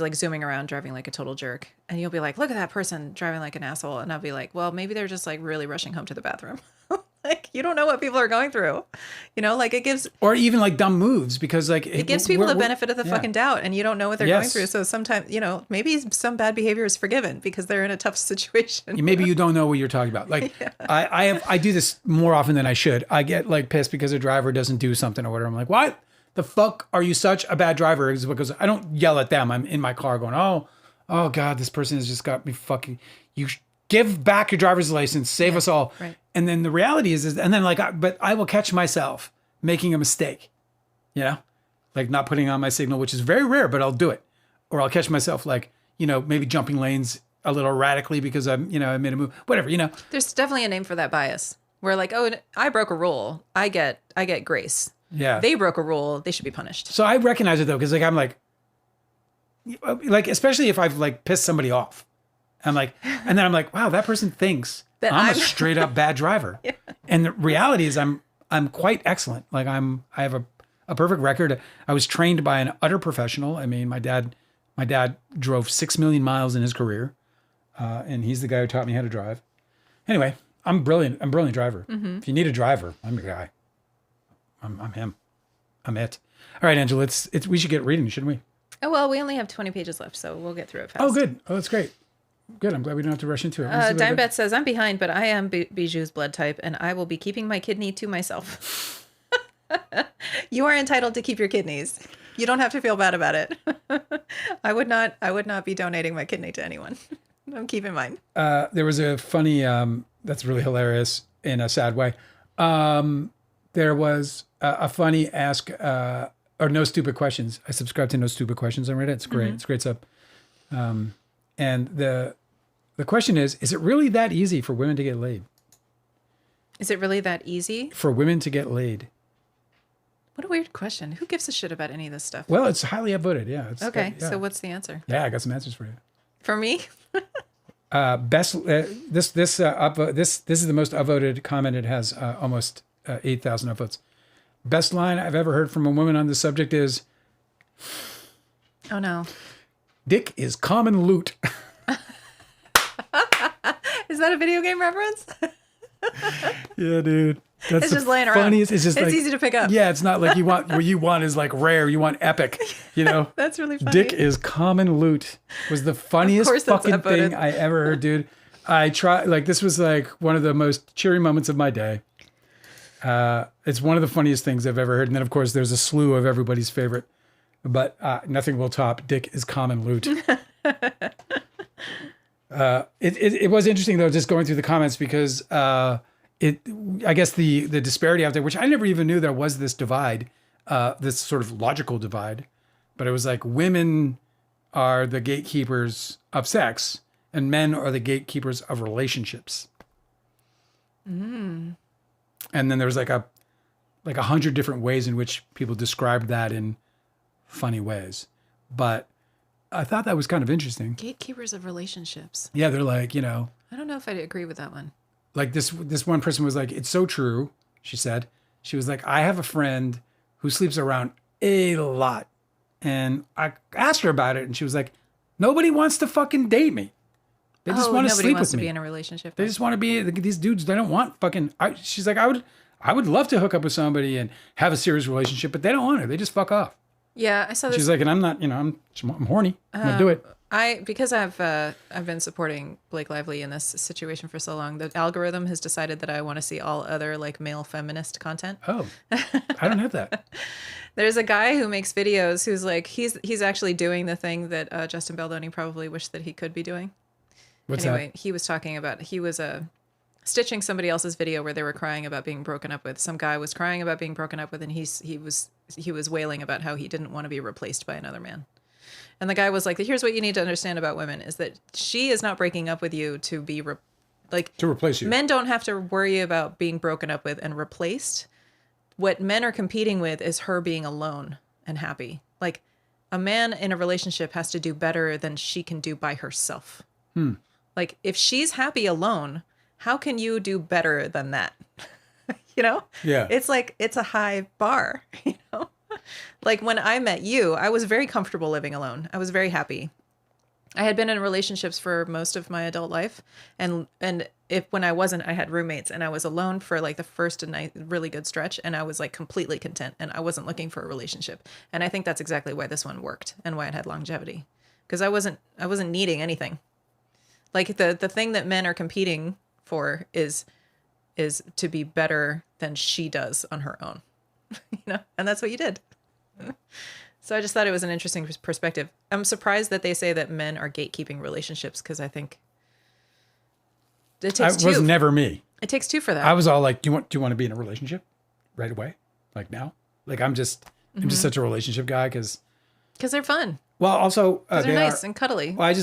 like zooming around driving like a total jerk. And you'll be like, look at that person driving like an asshole. And I'll be like, well, maybe they're just like really rushing home to the bathroom. Like you don't know what people are going through, like it gives, or even like dumb moves because like it gives people the benefit of the fucking doubt and you don't know what they're going through. So sometimes, maybe some bad behavior is forgiven because they're in a tough situation. Maybe you don't know what you're talking about. Like I do this more often than I should. I get like pissed because a driver doesn't do something or whatever. I'm like, what the fuck are you such a bad driver? It's because I don't yell at them. I'm in my car going, oh God, this person has just got me fucking, give back your driver's license, save us all. Right. And then the reality is and then like, but I will catch myself making a mistake, like not putting on my signal, which is very rare, but I'll do it. Or I'll catch myself like, maybe jumping lanes a little erratically because I made a move, whatever, There's definitely a name for that bias where like, oh, I broke a rule. I get grace. Yeah. They broke a rule. They should be punished. So I recognize it though. Cause like, I'm like, especially if I've like pissed somebody off. I'm like, and then I'm like, wow, that person thinks that I'm a straight up bad driver. Yeah. And the reality is I'm quite excellent. Like I have a perfect record. I was trained by an utter professional. I mean, my dad drove 6 million miles in his career. And he's the guy who taught me how to drive. Anyway, I'm brilliant. I'm a brilliant driver. Mm-hmm. If you need a driver, I'm your guy. I'm him. I'm it. All right, Angela, we should get reading, shouldn't we? Oh, well, we only have 20 pages left, so we'll get through it fast. Oh, good. Oh, that's great. Good. I'm glad we don't have to rush into it. Dimebet says, I'm behind, but I am Bijou's blood type, and I will be keeping my kidney to myself. You are entitled to keep your kidneys. You don't have to feel bad about it. I would not be donating my kidney to anyone. Keep in mind. There was a funny, that's really hilarious in a sad way. There was a funny ask, or No Stupid Questions. I subscribe to No Stupid Questions on Reddit. It's great. Mm-hmm. It's great stuff. And the question is it really that easy for women to get laid? Is it really that easy? For women to get laid? What a weird question. Who gives a shit about any of this stuff? Well, it's highly upvoted. Yeah. Okay. So what's the answer? Yeah, I got some answers for you. For me? This is the most upvoted comment. It has almost 8,000 upvotes. Best line I've ever heard from a woman on this subject is, oh no. Dick is common loot. Is that a video game reference? Yeah, dude. That's it's just laying around. It's just like, easy to pick up. Yeah, it's not like you want, what you want is like rare. You want epic, That's really funny. Dick is common loot was the funniest fucking thing I ever heard, dude. This was like one of the most cheery moments of my day. It's one of the funniest things I've ever heard. And then of course there's a slew of everybody's favorite, but nothing will top Dick is common loot. It was interesting though, just going through the comments because, I guess the disparity out there, which I never even knew there was this divide, this sort of logical divide, but it was like women are the gatekeepers of sex and men are the gatekeepers of relationships. Mm. And then there was like 100 different ways in which people described that in funny ways. But I thought that was kind of interesting. Gatekeepers of relationships. Yeah, they're like, I don't know if I'd agree with that one. Like this one person was like, it's so true, she said. She was like, I have a friend who sleeps around a lot. And I asked her about it and she was like, nobody wants to fucking date me. They just want to sleep with me. Nobody wants to be in a relationship. They just want to be, these dudes, they don't want fucking, she's like, I would love to hook up with somebody and have a serious relationship, but they don't want to. They just fuck off. Yeah, I saw this. She's like, and I'm not, I'm horny. I'm going to do it. Because I've been supporting Blake Lively in this situation for so long, the algorithm has decided that I want to see all other like male feminist content. Oh, I don't have that. There's a guy who makes videos who's like, he's actually doing the thing that Justin Baldoni probably wished that he could be doing. What's that? He was talking about, he was stitching somebody else's video where they were crying about being broken up with. Some guy was crying about being broken up with, and he was wailing about how he didn't want to be replaced by another man. And the guy was like, here's what you need to understand about women is that she is not breaking up with you to be to replace you. Men don't have to worry about being broken up with and replaced. What men are competing with is her being alone and happy. Like a man in a relationship has to do better than she can do by herself. Like if she's happy alone, how can you do better than that? You know? Yeah. It's like, it's a high bar, you know? Like when I met you, I was very comfortable living alone. I was very happy. I had been in relationships for most of my adult life. And if when I wasn't, I had roommates and I was alone for like the first really good stretch. And I was like completely content and I wasn't looking for a relationship. And I think that's exactly why this one worked and why it had longevity. Because I wasn't needing anything. Like the thing that men are competing for is to be better than she does on her own. You know, and that's what you did. So I just thought it was an interesting perspective. I'm surprised that they say that men are gatekeeping relationships because I think it takes two. It was never me. It takes two for that. I was all like, do you want to be in a relationship right away? Like now? Like I'm just such a relationship guy because they're fun. Well, also they're nice and cuddly. Well,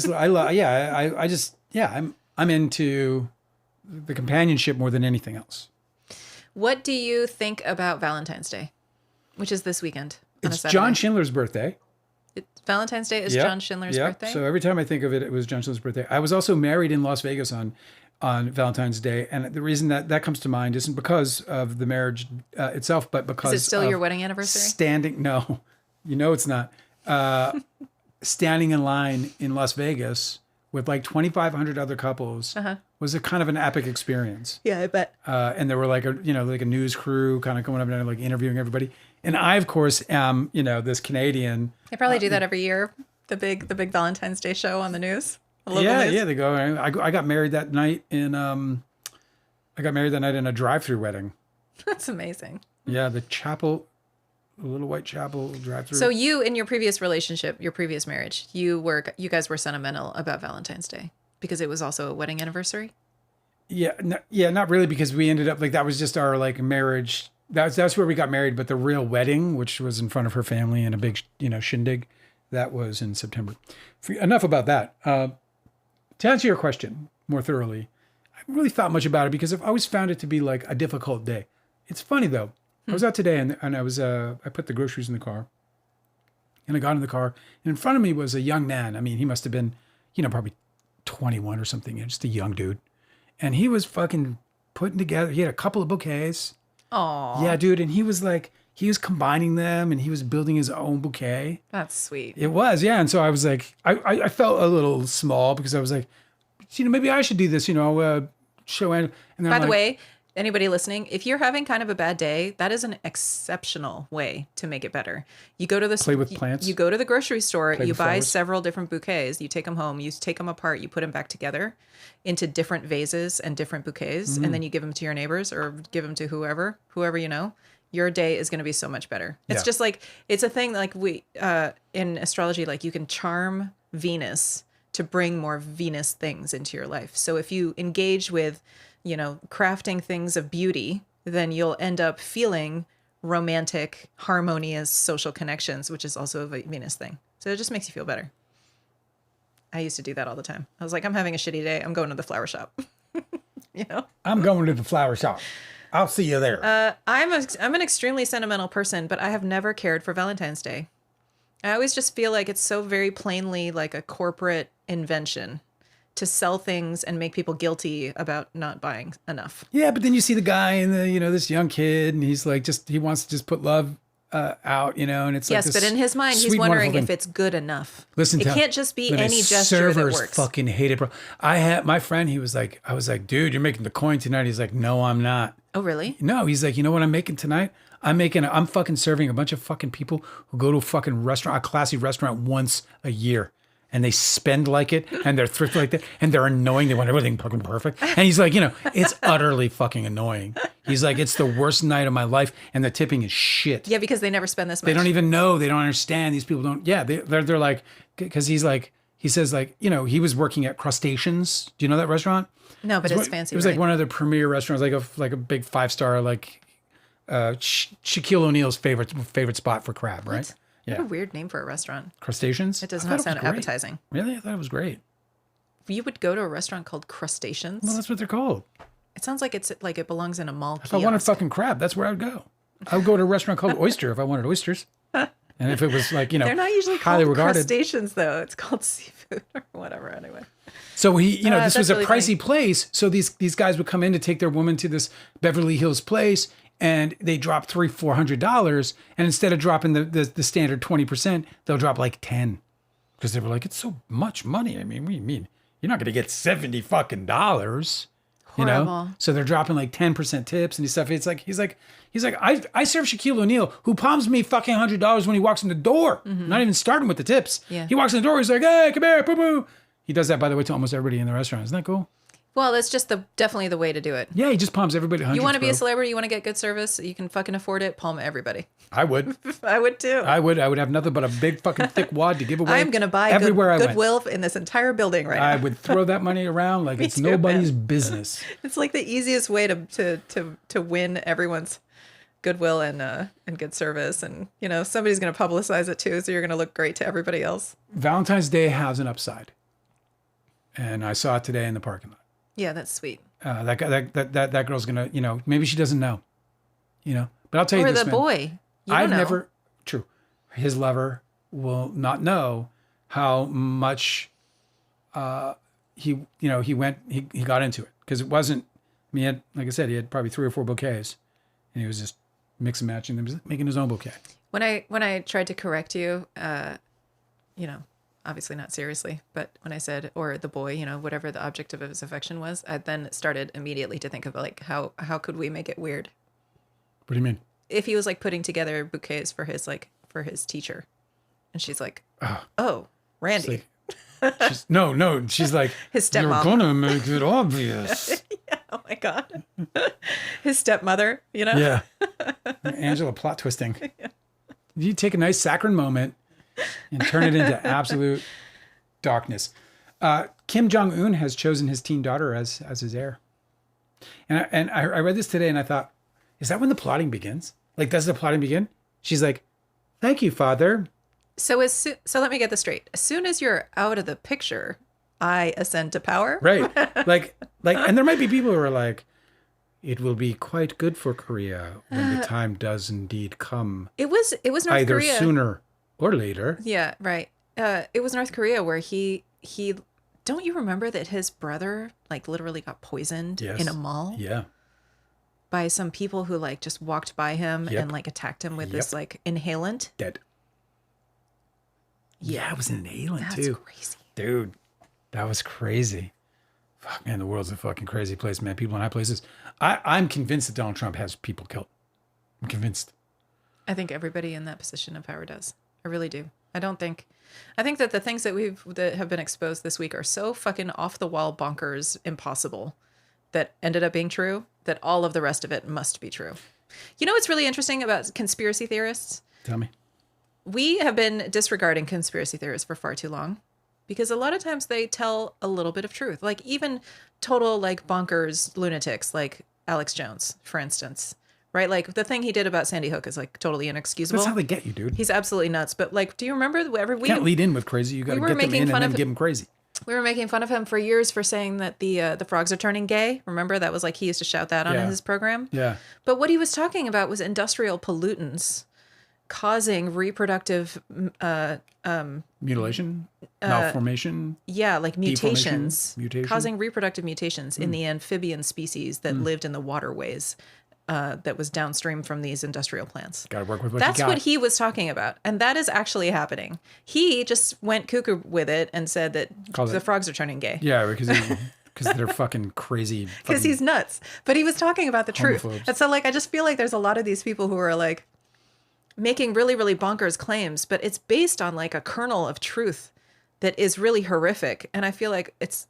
I'm into the companionship more than anything else. What do you think about Valentine's Day, which is this weekend? It's John Schindler's birthday. Valentine's Day is John Schindler's birthday? So every time I think of it, it was John Schindler's birthday. I was also married in Las Vegas on Valentine's Day. And the reason that comes to mind isn't because of the marriage itself, but because Is it still your wedding anniversary? No, it's not. Standing in line in Las Vegas with like 2,500 other couples was a kind of an epic experience. Yeah, I bet. And there were like a news crew kind of going up and like interviewing everybody. And I, of course, am, this Canadian. They probably do that every year. The big Valentine's Day show on the news. News. Yeah, they go. I got married that night in a drive-through wedding. That's amazing. Yeah, the little white chapel drive-through. So you, in your previous relationship, your previous marriage, you guys were sentimental about Valentine's Day because it was also a wedding anniversary? Yeah, not really, because we ended up like that was just our like marriage. That's where we got married, but the real wedding, which was in front of her family and a big shindig, that was in September. Enough about that. To answer your question more thoroughly, I haven't really thought much about it because I've always found it to be like a difficult day. It's funny though. I was out today and I put the groceries in the car, and I got in the car, and in front of me was a young man. I mean, he must have been, probably 21 or something, just a young dude. And he was fucking putting together, he had a couple of bouquets. Oh. Yeah, dude. And he was combining them and he was building his own bouquet. That's sweet. It was, yeah. And so I was like, I felt a little small because I was like, maybe I should do this, show. And by the way, anybody listening, if you're having kind of a bad day, that is an exceptional way to make it better. You go to play with plants. You go to the grocery store, you buy flowers. several different bouquets, you take them home, you take them apart, you put them back together into different vases and different bouquets, and then you give them to your neighbors or give them to whoever you know. Your day is going to be so much better. It's just like, it's a thing like we, in astrology, like you can charm Venus to bring more Venus things into your life. So if you engage with, crafting things of beauty, then you'll end up feeling romantic, harmonious social connections, which is also a Venus thing. So it just makes you feel better. I used to do that all the time. I was like, I'm having a shitty day. I'm going to the flower shop. I'm going to the flower shop. I'll see you there. I'm an extremely sentimental person, but I have never cared for Valentine's Day. I always just feel like it's so very plainly like a corporate invention to sell things and make people guilty about not buying enough. Yeah, but then you see the guy and this young kid, and he's like, he wants to just put love out, and it's yes, but in his mind, he's wondering if it's good enough. Listen, it can't just be any gesture that works. Fucking hate it, bro. I had my friend. He was like, I was like, dude, you're making the coin tonight. He's like, no, I'm not. Oh, really? No, he's like, you know what I'm making tonight? I'm fucking serving a bunch of fucking people who go to a fucking restaurant, a classy restaurant once a year. And they spend like it, and they're thrifty like that, and they're annoying. They want everything fucking perfect. And he's like, it's utterly fucking annoying. He's like, it's the worst night of my life, and the tipping is shit. Yeah, because they never spend this much. They don't even know. They don't understand. These people don't. Yeah, they're like, because he says like, he was working at Crustaceans. Do you know that restaurant? No, but it's fancy. It was like one of the premier restaurants, like a big 5-star, like Shaquille O'Neal's favorite spot for crab, right? What? Yeah. What a weird name for a restaurant. Crustaceans? It does not sound appetizing. Really? I thought it was great. You would go to a restaurant called Crustaceans? Well, that's what they're called. It sounds like it belongs in a mall kiosk. If I wanted fucking crab, that's where I would go. I would go to a restaurant called Oyster if I wanted oysters. And if it was like, they're not usually highly called regarded. Crustaceans, though. It's called seafood or whatever, anyway. So this was really a pricey funny. place. So these guys would come in to take their woman to this Beverly Hills place, and they drop $300-400, and instead of dropping the standard 20%, they'll drop like 10, because they were like, it's so much money. I mean, what do you mean? You're not going to get $70 fucking dollars, Horrible. So they're dropping like 10% tips and stuff. It's like he's like I serve Shaquille O'Neal, who palms me fucking $100 when he walks in the door. Mm-hmm. Not even starting with the tips. Yeah. He walks in the door. He's like, hey, come here, boo boo. He does that, by the way, to almost everybody in the restaurant. Isn't that cool? Well, that's just definitely the way to do it. Yeah, he just palms everybody $100. You want to be a celebrity, you want to get good service, you can fucking afford it, palm everybody. I would. I would too. I would have nothing but a big fucking thick wad to give away. I'm going to buy everywhere Goodwill in this entire building right now. I would throw that money around like it's nobody's business. It's like the easiest way to win everyone's goodwill and good service. And, somebody's going to publicize it too, so you're going to look great to everybody else. Valentine's Day has an upside. And I saw it today in the parking lot. Yeah, that's sweet. That girl's gonna, maybe she doesn't know, But I'll tell you this, or the boy. I've never. True, his lover will not know how much he got into it, because it wasn't. I mean, like I said, he had probably 3 or 4 bouquets, and he was just mix and matching them, making his own bouquet. When I tried to correct you, obviously not seriously, but when I said, or the boy, whatever the object of his affection was, I then started immediately to think of like, how could we make it weird? What do you mean? If he was like putting together bouquets for his teacher, and she's like, oh, Randy. No, she's like, his stepmom. You're gonna make it obvious. Yeah, oh my God. His stepmother, Yeah. Angela plot twisting. Yeah. You take a nice saccharine moment and turn it into absolute darkness. Kim Jong-un has chosen his teen daughter as his heir. And I read this today and I thought, is that when the plotting begins? Like, does the plotting begin? She's like, thank you, father. So let me get this straight. As soon as you're out of the picture, I ascend to power. Right. Like, and there might be people who are like, it will be quite good for Korea when the time does indeed come. It was North either Korea. Sooner or later. Yeah, right. It was North Korea where he don't you remember that his brother like literally got poisoned in a mall? Yeah. By some people who like just walked by him Yep. and like attacked him with this like inhalant. Dead. Yeah, it was an inhalant That's too. Crazy. Dude, that was crazy. Fuck, man, the world's a fucking crazy place, man. People in high places. I'm convinced that Donald Trump has people killed. I'm convinced. I think everybody in that position of power does. I really do. I think that the things that have been exposed this week are so fucking off the wall bonkers impossible that ended up being true that all of the rest of it must be true. You know what's really interesting about conspiracy theorists? Tell me. We have been disregarding conspiracy theorists for far too long because a lot of times they tell a little bit of truth. Like even total like bonkers lunatics like Alex Jones, for instance. Right? Like the thing he did about Sandy Hook is like totally inexcusable. That's how they get you, dude. He's absolutely nuts. But like, do you remember we can't lead in with crazy. You got to get them in and then give them crazy. We were making fun of him for years for saying that the frogs are turning gay. Remember that was like he used to shout that on his program. Yeah. But what he was talking about was industrial pollutants causing reproductive mutilation, malformation. Yeah, like mutations, mutation. causing reproductive mutations in the amphibian species that lived in the waterways that was downstream from these industrial plants. Got to work with what That's you got. what he was talking about. And that is actually happening. He just went cuckoo with it and said that the frogs are turning gay. Yeah, because they're fucking crazy. Because he's nuts. But he was talking about the truth. And so, like, I just feel like there's a lot of these people who are, like, making really, really bonkers claims, but it's based on, like, a kernel of truth that is really horrific. And I feel like it's...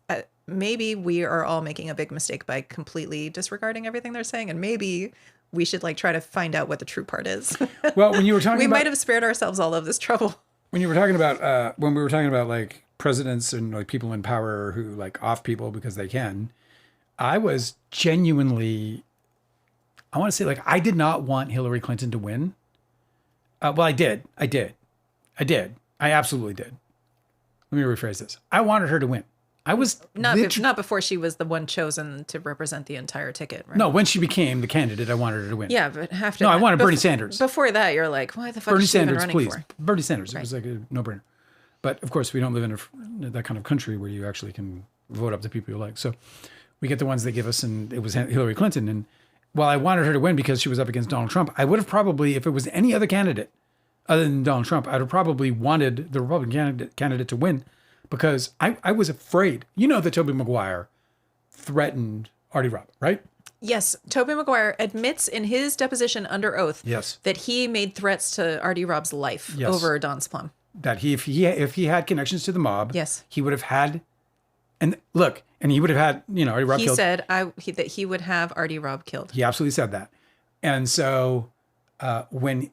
maybe we are all making a big mistake by completely disregarding everything they're saying. And maybe we should, like, try to find out what the true part is. Well, when you were talking we might have spared ourselves all of this trouble. When you were talking about, when we were talking about, like, presidents and, like, people in power who, like, off people because they can, I was genuinely, I want to say, like, I did not want Hillary Clinton to win. Well, I did. I absolutely did. Let me rephrase this. I wanted her to win. I was not before she was the one chosen to represent the entire ticket. Right? No, when she became the candidate, I wanted her to win. Yeah, but after no, I wanted Bernie Sanders. Before that, you're like, why the fuck Bernie is she Sanders, even running please. for? Bernie Sanders. Right. It was like a no-brainer. But of course, we don't live in that kind of country where you actually can vote up the people you like. So we get the ones they give us, and it was Hillary Clinton. And while I wanted her to win because she was up against Donald Trump, I would have probably, if it was any other candidate other than Donald Trump, I'd have probably wanted the Republican candidate to win. Because I was afraid. You know that Tobey Maguire threatened Artie Robb, right? Yes. Tobey Maguire admits in his deposition under oath that he made threats to Artie Robb's life over Don's Plum. That if he had connections to the mob, he would have had, and he would have had, Artie Robb killed. He said that he would have Artie Robb killed. He absolutely said that. And so when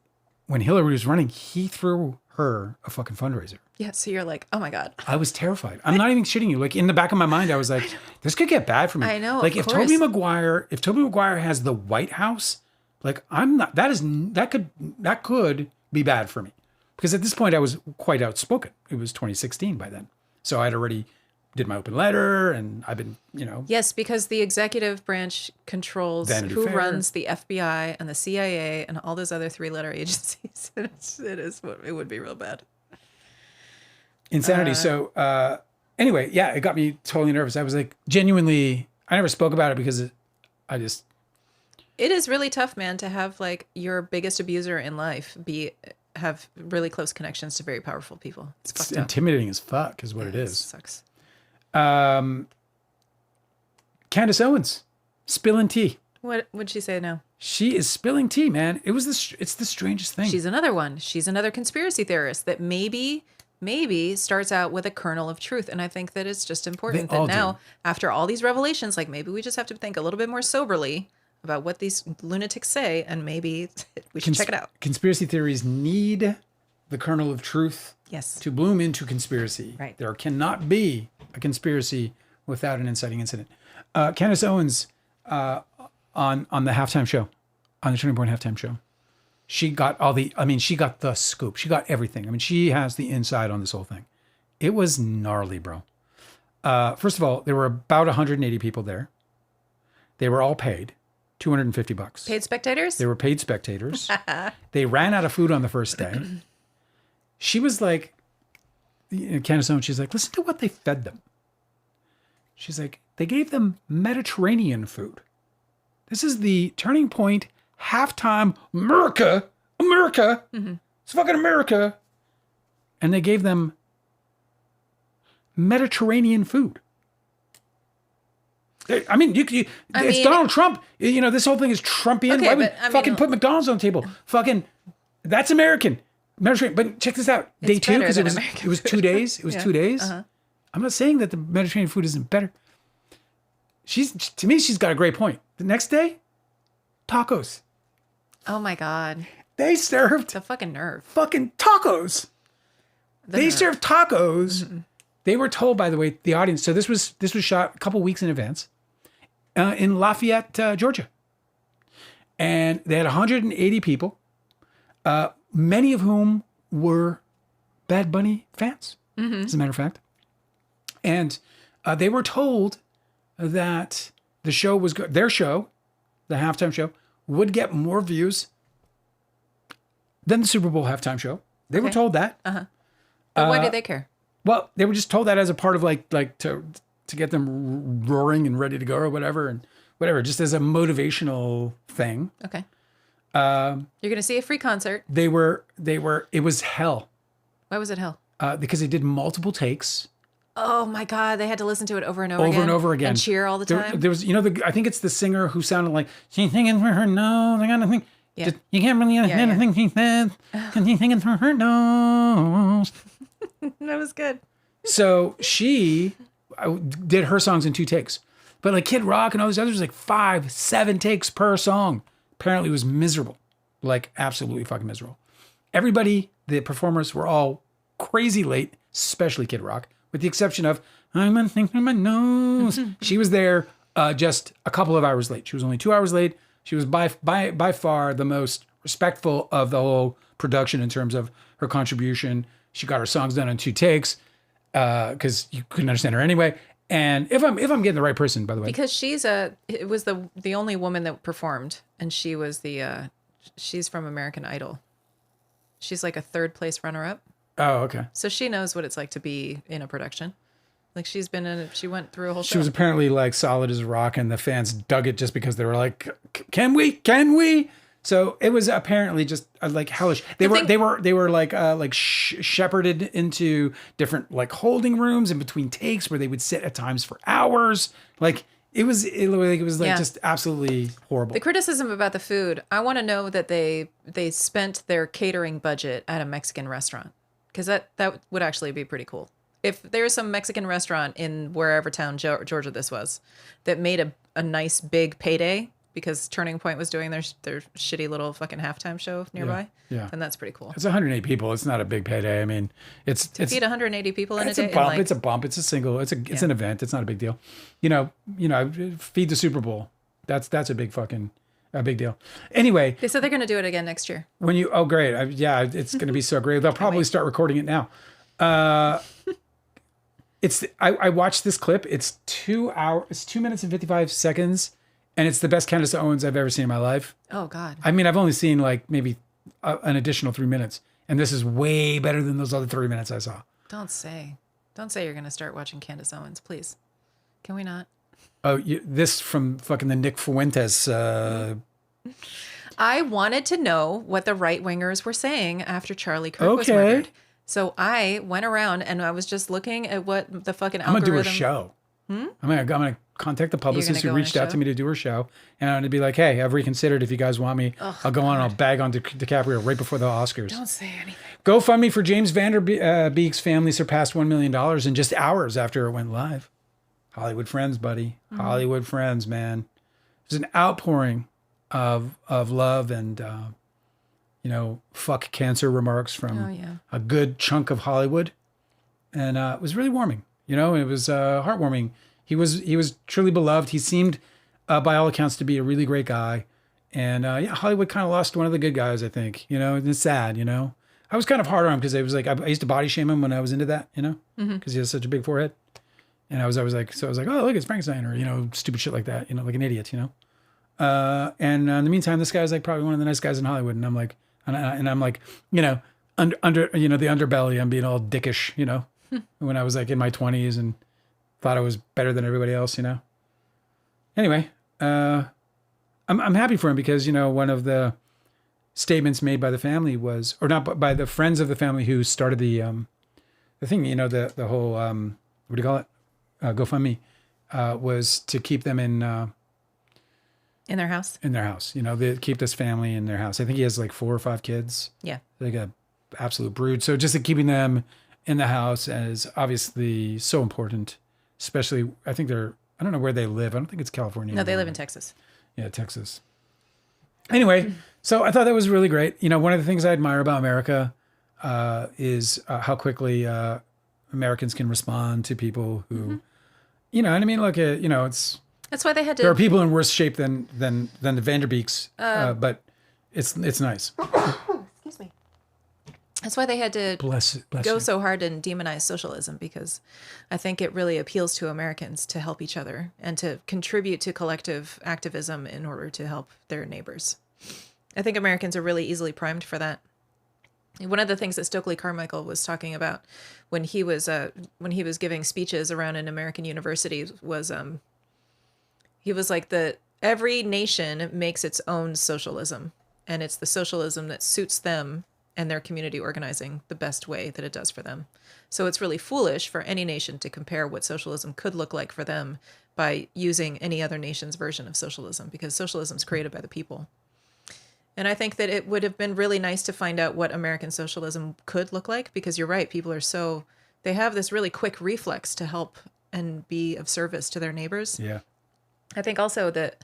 Hillary was running, he threw her a fucking fundraiser. Yeah, so you're like, oh my God. I was terrified. I'm not even shitting you. Like, in the back of my mind, I was like, this could get bad for me. I know. Like, if Tobey Maguire has the White House, like, that could be bad for me. Because at this point I was quite outspoken. It was 2016 by then. So I'd already did my open letter, and I've been, Yes, because the executive branch controls Vanity who Fair. runs the FBI and the CIA and all those other 3-letter agencies. It would be real bad. Insanity. So anyway, yeah, it got me totally nervous. I was like, genuinely, I never spoke about it because it is really tough, man, to have, like, your biggest abuser in life have really close connections to very powerful people. It's intimidating as fuck is what it is. It sucks. Candace Owens spilling tea. What would she say now? She is spilling tea, man. It's the strangest thing. She's another one. She's another conspiracy theorist that maybe starts out with a kernel of truth. And I think that it's just important that now, after all these revelations, like, maybe we just have to think a little bit more soberly about what these lunatics say, and maybe we should check it out. Conspiracy theories need the kernel of truth to bloom into conspiracy. Right. There cannot be a conspiracy without an inciting incident. Candace Owens on the halftime show, on the Turning Point halftime show, she got she got the scoop. She got everything. I mean, she has the inside on this whole thing. It was gnarly, bro. First of all, there were about 180 people there. They were all paid $250. Paid spectators? They were paid spectators. They ran out of food on the first day. She was like, Candace Owens, she's like, listen to what they fed them. She's like, they gave them Mediterranean food. This is the Turning Point halftime America. Mm-hmm. It's fucking America. And they gave them Mediterranean food. I mean, it's Donald Trump. This whole thing is Trumpian. Okay, Why would fucking put McDonald's on the table? Fucking, that's American. Mediterranean. But check this out. Day 2, because it was 2 days. It was 2 days. Uh-huh. I'm not saying that the Mediterranean food isn't better. To me, she's got a great point. The next day, tacos. Oh my God. They served the fucking nerve. Fucking tacos. They served tacos. Mm-hmm. They were told, by the way, the audience. So this was shot a couple weeks in advance in Lafayette, Georgia, and they had 180 people, many of whom were Bad Bunny fans, as a matter of fact, and they were told that the show was good. Their show, the halftime show, would get more views than the Super Bowl halftime show. They were told that. Uh-huh. But why did they care? Well, they were just told that as a part of like to get them roaring and ready to go or whatever. And whatever, just as a motivational thing. Okay. You're going to see a free concert. It was hell. Why was it hell? Because they did multiple takes. Oh my God. They had to listen to it over and over again. And cheer all the time. There was, I think it's the singer who sounded like, she's singing for her nose. I got nothing. Yeah. Just, you can't really understand anything she said. Because she's singing for her nose. That was good. So she did her songs in 2 takes. But like Kid Rock and all these others was like 5, 7 takes per song. Apparently it was miserable. Like absolutely fucking miserable. Everybody, the performers were all crazy late, especially Kid Rock, with the exception of, I'm gonna think through my nose. She was there just a couple of hours late. She was only 2 hours late. She was by far the most respectful of the whole production in terms of her contribution. She got her songs done in 2 takes because you couldn't understand her anyway. And if I'm getting the right person, by the way, because it was the only woman that performed, and she was she's from American Idol. She's like a 3rd place runner up. Oh, okay. So she knows what it's like to be in a production. Like she went through a whole show. She was apparently like solid as a rock, and the fans dug it just because they were like, can we? So it was apparently just like hellish. They were like shepherded into different like holding rooms in between takes where they would sit at times for hours. Like it was like just absolutely horrible. The criticism about the food, I want to know that they spent their catering budget at a Mexican restaurant, because that would actually be pretty cool. If there's some Mexican restaurant in wherever town Georgia this was that made a nice big payday because Turning Point was doing their shitty little fucking halftime show nearby, then that's pretty cool. It's 108 people. It's not a big payday. I mean, it's feed 180 people in a day. It's a bump. It's a single. It's an event. It's not a big deal. Feed the Super Bowl. That's a big deal. Anyway, they said they're going to do it again next year. Great. It's going to be so great. They'll probably start recording it now. I watched this clip. It's 2 hours. It's 2 minutes and 55 seconds. And it's the best Candace Owens I've ever seen in my life. Oh, God. I mean, I've only seen like maybe an additional 3 minutes. And this is way better than those other 3 minutes I saw. Don't say you're going to start watching Candace Owens, please. Can we not? Oh, this from fucking the Nick Fuentes. I wanted to know what the right-wingers were saying after Charlie Kirk was murdered. So I went around and I was just looking at what the fucking algorithm... I'm going to do a show. I'm going to contact the publicist who reached out to me to do her show. And I'm going to be like, hey, I've reconsidered. If you guys want me, I'll go on and I'll bag on DiCaprio right before the Oscars. Don't say anything. GoFundMe for James Vanderbeek's family surpassed $1 million in just hours after it went live. Hollywood friends, buddy. Mm-hmm. Hollywood friends, man. There's an outpouring of love and, fuck cancer remarks from a good chunk of Hollywood. And it was really warming. It was heartwarming. He was truly beloved. He seemed, by all accounts, to be a really great guy. And Hollywood kind of lost one of the good guys, I think. And it's sad. I was kind of hard on him because I was like, I used to body shame him when I was into that. Because he has such a big forehead. And I was like, oh look, it's Frankenstein, or stupid shit like that. Like an idiot. And in the meantime, this guy was like probably one of the nice guys in Hollywood. And I'm like, under the underbelly, I'm being all dickish. When I was like in my 20s and thought I was better than everybody else, Anyway, I'm happy for him because, one of the statements made by the family was, or not by the friends of the family who started the thing, the whole, what do you call it? GoFundMe, was to keep them in their house. In their house. They keep this family in their house. I think he has like 4 or 5 kids. Yeah. Like a absolute brood. So just keeping them in the house is obviously so important, especially I don't know where they live. I don't think it's California. No, they live in Texas. Yeah, Texas. Anyway, so I thought that was really great. One of the things I admire about America is how quickly Americans can respond to people who, and I mean, look, it's... That's why they had to... There are people in worse shape than the Vanderbeeks, but it's nice. Excuse me. That's why they had to go so hard and demonize socialism, because I think it really appeals to Americans to help each other and to contribute to collective activism in order to help their neighbors. I think Americans are really easily primed for that. One of the things that Stokely Carmichael was talking about when he was giving speeches around an American university was he was like every nation makes its own socialism, and it's the socialism that suits them and their community organizing the best way that it does for them. So it's really foolish for any nation to compare what socialism could look like for them by using any other nation's version of socialism, because socialism is created by the people. And I think that it would have been really nice to find out what American socialism could look like, because you're right, people are they have this really quick reflex to help and be of service to their neighbors. Yeah. I think also that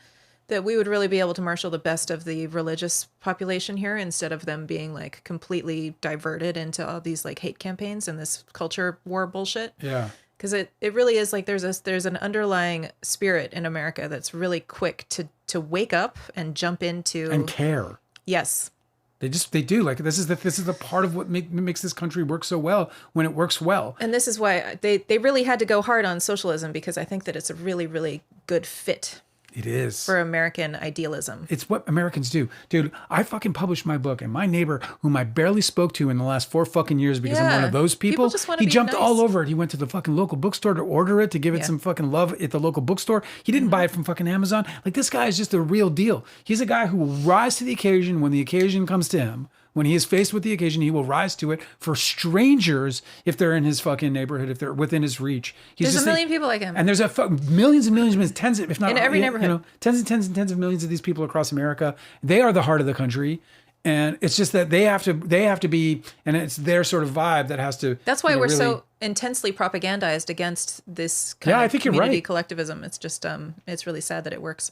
we would really be able to marshal the best of the religious population here, instead of them being like completely diverted into all these like hate campaigns and this culture war bullshit. Yeah. Because it really is like there's an underlying spirit in America that's really quick to wake up and jump into and care. Yes. They do. Like this is the part of what makes this country work so well when it works well. And this is why they really had to go hard on socialism, because I think that it's a really, really good fit. It is. For American idealism. It's what Americans do. Dude, I fucking published my book, and my neighbor, whom I barely spoke to in the last 4 fucking years because I'm one of those people, he jumped all over it. He went to the fucking local bookstore to order it, to give it some fucking love at the local bookstore. He didn't buy it from fucking Amazon. Like, this guy is just the real deal. He's a guy who will rise to the occasion when the occasion comes to him. When he is faced with the occasion, he will rise to it for strangers if they're in his fucking neighborhood, if they're within his reach. There's a million people like him. And there's millions and millions, tens, if not... in every neighborhood. Tens and tens and tens of millions of these people across America. They are the heart of the country. And it's just that they have to be, and it's their sort of vibe that has to... That's why we're really so intensely propagandized against this kind of community collectivism. It's just, it's really sad that it works.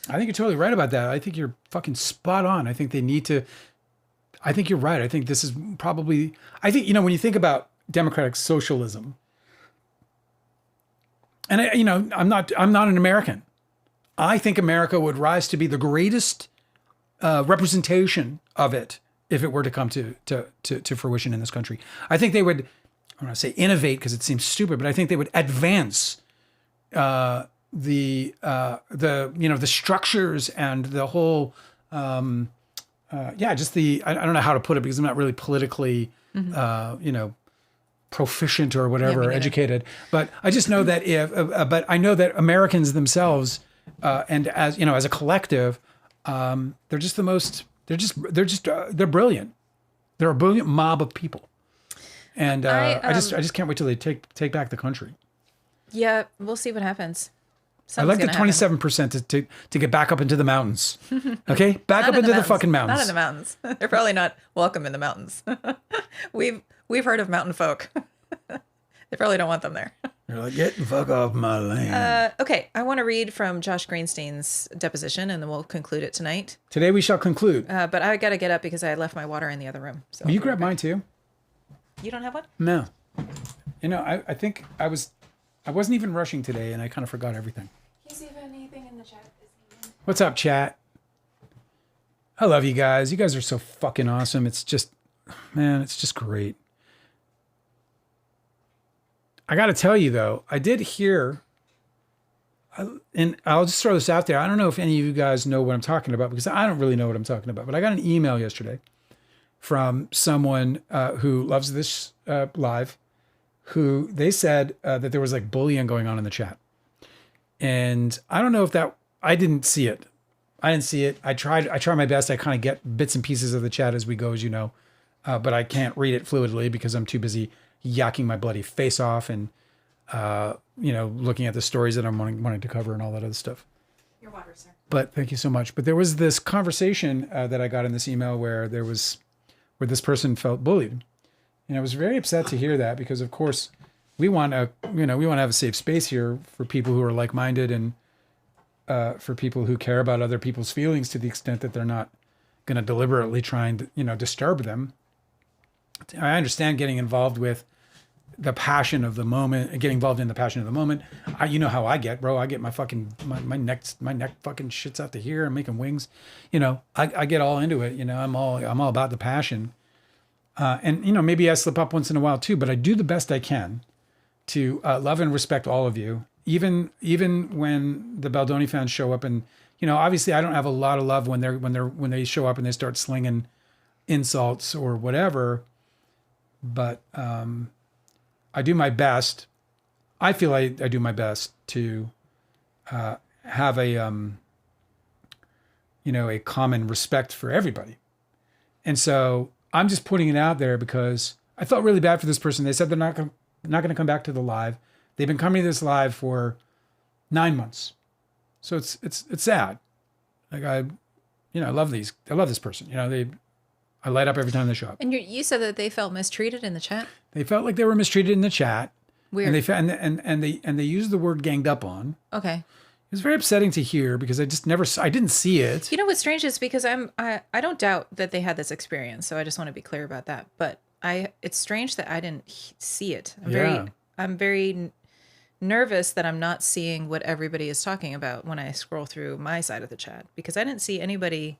I think you're totally right about that. I think you're fucking spot on. I think they need to... I think you're right. I think this is probably, when you think about democratic socialism, and I'm not an American. I think America would rise to be the greatest representation of it if it were to come to fruition in this country. I think they would, I don't want to say innovate because it seems stupid, but I think they would advance the structures and the whole, just I don't know how to put it because I'm not really politically, proficient or whatever, educated. But I just know that but I know that Americans themselves, and as a collective, they're just the most. They're brilliant. They're a brilliant mob of people, and I just can't wait till they take back the country. Yeah, we'll see what happens. I'd like the 27% to get back up into the mountains. Okay? Back up into the fucking mountains. Not in the mountains. They're probably not welcome in the mountains. We've heard of mountain folk. They probably don't want them there. They're like, get the fuck off my land. Okay, I want to read from Josh Greenstein's Deposition, and then we'll conclude it tonight. Today we shall conclude. But I got to get up because I left my water in the other room. So will you grab mine too? You don't have one? No. I think I wasn't even rushing today, and I kind of forgot everything. Can you see if anything in the chat is needed? What's up, chat? I love you guys. You guys are so fucking awesome. It's just great. I got to tell you, though, I did hear, and I'll just throw this out there. I don't know if any of you guys know what I'm talking about, because I don't really know what I'm talking about, but I got an email yesterday from someone who loves this live, who they said that there was like bullying going on in the chat. And I don't know if I didn't see it. I try my best. I kind of get bits and pieces of the chat as we go, as you know, but I can't read it fluidly because I'm too busy yakking my bloody face off and, looking at the stories that I'm wanting to cover and all that other stuff. Your water, sir. But thank you so much. But there was this conversation that I got in this email where this person felt bullied. And I was very upset to hear that because, of course, we want to have a safe space here for people who are like-minded and for people who care about other people's feelings to the extent that they're not going to deliberately try and, disturb them. I understand getting involved with the passion of the moment, getting involved in the passion of the moment. You know how I get, bro. I get my neck fucking shits out to here. I'm making wings. I get all into it. I'm all about the passion. And maybe I slip up once in a while too, but I do the best I can to love and respect all of you. Even when the Baldoni fans show up, and obviously I don't have a lot of love when they show up and they start slinging insults or whatever. But I do my best. I feel I do my best to have a a common respect for everybody. And so I'm just putting it out there because I felt really bad for this person. They said they're not going to come back to the live. They've been coming to this live for 9 months. So it's sad. Like I love this person. I light up every time they show up. And you said that they felt mistreated in the chat? They felt like they were mistreated in the chat. Weird. And they used the word ganged up on. Okay. It was very upsetting to hear because I didn't see it. You know what's strange is because I don't doubt that they had this experience, so I just want to be clear about that. But it's strange that I didn't see it. I'm very nervous that I'm not seeing what everybody is talking about when I scroll through my side of the chat because I didn't see anybody.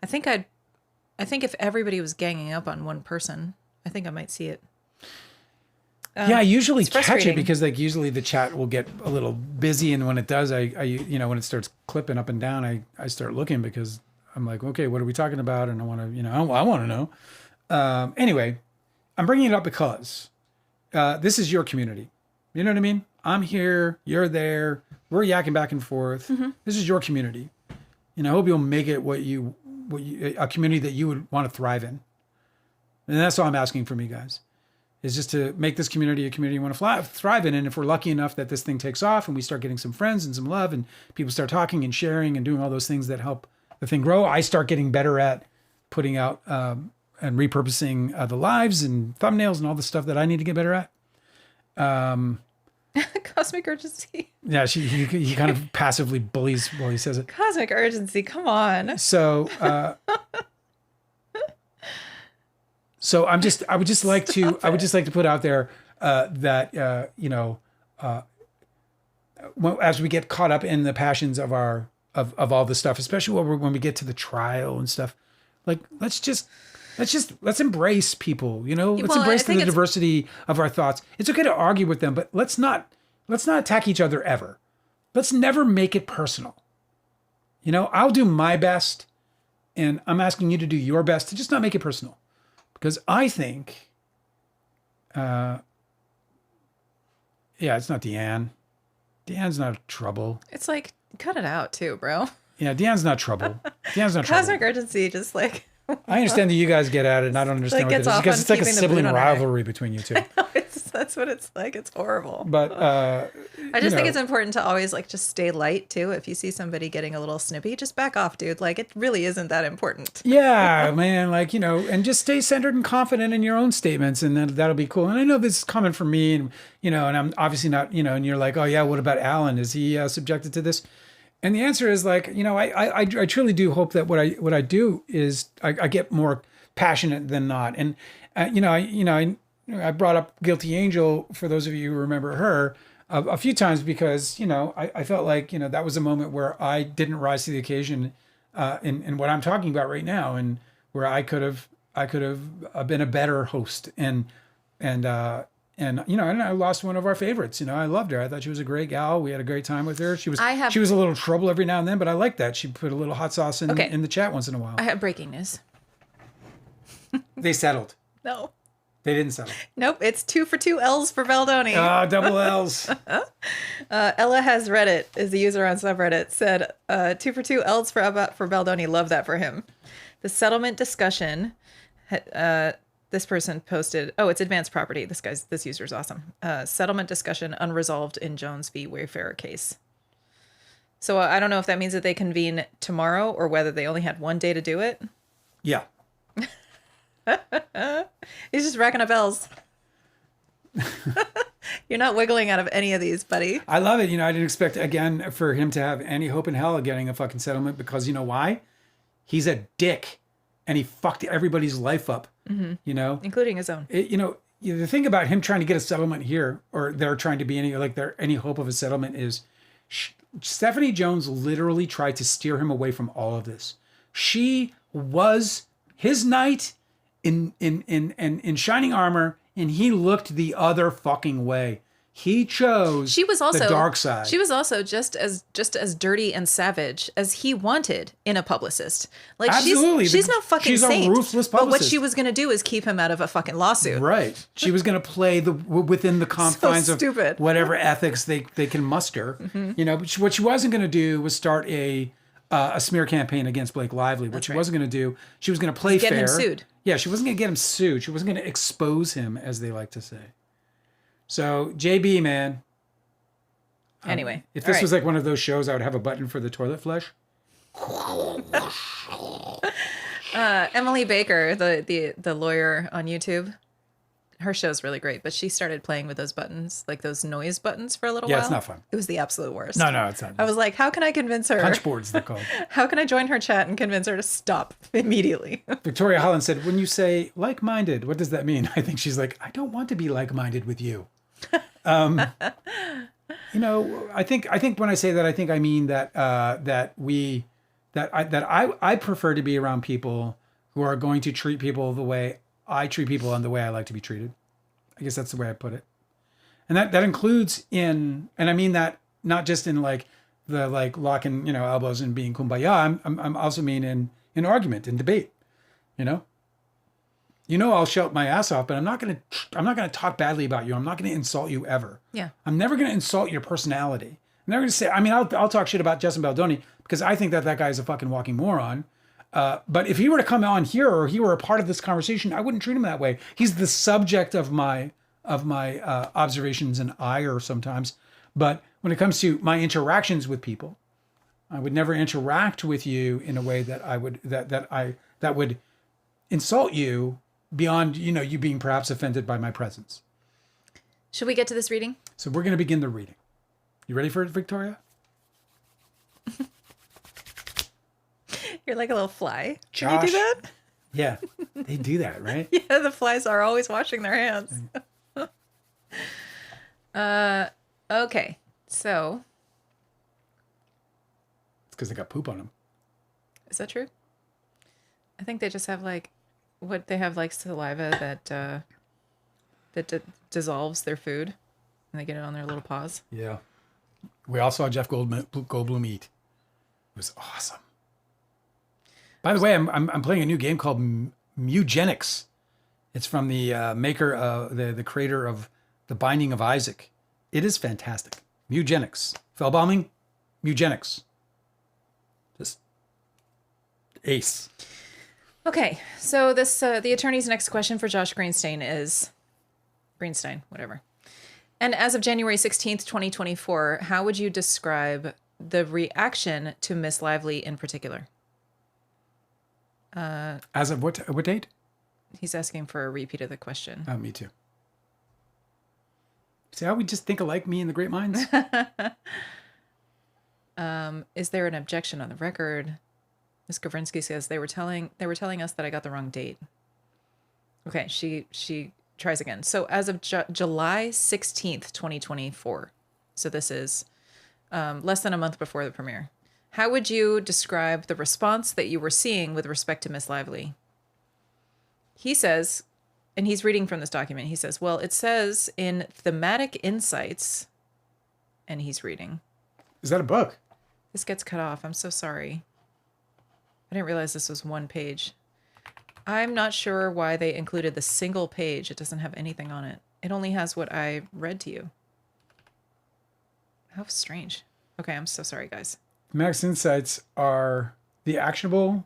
I think if everybody was ganging up on one person, I think I might see it. I usually catch it because usually the chat will get a little busy, and when it does, I when it starts clipping up and down, I start looking because I'm like, okay, what are we talking about? And I want to I want to know. Anyway, I'm bringing it up because this is your community. You know what I mean? I'm here, you're there, we're yakking back and forth. Mm-hmm. This is your community, I hope you'll make it a community that you would want to thrive in, and that's all I'm asking from you guys. Is just to make this community a community you want to thrive in. And if we're lucky enough that this thing takes off and we start getting some friends and some love and people start talking and sharing and doing all those things that help the thing grow, I start getting better at putting out and repurposing the lives and thumbnails and all the stuff that I need to get better at. Cosmic urgency. Yeah, he kind of passively bullies while he says it. Cosmic urgency, come on. So... So I would just like to put out there that as we get caught up in the passions of all this stuff, especially when we get to the trial and stuff, like let's embrace people, let's embrace the diversity of our thoughts. It's okay to argue with them, but let's not attack each other ever. Let's never make it personal. I'll do my best, and I'm asking you to do your best to just not make it personal. Because I think, it's not Deanne. Deanne's not trouble. It's like, cut it out too, bro. Yeah, Deanne's not trouble. Cosmic urgency, just like... I understand that you guys get at it, and I don't understand what it is. Because it's like a sibling rivalry between you two. That's what it's like. It's horrible. But I just think it's important to always just stay light too. If you see somebody getting a little snippy, just back off, dude. It really isn't that important. Yeah, man. And just stay centered and confident in your own statements, and then that'll be cool. And I know this is common for me, and and I'm obviously not, and you're like, oh yeah, what about Alan? Is he subjected to this? And the answer is I truly do hope that what I do is I get more passionate than not. And I brought up Guilty Angel for those of you who remember her a few times because I felt like that was a moment where I didn't rise to the occasion in what I'm talking about right now, and where I could have been a better host and I lost one of our favorites. I loved her. I thought she was a great gal. We had a great time with her. She was a little trouble every now and then, but I liked that. She put a little hot sauce in the chat once in a while. I have breaking news. They settled. No. They didn't settle. Nope. It's 2 for 2 L's for Baldoni. Oh, double L's. Ella Has Reddit is the user on subreddit, said 2 for 2 L's for Baldoni. Love that for him. The settlement discussion... this person posted, it's advanced property. This user is awesome. Settlement discussion unresolved in Jones v. Wayfarer case. So I don't know if that means that they convene tomorrow or whether they only had one day to do it. Yeah. He's just racking up L's. You're not wiggling out of any of these, buddy. I love it. I didn't expect, again, for him to have any hope in hell of getting a fucking settlement because you know why? He's a dick. And he fucked everybody's life up, including his own. The thing about him trying to get a settlement here, or there trying to be any hope of a settlement, is Stephanie Jones literally tried to steer him away from all of this. She was his knight in shining armor, and he looked the other fucking way. He chose the dark side. She was also just as dirty and savage as he wanted in a publicist. Absolutely. She's no fucking saint. She's a ruthless publicist. But what she was going to do is keep him out of a fucking lawsuit. Right. She was going to play within the confines of whatever ethics they can muster. Mm-hmm. But what she wasn't going to do was start a a smear campaign against Blake Lively. What she wasn't going to do, she was going to play fair. Get him sued. Yeah, she wasn't going to get him sued. She wasn't going to expose him, as they like to say. So, JB, man. Anyway. If this was like one of those shows, I would have a button for the toilet flush. Emily Baker, the lawyer on YouTube, her show's really great, but she started playing with those buttons, like those noise buttons for a little while. Yeah, it's not fun. It was the absolute worst. No, it's not. I was like, how can I convince her? Punch boards, they're called. How can I join her chat and convince her to stop immediately? Victoria Holland said, when you say like-minded, what does that mean? I think she's like, I don't want to be like-minded with you. I think when I say that, I think I mean that I prefer to be around people who are going to treat people the way I treat people and the way I like to be treated. I guess that's the way I put it. And that includes and I mean that not just in like the like locking, elbows and being kumbaya. I'm also mean in argument, in debate, I'll shout my ass off, but I'm not going to talk badly about you. I'm not going to insult you ever. Yeah. I'm never going to insult your personality. I'm never going to say, I'll talk shit about Justin Baldoni because I think that guy is a fucking walking moron. But if he were to come on here or he were a part of this conversation, I wouldn't treat him that way. He's the subject of my observations and ire sometimes. But when it comes to my interactions with people, I would never interact with you in a way that I would that would insult you beyond you being perhaps offended by my presence. Should we get to this reading? So we're going to begin the reading. You ready for it, Victoria? You're like a little fly. Josh, can you do that? Yeah, they do that, right? Yeah, the flies are always washing their hands. Okay, so. It's because they got poop on them. Is that true? I think they just have they have saliva that dissolves their food, and they get it on their little paws. Yeah. We all saw Jeff Goldblum eat. It was awesome. By the way, I'm playing a new game called Mugenics. It's from the maker, the creator of The Binding of Isaac. It is fantastic. Mugenics. Fellbombing, Mugenics. Just ace. Okay, so this the attorney's next question for Josh Greenstein is Greenstein, whatever. And as of January 16th, 2024, how would you describe the reaction to Miss Lively in particular? As of what date? He's asking for a repeat of the question. Oh, me too. See how we just think alike, me and the great minds? Is there an objection on the record? Ms. Gavrinsky says they were telling us that I got the wrong date. Okay, she tries again. So as of July 16th, 2024. So this is less than a month before the premiere. How would you describe the response that you were seeing with respect to Miss Lively? He says, and he's reading from this document, he says, well, it says in Thematic Insights, and he's reading. Is that a book? This gets cut off. I'm so sorry. I didn't realize this was one page. I'm not sure why they included the single page. It doesn't have anything on it. It only has what I read to you. How strange. Okay, I'm so sorry, guys. Thematic Insights are the actionable,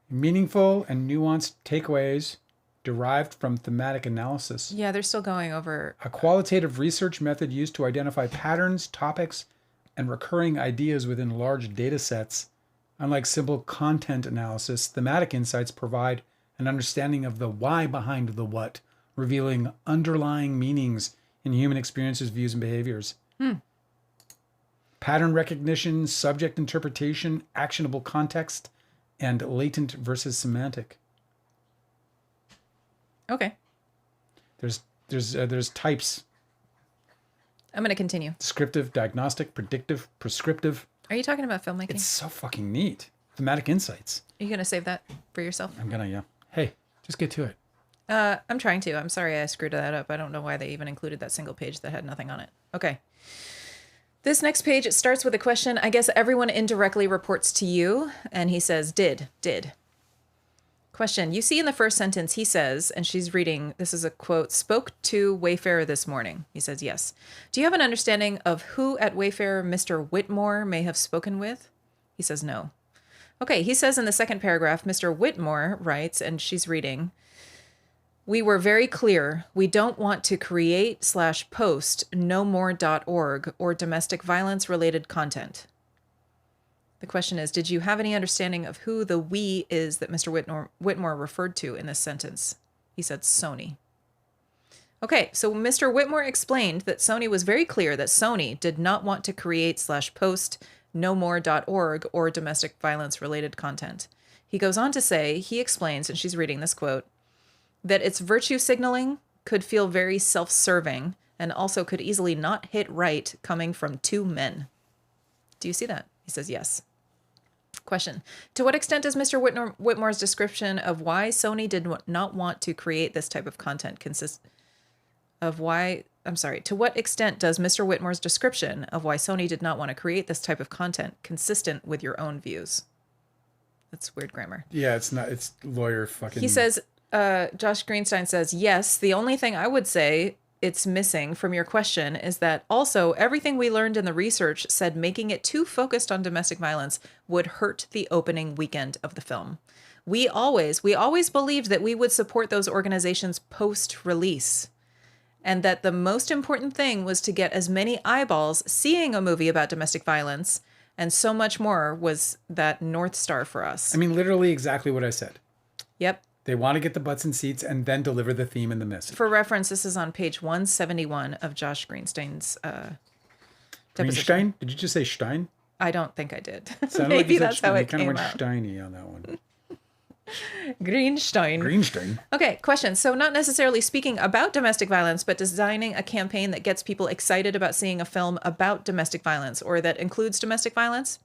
meaningful, and nuanced takeaways derived from thematic analysis. Yeah, they're still going over. A qualitative research method used to identify patterns, topics, and recurring ideas within large data sets. Unlike simple content analysis, thematic insights provide an understanding of the why behind the what, revealing underlying meanings in human experiences, views, and behaviors. Pattern recognition, subject interpretation, actionable context, and latent versus semantic. Okay. There's types. I'm going to continue. Descriptive, diagnostic, predictive, prescriptive. Are you talking about filmmaking? It's so fucking neat. Thematic insights. Are you going to save that for yourself? I'm gonna, yeah. Hey, just get to it. I'm trying to. I'm sorry I screwed that up. I don't know why they even included that single page that had nothing on it. Okay. This next page, it starts with a question. I guess everyone indirectly reports to you. And he says, did. Question. You see in the first sentence, he says, and she's reading, this is a quote, spoke to Wayfarer this morning. He says, yes. Do you have an understanding of who at Wayfarer Mr. Whitmore may have spoken with? He says, no. Okay, he says in the second paragraph, Mr. Whitmore writes, and she's reading, "We were very clear. We don't want to create/post nomore.org or domestic violence related content." The question is, did you have any understanding of who the we is that Mr. Whitmore referred to in this sentence? He said Sony. Okay, so Mr. Whitmore explained that Sony was very clear that Sony did not want to create/post nomore.org or domestic violence related content. He goes on to say, he explains, and she's reading this quote, that its virtue signaling could feel very self-serving and also could easily not hit right coming from two men. Do you see that? He says yes. Question. To what extent does Mr. Whitmore's description of why Sony did not want to create this type of content to what extent does Mr. Whitmore's description of why Sony did not want to create this type of content consistent with your own views? That's weird grammar. Yeah, it's not, it's lawyer fucking. He says, Josh Greenstein says, yes, the only thing I would say it's missing from your question is that also everything we learned in the research said making it too focused on domestic violence would hurt the opening weekend of the film. We always believed that we would support those organizations post-release, and that the most important thing was to get as many eyeballs seeing a movie about domestic violence, and so much more was that North Star for us. I mean, literally exactly what I said. Yep. They want to get the butts in seats and then deliver the theme and the message. For reference, this is on page 171 of Josh Greenstein's Greenstein? Did you just say Stein? I don't think I did. Maybe that's how it kind of came went out. Steiny on that one. Greenstein. Okay, question. So not necessarily speaking about domestic violence, but designing a campaign that gets people excited about seeing a film about domestic violence or that includes domestic violence?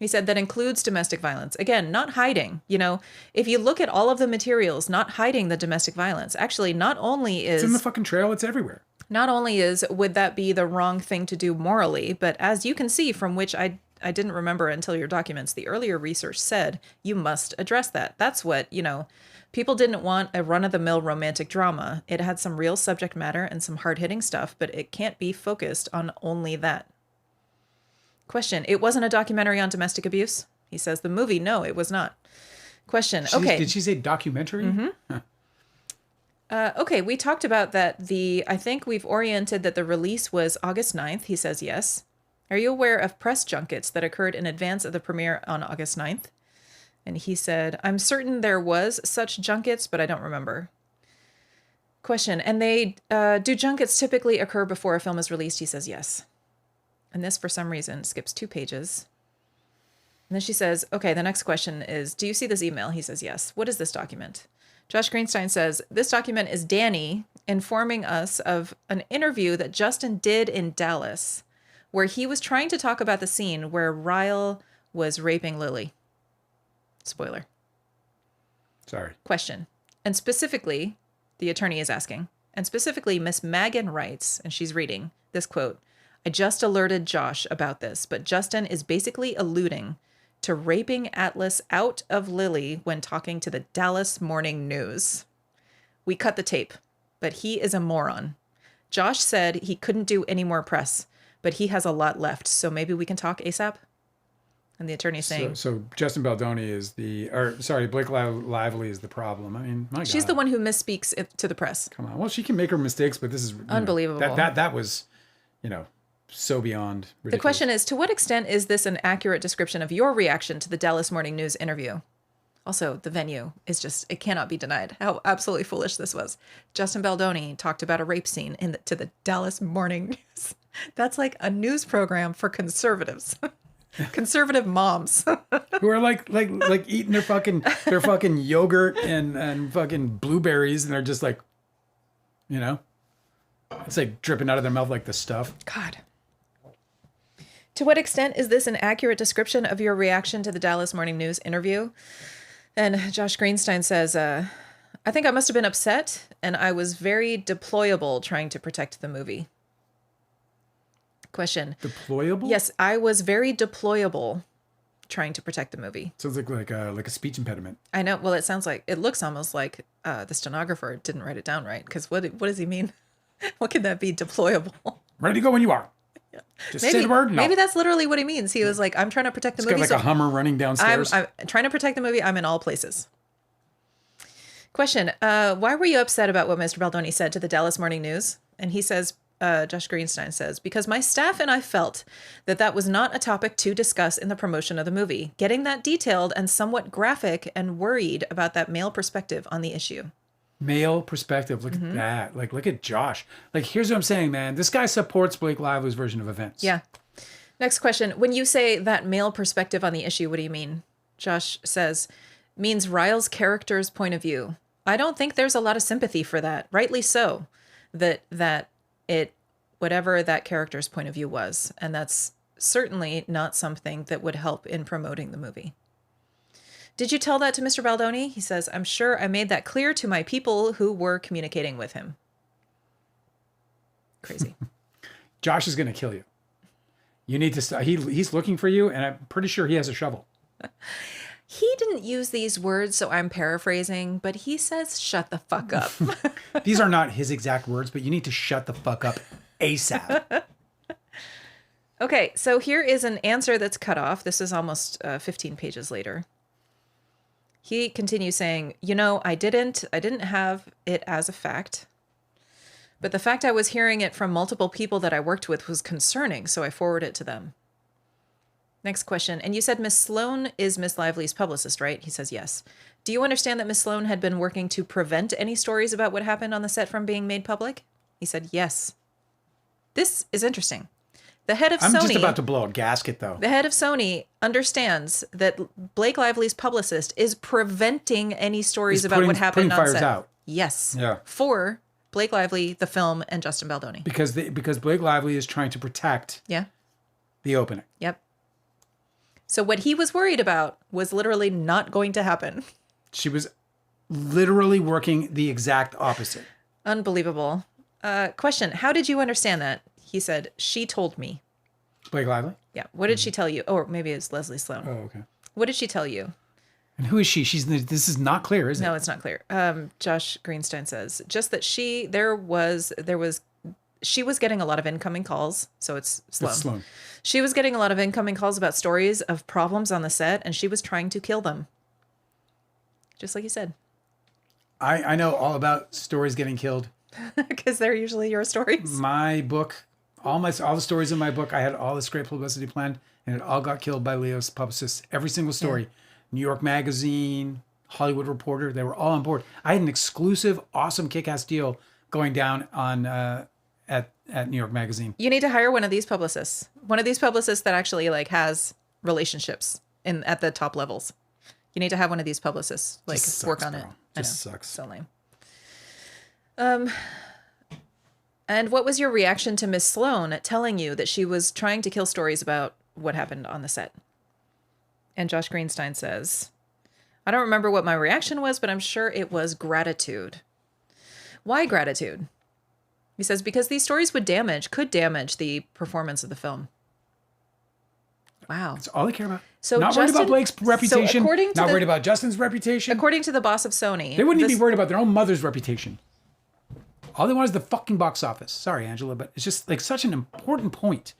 He said that includes domestic violence. Again, not hiding. You know, if you look at all of the materials, not hiding the domestic violence. Actually, not only is... It's in the fucking trail, it's everywhere. Not only would that be the wrong thing to do morally, but as you can see from which I didn't remember until your documents, the earlier research said you must address that. That's what, people didn't want a run-of-the-mill romantic drama. It had some real subject matter and some hard-hitting stuff, but it can't be focused on only that. Question. It wasn't a documentary on domestic abuse? He says the movie, no, it was not. Question. Okay. Did she say documentary? Mm-hmm. Huh. Okay, we talked about that. I think we've oriented that the release was August 9th. He says yes. Are you aware of press junkets that occurred in advance of the premiere on August 9th? And he said, I'm certain there was such junkets, but I don't remember. Question. And do junkets typically occur before a film is released? He says yes. And this, for some reason, skips 2 pages. And then she says, okay, the next question is, do you see this email? He says, yes. What is this document? Josh Greenstein says, this document is Danny informing us of an interview that Justin did in Dallas, where he was trying to talk about the scene where Ryle was raping Lily. Spoiler. Sorry. Question. And specifically, the attorney is asking, and specifically Miss Megan writes, and she's reading this quote, I just alerted Josh about this, but Justin is basically alluding to raping Atlas out of Lily when talking to the Dallas Morning News. We cut the tape, but he is a moron. Josh said he couldn't do any more press, but he has a lot left, so maybe we can talk ASAP? And the attorney's saying... So Justin Baldoni is Blake Lively is the problem. I mean, my God. She's the one who misspeaks to the press. Come on. Well, she can make her mistakes, but this is... Unbelievable. That was, so beyond ridiculous. The question is, to what extent is this an accurate description of your reaction to the Dallas Morning News interview? Also, the venue is just, it cannot be denied how absolutely foolish this was. Justin Baldoni talked about a rape scene to the Dallas Morning News. That's like a news program for conservatives. Conservative moms. Who are like eating their fucking yogurt and fucking blueberries, and they're just like, it's like dripping out of their mouth like the stuff. God. To what extent is this an accurate description of your reaction to the Dallas Morning News interview? And Josh Greenstein says, I think I must have been upset, and I was very deployable trying to protect the movie. Question. Deployable? Yes, I was very deployable trying to protect the movie. Sounds like a speech impediment. I know. Well, it looks almost like the stenographer didn't write it down right. Because what does he mean? What could that be? Deployable. Ready to go when you are. Yeah. Just say the word. No. Maybe that's literally what he means. He was like, I'm trying to protect the movie. Got like a Hummer running downstairs. I'm trying to protect the movie. I'm in all places. Question. Why were you upset about what Mr. Baldoni said to the Dallas Morning News? And he says, Josh Greenstein says, because my staff and I felt that was not a topic to discuss in the promotion of the movie. Getting that detailed and somewhat graphic, and worried about that male perspective on the issue. Male perspective. Look at that. Like, look at Josh. Like, here's what I'm saying, man. This guy supports Blake Lively's version of events. Yeah. Next question. When you say that male perspective on the issue, what do you mean? Josh says, means Ryle's character's point of view. I don't think there's a lot of sympathy for that. Rightly so. That it, whatever that character's point of view was. And that's certainly not something that would help in promoting the movie. Did you tell that to Mr. Baldoni? He says, I'm sure I made that clear to my people who were communicating with him. Crazy. Josh is going to kill you. You need to stop. He's looking for you, and I'm pretty sure he has a shovel. He didn't use these words, so I'm paraphrasing, but he says, shut the fuck up. These are not his exact words, but you need to shut the fuck up ASAP. Okay, so here is an answer that's cut off. This is almost 15 pages later. He continues saying, I didn't have it as a fact, but the fact I was hearing it from multiple people that I worked with was concerning, so I forwarded it to them. Next question. And you said Miss Sloan is Miss Lively's publicist, right? He says yes. Do you understand that Miss Sloan had been working to prevent any stories about what happened on the set from being made public? He said yes. This is interesting. The head of Sony... I'm just about to blow a gasket, though. The head of Sony understands that Blake Lively's publicist is preventing any stories about what happened on set. Putting fires out. Yes. Yeah. For Blake Lively, the film, and Justin Baldoni. Because Blake Lively is trying to protect the opening. Yep. So what he was worried about was literally not going to happen. She was literally working the exact opposite. Unbelievable. Question. How did you understand that? He said, she told me. Blake Lively? Yeah. What did she tell you? Or maybe it's Leslie Sloan. Oh, okay. What did she tell you? And who is she? This is not clear, is it? No, it's not clear. Josh Greenstein says just that she was getting a lot of incoming calls. So it's Sloan. It's Sloan. She was getting a lot of incoming calls about stories of problems on the set, and she was trying to kill them. Just like you said. I know all about stories getting killed. Because they're usually your stories. My book, all the stories in my book, I had all this great publicity planned, and it all got killed by Leo's publicists. Every single story. Yeah. New York Magazine, Hollywood Reporter, they were all on board. I had an exclusive, awesome, kick-ass deal going down on at New York Magazine. You need to hire one of these publicists. One of these publicists that actually has relationships at the top levels. You need to have one of these publicists work on it. Just sucks. So lame. And what was your reaction to Miss Sloan telling you that she was trying to kill stories about what happened on the set? And Josh Greenstein says, I don't remember what my reaction was, but I'm sure it was gratitude. Why gratitude? He says, because these stories could damage the performance of the film. Wow. That's all they care about. So not worried about Blake's reputation. Not worried about Justin's reputation. According to the boss of Sony. They wouldn't even be worried about their own mother's reputation. All they want is the fucking box office. Sorry, Angela, but it's just such an important point.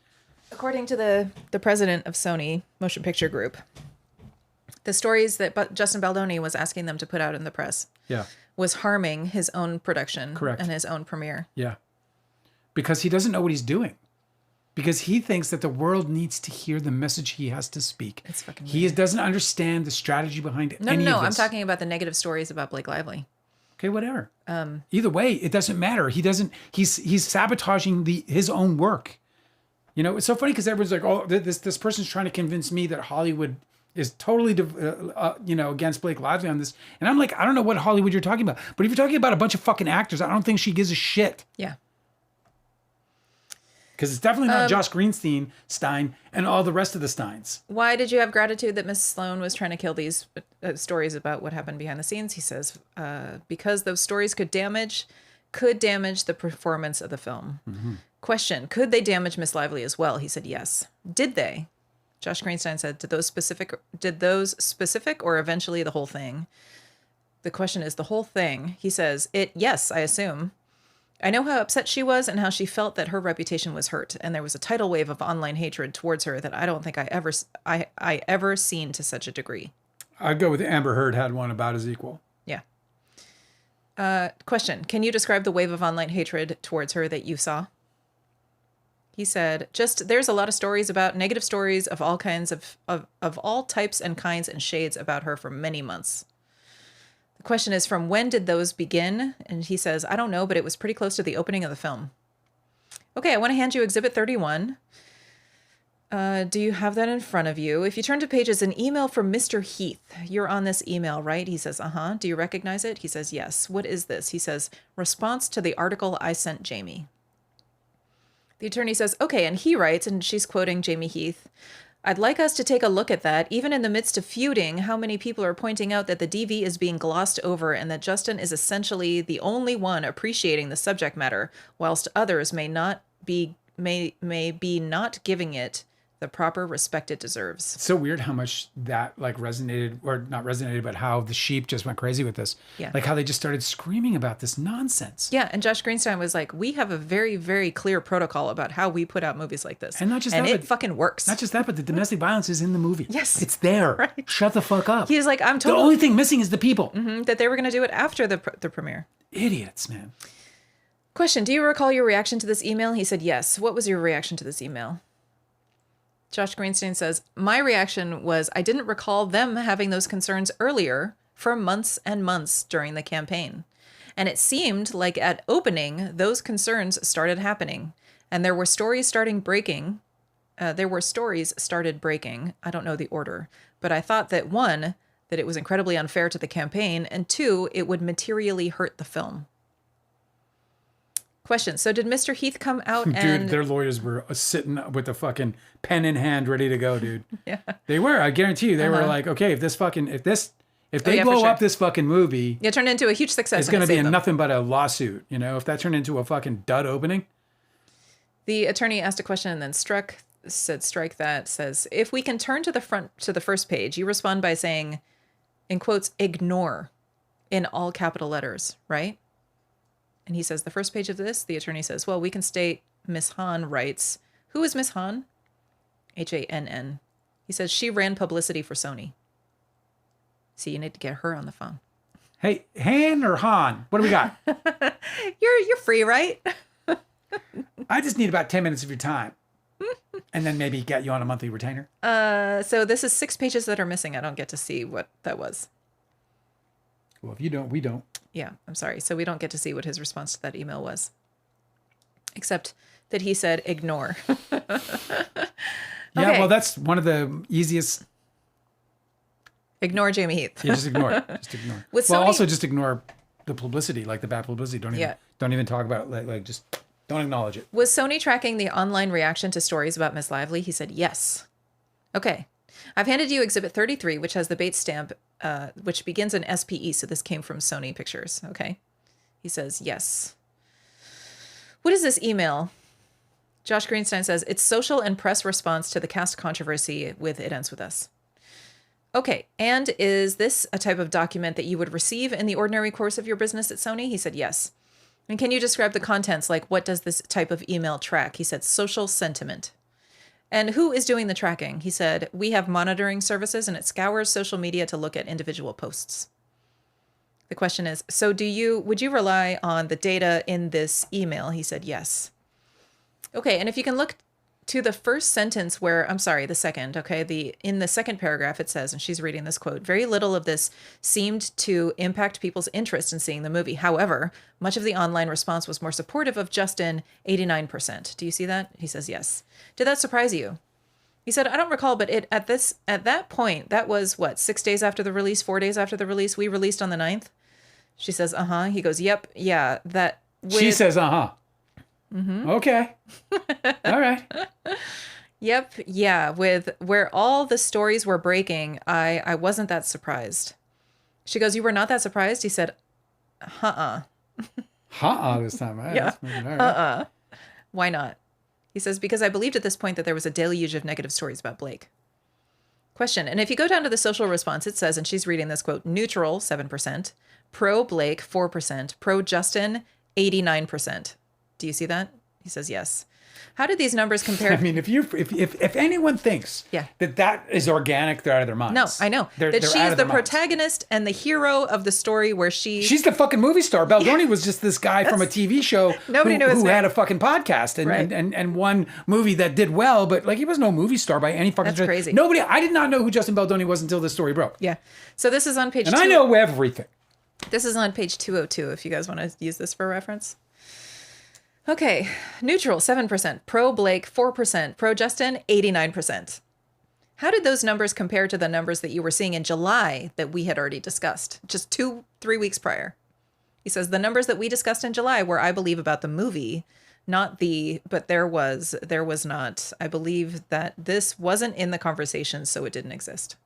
According to the president of Sony Motion Picture Group, the stories that Justin Baldoni was asking them to put out in the press was harming his own production. Correct. And his own premiere. Yeah. Because he doesn't know what he's doing. Because he thinks that the world needs to hear the message he has to speak. It's fucking weird. He doesn't understand the strategy behind any of this. No, I'm talking about the negative stories about Blake Lively. Okay, whatever. Either way, it doesn't matter. He's sabotaging his own work. It's so funny because everyone's like, oh, this person's trying to convince me that Hollywood is totally, against Blake Lively on this. And I'm like, I don't know what Hollywood you're talking about. But if you're talking about a bunch of fucking actors, I don't think she gives a shit. Yeah. Because it's definitely not Josh Greenstein and all the rest of the Steins. Why did you have gratitude that Miss Sloan was trying to kill these stories about what happened behind the scenes? He says, because those stories could damage the performance of the film. Mm-hmm. Question, could they damage Miss Lively as well? He said, yes. Did they? Josh Greenstein said, did those specific or eventually the whole thing? The question is the whole thing. He says, yes, I assume. I know how upset she was and how she felt that her reputation was hurt, and there was a tidal wave of online hatred towards her that I don't think I ever seen to such a degree. I'd go with Amber Heard had one about as equal. Yeah. Question. Can you describe the wave of online hatred towards her that you saw? He said, there's a lot of stories about negative stories of all kinds of all types and kinds and shades about her for many months. The question is, from when did those begin? And he says, I don't know, but it was pretty close to the opening of the film. Okay, I want to hand you Exhibit 31. Do you have that in front of you? If you turn to pages, an email from Mr. Heath. You're on this email, right? He says, uh-huh. Do you recognize it? He says, yes. What is this? He says, response to the article I sent Jamie. The attorney says, okay, and he writes, and she's quoting Jamie Heath, I'd like us to take a look at that. Even in the midst of feuding, how many people are pointing out that the DV is being glossed over and that Justin is essentially the only one appreciating the subject matter, whilst others may be not giving it the proper respect it deserves. It's so weird how much that like resonated, or not resonated, but how the sheep just went crazy with this. Yeah. Like how they just started screaming about this nonsense. Yeah. And Josh Greenstein was like, we have a very, very clear protocol about how we put out movies like this. And not just that, it fucking works. Not just that, but the domestic violence is in the movie. Yes. It's there. Right. Shut the fuck up. He's like, I'm totally... The only thing missing is the people. Mm-hmm, that they were going to do it after the premiere. Idiots, man. Question. Do you recall your reaction to this email? He said, yes. What was your reaction to this email? Josh Greenstein says, my reaction was I didn't recall them having those concerns earlier for months and months during the campaign. And it seemed like at opening, those concerns started happening. And there were stories started breaking. I don't know the order. But I thought that one, that it was incredibly unfair to the campaign. And two, it would materially hurt the film. Question. So did Mr. Heath come out and... Dude, their lawyers were sitting with a fucking pen in hand ready to go, dude. Yeah. They were. I guarantee you. They were like, okay, if they blow up this fucking movie... Yeah, turned into a huge success. It's going to be nothing but a lawsuit, you know? If that turned into a fucking dud opening. The attorney asked a question and then strike that, says, if we can turn to the first page, you respond by saying, in quotes, ignore in all capital letters, right? And he says, the first page of this, the attorney says, well, we can state Miss Hahn writes, who is Miss Hahn? Hann. He says, she ran publicity for Sony. See, you need to get her on the phone. Hey, Han or Han? What do we got? You're free, right? I just need about 10 minutes of your time. And then maybe get you on a monthly retainer. So this is 6 pages that are missing. I don't get to see what that was. Well, if you don't, we don't. Yeah, I'm sorry. So we don't get to see what his response to that email was. Except that he said, ignore. Yeah, well, that's one of the easiest. Ignore Jamie Heath. Yeah, just ignore it. Just ignore it. Also just ignore the publicity, like the bad publicity. Don't even talk about it. Like just don't acknowledge it. Was Sony tracking the online reaction to stories about Miss Lively? He said, yes. Okay. I've handed you Exhibit 33, which has the Bates stamp, which begins in SPE. So this came from Sony Pictures. Okay. He says, yes. What is this email? Josh Greenstein says, it's social and press response to the cast controversy with It Ends With Us. Okay. And is this a type of document that you would receive in the ordinary course of your business at Sony? He said, yes. And can you describe the contents? Like, what does this type of email track? He said, social sentiment. And who is doing the tracking? He said, we have monitoring services and it scours social media to look at individual posts. The question is, so would you rely on the data in this email? He said, yes. Okay. And if you can look to the first sentence the second, okay, in the second paragraph, it says, and she's reading this quote, very little of this seemed to impact people's interest in seeing the movie. However, much of the online response was more supportive of Justin, 89%. Do you see that? He says, yes. Did that surprise you? He said, I don't recall, but at that point, that was 6 days after the release, 4 days after the release, we released on the 9th. She says, uh-huh. He goes, yep. Yeah. She says, uh-huh. Mm-hmm. Okay. All right. Yep. Yeah. With where all the stories were breaking, I wasn't that surprised. She goes, you were not that surprised? He said, this time. Right? Yeah. Right. Why not? He says, because I believed at this point that there was a deluge of negative stories about Blake. Question. And if you go down to the social response, it says, and she's reading this quote, neutral, 7%, pro Blake, 4%, pro Justin, 89%. Do you see that? He says yes. How did these numbers compare? I mean, if anyone thinks that is organic, they're out of their minds. No, I know. That she is the protagonist and the hero of the story where she's the fucking movie star. Baldoni was just this guy from a TV show who had a fucking podcast and one movie that did well, but like he was no movie star by any fucking That's crazy. I did not know who Justin Baldoni was until this story broke. Yeah. So this is on page I know everything. This is on page 202 if you guys want to use this for reference. Okay, neutral, 7%. Pro Blake, 4%. Pro Justin, 89%. How did those numbers compare to the numbers that you were seeing in July that we had already discussed, just 2-3 weeks prior? He says, the numbers that we discussed in July were, I believe, about the movie, but there was not. I believe that this wasn't in the conversation, so it didn't exist.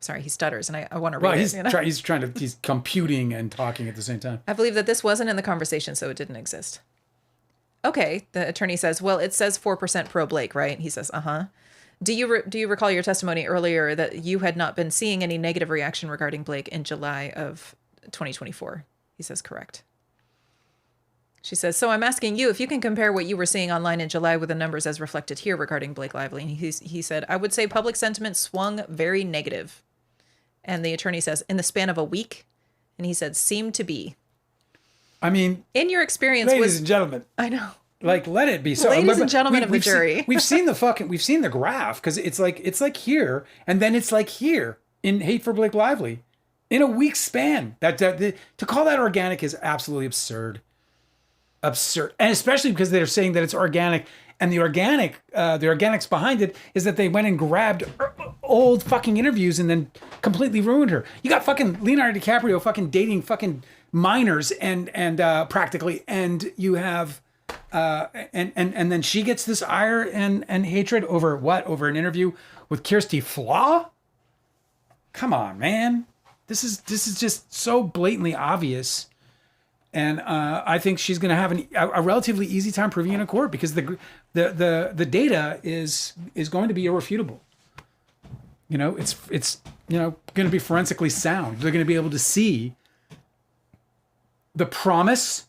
Sorry, he stutters, and I want to read it. He's computing and talking at the same time. I believe that this wasn't in the conversation, so it didn't exist. Okay, the attorney says, well, it says 4% pro Blake, right? He says, uh-huh. Do you recall your testimony earlier that you had not been seeing any negative reaction regarding Blake in July of 2024? He says, correct. She says, so I'm asking you if you can compare what you were seeing online in July with the numbers as reflected here regarding Blake Lively. And he said, I would say public sentiment swung very negative. And the attorney says, in the span of a week? And he said, seemed to be. I mean, in your experience, ladies and gentlemen, I know. Like, let it be so. Ladies and gentlemen of the jury, we've seen the graph because it's like here and then it's like here in Hate for Blake Lively in a week span. To call that organic is absolutely absurd, and especially because they're saying that it's organic, and the organics behind it is that they went and grabbed old fucking interviews and then completely ruined her. You got fucking Leonardo DiCaprio fucking dating fucking minors and practically, and you have and then she gets this ire and hatred over what? Over an interview with Kirsty Flaw? Come on, man. This is just so blatantly obvious. And I think she's going to have a relatively easy time proving it in court because the data is going to be irrefutable. You know, it's going to be forensically sound. They're going to be able to see the promise,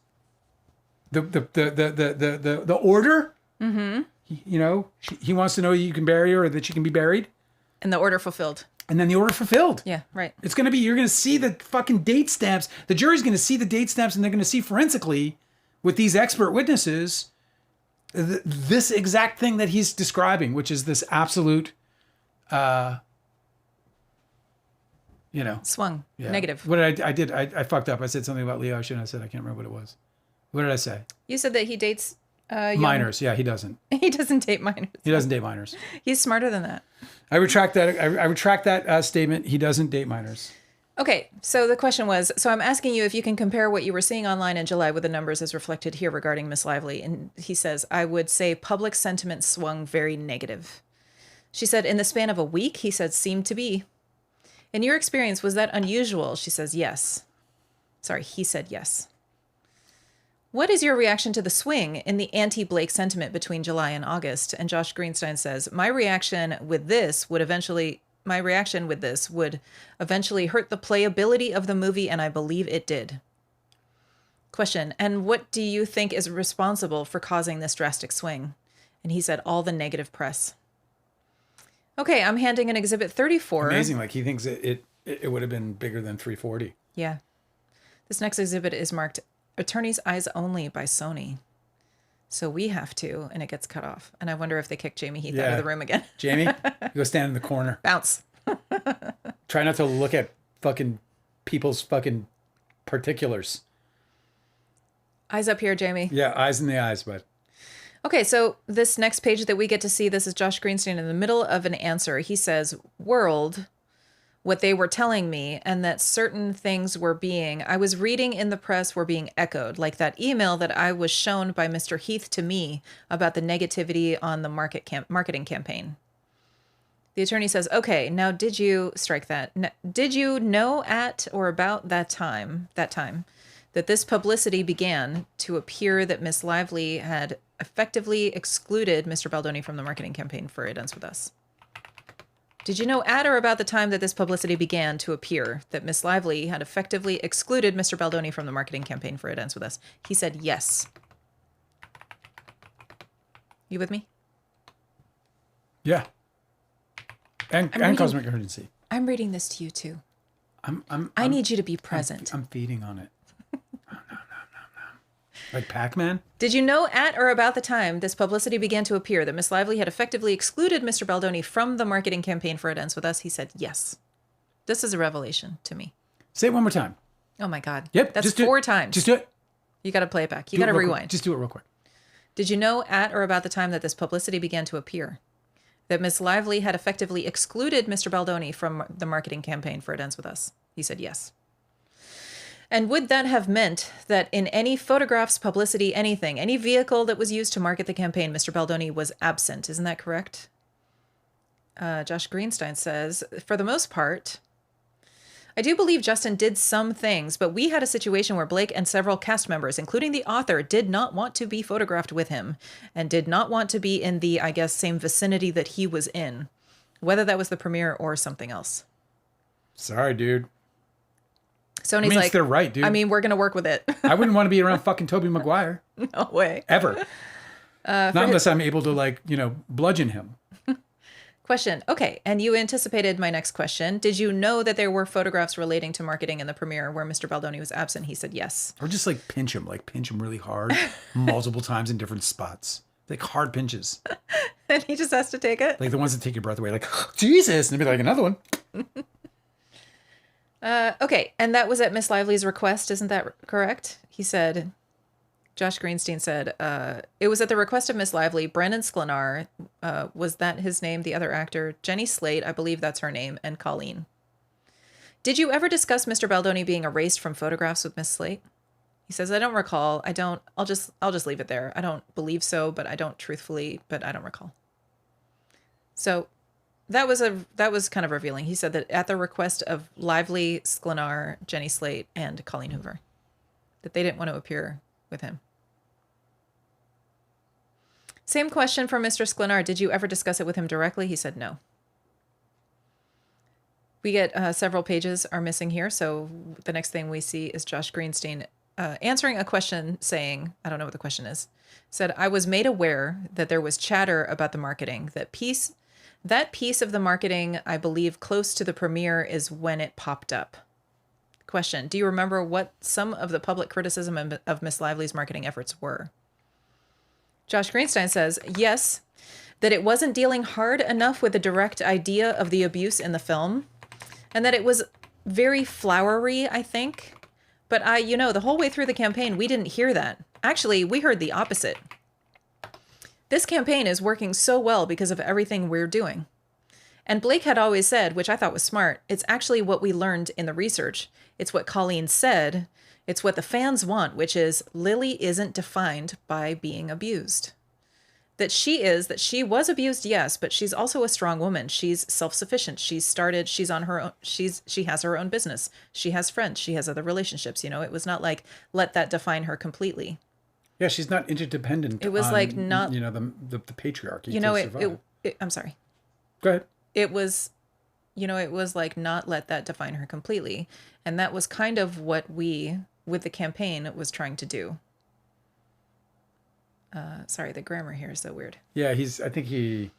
the order. Mm-hmm. You know, he wants to know you can bury her or that she can be buried, and the order fulfilled. And then the order fulfilled. Yeah, right. It's going to be, you're going to see the fucking date stamps. The jury's going to see the date stamps and they're going to see forensically with these expert witnesses this exact thing that he's describing, which is this absolute, swung, negative. What did I fucked up. I said something about Leo. I shouldn't have said, I can't remember what it was. What did I say? You said that he dates minors. Yeah, he doesn't. He doesn't date minors. He doesn't date minors. He's smarter than that. I retract that. I retract that statement. He doesn't date minors. Okay, so the question was, so I'm asking you if you can compare what you were seeing online in July with the numbers as reflected here regarding Miss Lively. And he says, I would say public sentiment swung very negative. She said, in the span of a week, he said, seemed to be. In your experience, was that unusual? She says, yes. Sorry, he said yes. What is your reaction to the swing in the anti-Blake sentiment between July and August? And Josh Greenstein says, my reaction with this would eventually hurt the playability of the movie, and I believe it did. Question, and what do you think is responsible for causing this drastic swing? And he said, all the negative press. Okay, I'm handing an Exhibit 34. Amazing, like he thinks it would have been bigger than 340. Yeah. This next exhibit is marked Attorney's Eyes Only by Sony. So we have to, and it gets cut off. And I wonder if they kick Jamie Heath out of the room again. Jamie, you go stand in the corner. Bounce. Try not to look at fucking people's fucking particulars. Eyes up here, Jamie. Yeah, eyes in the eyes, bud. Okay, so this next page that we get to see, this is Josh Greenstein in the middle of an answer. He says, world, what they were telling me, and that certain things I was reading in the press were being echoed, like that email that I was shown by Mr. Heath to me about the negativity on the marketing campaign. The attorney says, okay, now did you strike that? Did you know at or about that time, that this publicity began to appear that Miss Lively had effectively excluded Mr. Baldoni from the marketing campaign for A Dance With Us? Did you know at or about the time that this publicity began to appear that Miss Lively had effectively excluded Mr. Baldoni from the marketing campaign for It Ends With Us? He said yes. You with me? Yeah. And Cosmic Emergency. I'm reading this to you too. I need you to be present. I'm feeding on it. No. Like Pac-Man? Did you know at or about the time this publicity began to appear that Miss Lively had effectively excluded Mr. Baldoni from the marketing campaign for It Ends With Us? He said yes. This is a revelation to me. Say it one more time. Oh my God. Yep. That's 4 times. Just do it. You got to play it back. You got to rewind. Just do it real quick. Did you know at or about the time that this publicity began to appear that Miss Lively had effectively excluded Mr. Baldoni from the marketing campaign for It Ends With Us? He said yes. And would that have meant that in any photographs, publicity, anything, any vehicle that was used to market the campaign, Mr. Baldoni was absent? Isn't that correct? Josh Greenstein says, for the most part, I do believe Justin did some things, but we had a situation where Blake and several cast members, including the author, did not want to be photographed with him and did not want to be in the, I guess, same vicinity that he was in, whether that was the premiere or something else. Sorry, dude. Sony's like, they're right, dude. I mean, we're going to work with it. I wouldn't want to be around fucking Tobey Maguire. No way. Ever. Not unless I'm able to, bludgeon him. Question. Okay. And you anticipated my next question. Did you know that there were photographs relating to marketing in the premiere where Mr. Baldoni was absent? He said yes. Or just pinch him really hard, multiple times in different spots. Like hard pinches. And he just has to take it? Like the ones that take your breath away. Like, Jesus. And they'd be like, another one. Okay, and that was at Miss Lively's request, isn't that correct? He said, Josh Greenstein said, it was at the request of Miss Lively, Brandon Sklenar, was that his name, the other actor, Jenny Slate, I believe that's her name, and Colleen. Did you ever discuss Mr. Baldoni being erased from photographs with Miss Slate? He says, I don't recall. I'll just leave it there. I don't believe so, but I don't truthfully, but I don't recall. So that was kind of revealing. He said that at the request of Lively, Sklenar, Jenny Slate, and Colleen Hoover, that they didn't want to appear with him. Same question for Mr. Sklenar. Did you ever discuss it with him directly? He said no. We get several pages are missing here. So the next thing we see is Josh Greenstein answering a question saying, I don't know what the question is, said, I was made aware that there was chatter about the marketing. That piece of the marketing, I believe, close to the premiere is when it popped up. Question. Do you remember what some of the public criticism of Miss Lively's marketing efforts were? Josh Greenstein says, yes, that it wasn't dealing hard enough with the direct idea of the abuse in the film, and that it was very flowery, I think. But the whole way through the campaign, we didn't hear that. Actually, we heard the opposite. This campaign is working so well because of everything we're doing. And Blake had always said, which I thought was smart, it's actually what we learned in the research. It's what Colleen said. It's what the fans want, which is Lily isn't defined by being abused. That she was abused, yes, but she's also a strong woman. She's self-sufficient. She's on her own. She has her own business. She has friends. She has other relationships. It was not like, let that define her completely. Yeah, she's not interdependent. It was on, not the patriarchy. I'm sorry. Go ahead. It was not let that define her completely, and that was kind of what we with the campaign was trying to do. Sorry, the grammar here is so weird. Yeah, it could be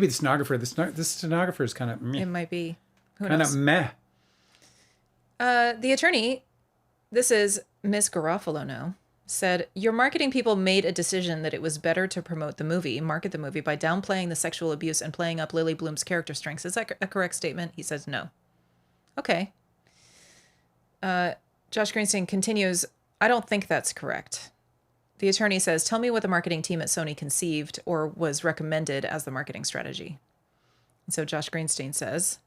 the stenographer. The stenographer is kind of meh. It might be. Who knows? Kind of meh. The attorney, this is Miss Garofalo now, said, your marketing people made a decision that it was better to market the movie by downplaying the sexual abuse and playing up Lily Bloom's character strengths. Is that a correct statement? He says no. Okay. Josh Greenstein continues, I don't think that's correct. The attorney says, tell me what the marketing team at Sony conceived or was recommended as the marketing strategy. And so Josh Greenstein says,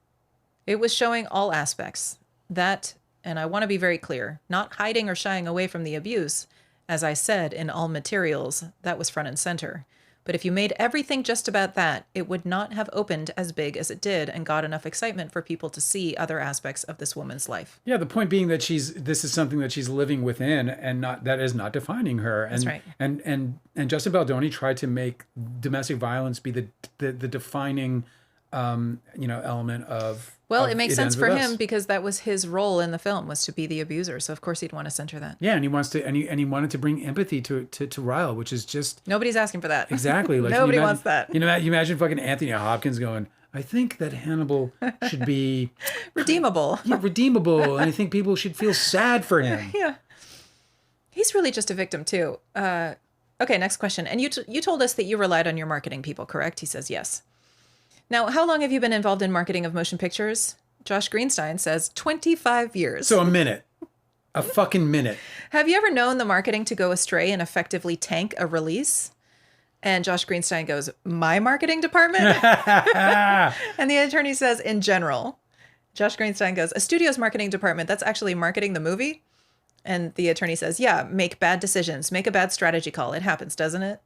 it was showing all aspects. That, and I want to be very clear, not hiding or shying away from the abuse. As I said, in all materials, that was front and center. But if you made everything just about that, it would not have opened as big as it did and got enough excitement for people to see other aspects of this woman's life. Yeah, the point being that this is something that she's living within and that is not defining her. And, That's right. And Justin Baldoni tried to make domestic violence be the defining element of. Well, it makes sense for him because that was his role in the film, was to be the abuser. So of course he'd want to center that. Yeah, and he wants to, and he wanted to bring empathy to Ryle, which is just nobody's asking for that. Exactly. Like, Nobody wants that. You imagine fucking Anthony Hopkins going, I think that Hannibal should be redeemable. Yeah, redeemable, and I think people should feel sad for him. Yeah, he's really just a victim too. Okay, next question. And you told us that you relied on your marketing people, correct? He says yes. Now, how long have you been involved in marketing of motion pictures? Josh Greenstein says 25 years. So a minute. A fucking minute. Have you ever known the marketing to go astray and effectively tank a release? And Josh Greenstein goes, my marketing department? And the attorney says, in general. Josh Greenstein goes, a studio's marketing department, that's actually marketing the movie? And the attorney says, yeah, make bad decisions, make a bad strategy call. It happens, doesn't it?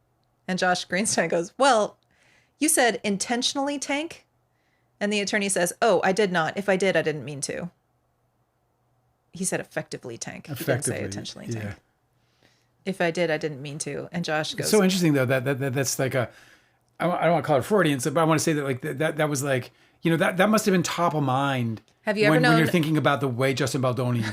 And Josh Greenstein goes, well, you said intentionally tank? And the attorney says, oh, I did not. If I did, I didn't mean to. He said effectively tank. He didn't say intentionally tank. Yeah. If I did, I didn't mean to. And Josh goes... It's so interesting, though, that's like a... I don't want to call it Freudian, but I want to say that like that was like... that must have been top of mind. Have you ever known... When you're thinking about the way Justin Baldoni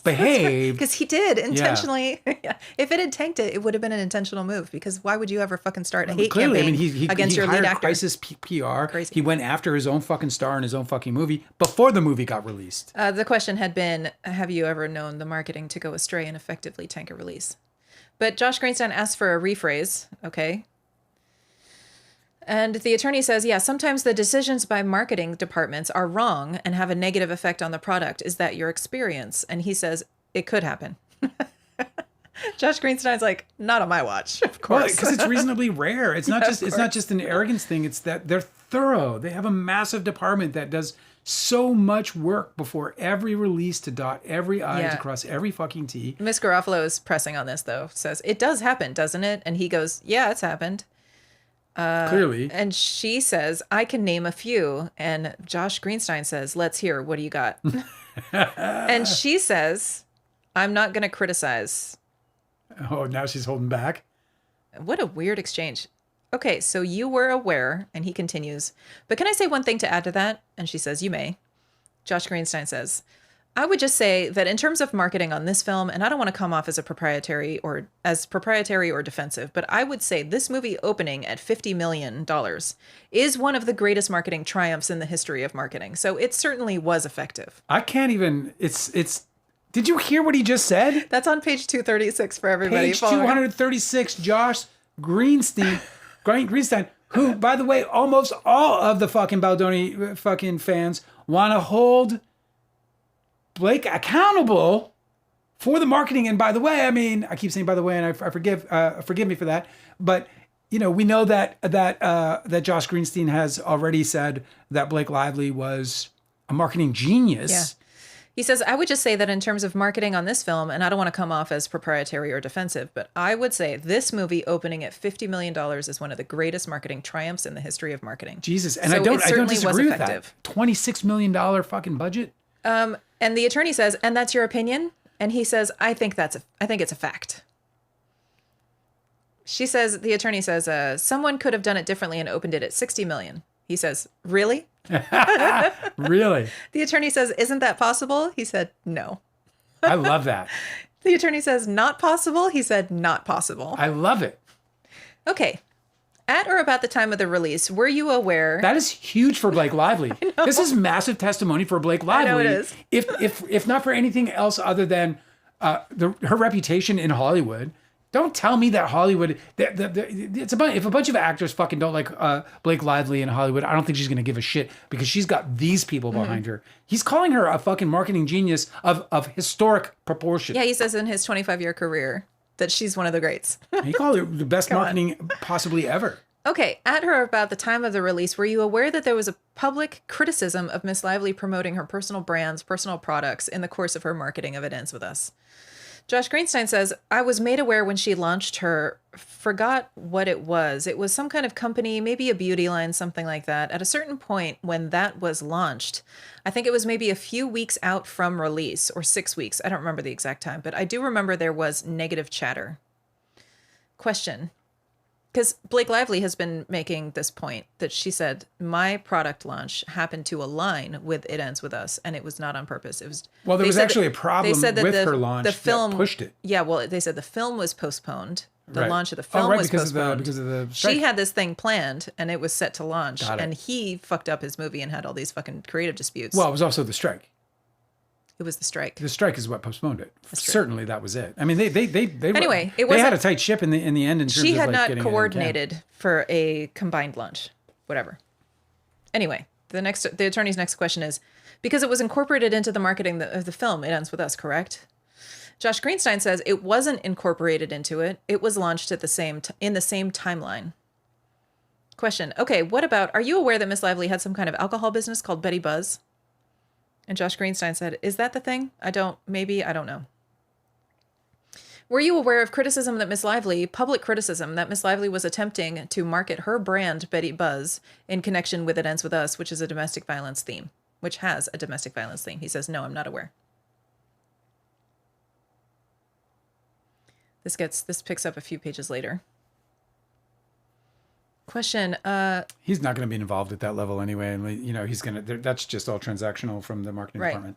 behaved. Because he did intentionally. Yeah. If it had tanked it, it would have been an intentional move. Because why would you ever fucking start a hate campaign against your lead actor? Crisis PR. Crazy. He went after his own fucking star in his own fucking movie before the movie got released. The question had been, have you ever known the marketing to go astray and effectively tank a release? But Josh Greenstein asked for a rephrase, okay? And the attorney says, yeah, sometimes the decisions by marketing departments are wrong and have a negative effect on the product. Is that your experience? And he says, it could happen. Josh Greenstein's like, not on my watch, of course. Because it's reasonably rare. It's not just an arrogance thing. It's that they're thorough. They have a massive department that does so much work before every release to dot every I, to cross every fucking T. Miss Garofalo is pressing on this, though. Says, it does happen, doesn't it? And he goes, yeah, it's happened. Clearly. And she says, I can name a few. And Josh Greenstein says, let's hear. What do you got? And she says, I'm not going to criticize. Oh, now she's holding back. What a weird exchange. Okay, so you were aware, and he continues, but can I say one thing to add to that? And she says, you may. Josh Greenstein says, I would just say that in terms of marketing on this film, and I don't want to come off as proprietary or defensive, but I would say this movie opening at $50 million is one of the greatest marketing triumphs in the history of marketing. So it certainly was effective. I can't even, did you hear what he just said? That's on page 236 for everybody. Page 236, Josh Greenstein, who, by the way, almost all of the fucking Baldoni fucking fans want to hold Blake accountable for the marketing. And by the way, I mean, I keep saying by the way, and I forgive me for that. But we know that Josh Greenstein has already said that Blake Lively was a marketing genius. Yeah. He says, I would just say that in terms of marketing on this film, and I don't want to come off as proprietary or defensive, but I would say this movie opening at $50 million is one of the greatest marketing triumphs in the history of marketing. Jesus, and so I don't disagree with that. $26 million fucking budget. And the attorney says, and that's your opinion? And he says, I think it's a fact. The attorney says, someone could have done it differently and opened it at 60 million. He says, really? Really? The attorney says, isn't that possible? He said, no. I love that. The attorney says, not possible? He said, not possible. I love it. Okay. At or about the time of the release, were you aware? That is huge for Blake Lively. This is massive testimony for Blake Lively. I know it is. If not for anything else other than her reputation in Hollywood. Don't tell me that Hollywood. If a bunch of actors fucking don't like Blake Lively in Hollywood, I don't think she's gonna give a shit because she's got these people behind her. He's calling her a fucking marketing genius of historic proportion. Yeah, he says in his 25-year career that she's one of the greats. He called her the best marketing possibly ever. Okay, at or about the time of the release, were you aware that there was a public criticism of Miss Lively promoting her personal brands, personal products in the course of her marketing of It Ends With Us? Josh Greenstein says, I was made aware when she launched her, forgot what it was. It was some kind of company, maybe a beauty line, something like that. At a certain point when that was launched, I think it was maybe a few weeks out from release, or 6 weeks. I don't remember the exact time, but I do remember there was negative chatter. Question. Because Blake Lively has been making this point that she said, my product launch happened to align with It Ends With Us, and it was not on purpose. It was well, there was actually a problem with her launch that pushed it. Yeah, well, they said the film was postponed. The launch of the film was postponed. Because of the strike. She had this thing planned, and it was set to launch, and he fucked up his movie and had all these fucking creative disputes. Well, it was also the strike. It was the strike. The strike is what postponed it. Certainly, that was it. I mean, they anyway, they had a tight ship in the end in terms she of had like not coordinated for a combined launch, whatever. Anyway, the attorney's next question is, because it was incorporated into the marketing of the film, It Ends With Us, correct? Josh Greenstein says it wasn't incorporated into it. It was launched at in the same timeline. Question. Okay, what about? Are you aware that Miss Lively had some kind of alcohol business called Betty Buzz? And Josh Greenstein said, is that the thing? I don't know. Were you aware of public criticism that Miss Lively was attempting to market her brand, Betty Buzz, in connection with It Ends With Us, which has a domestic violence theme? He says, no, I'm not aware. This picks up a few pages later. Question. He's not going to be involved at that level anyway, and he's going to. That's just all transactional from the marketing department.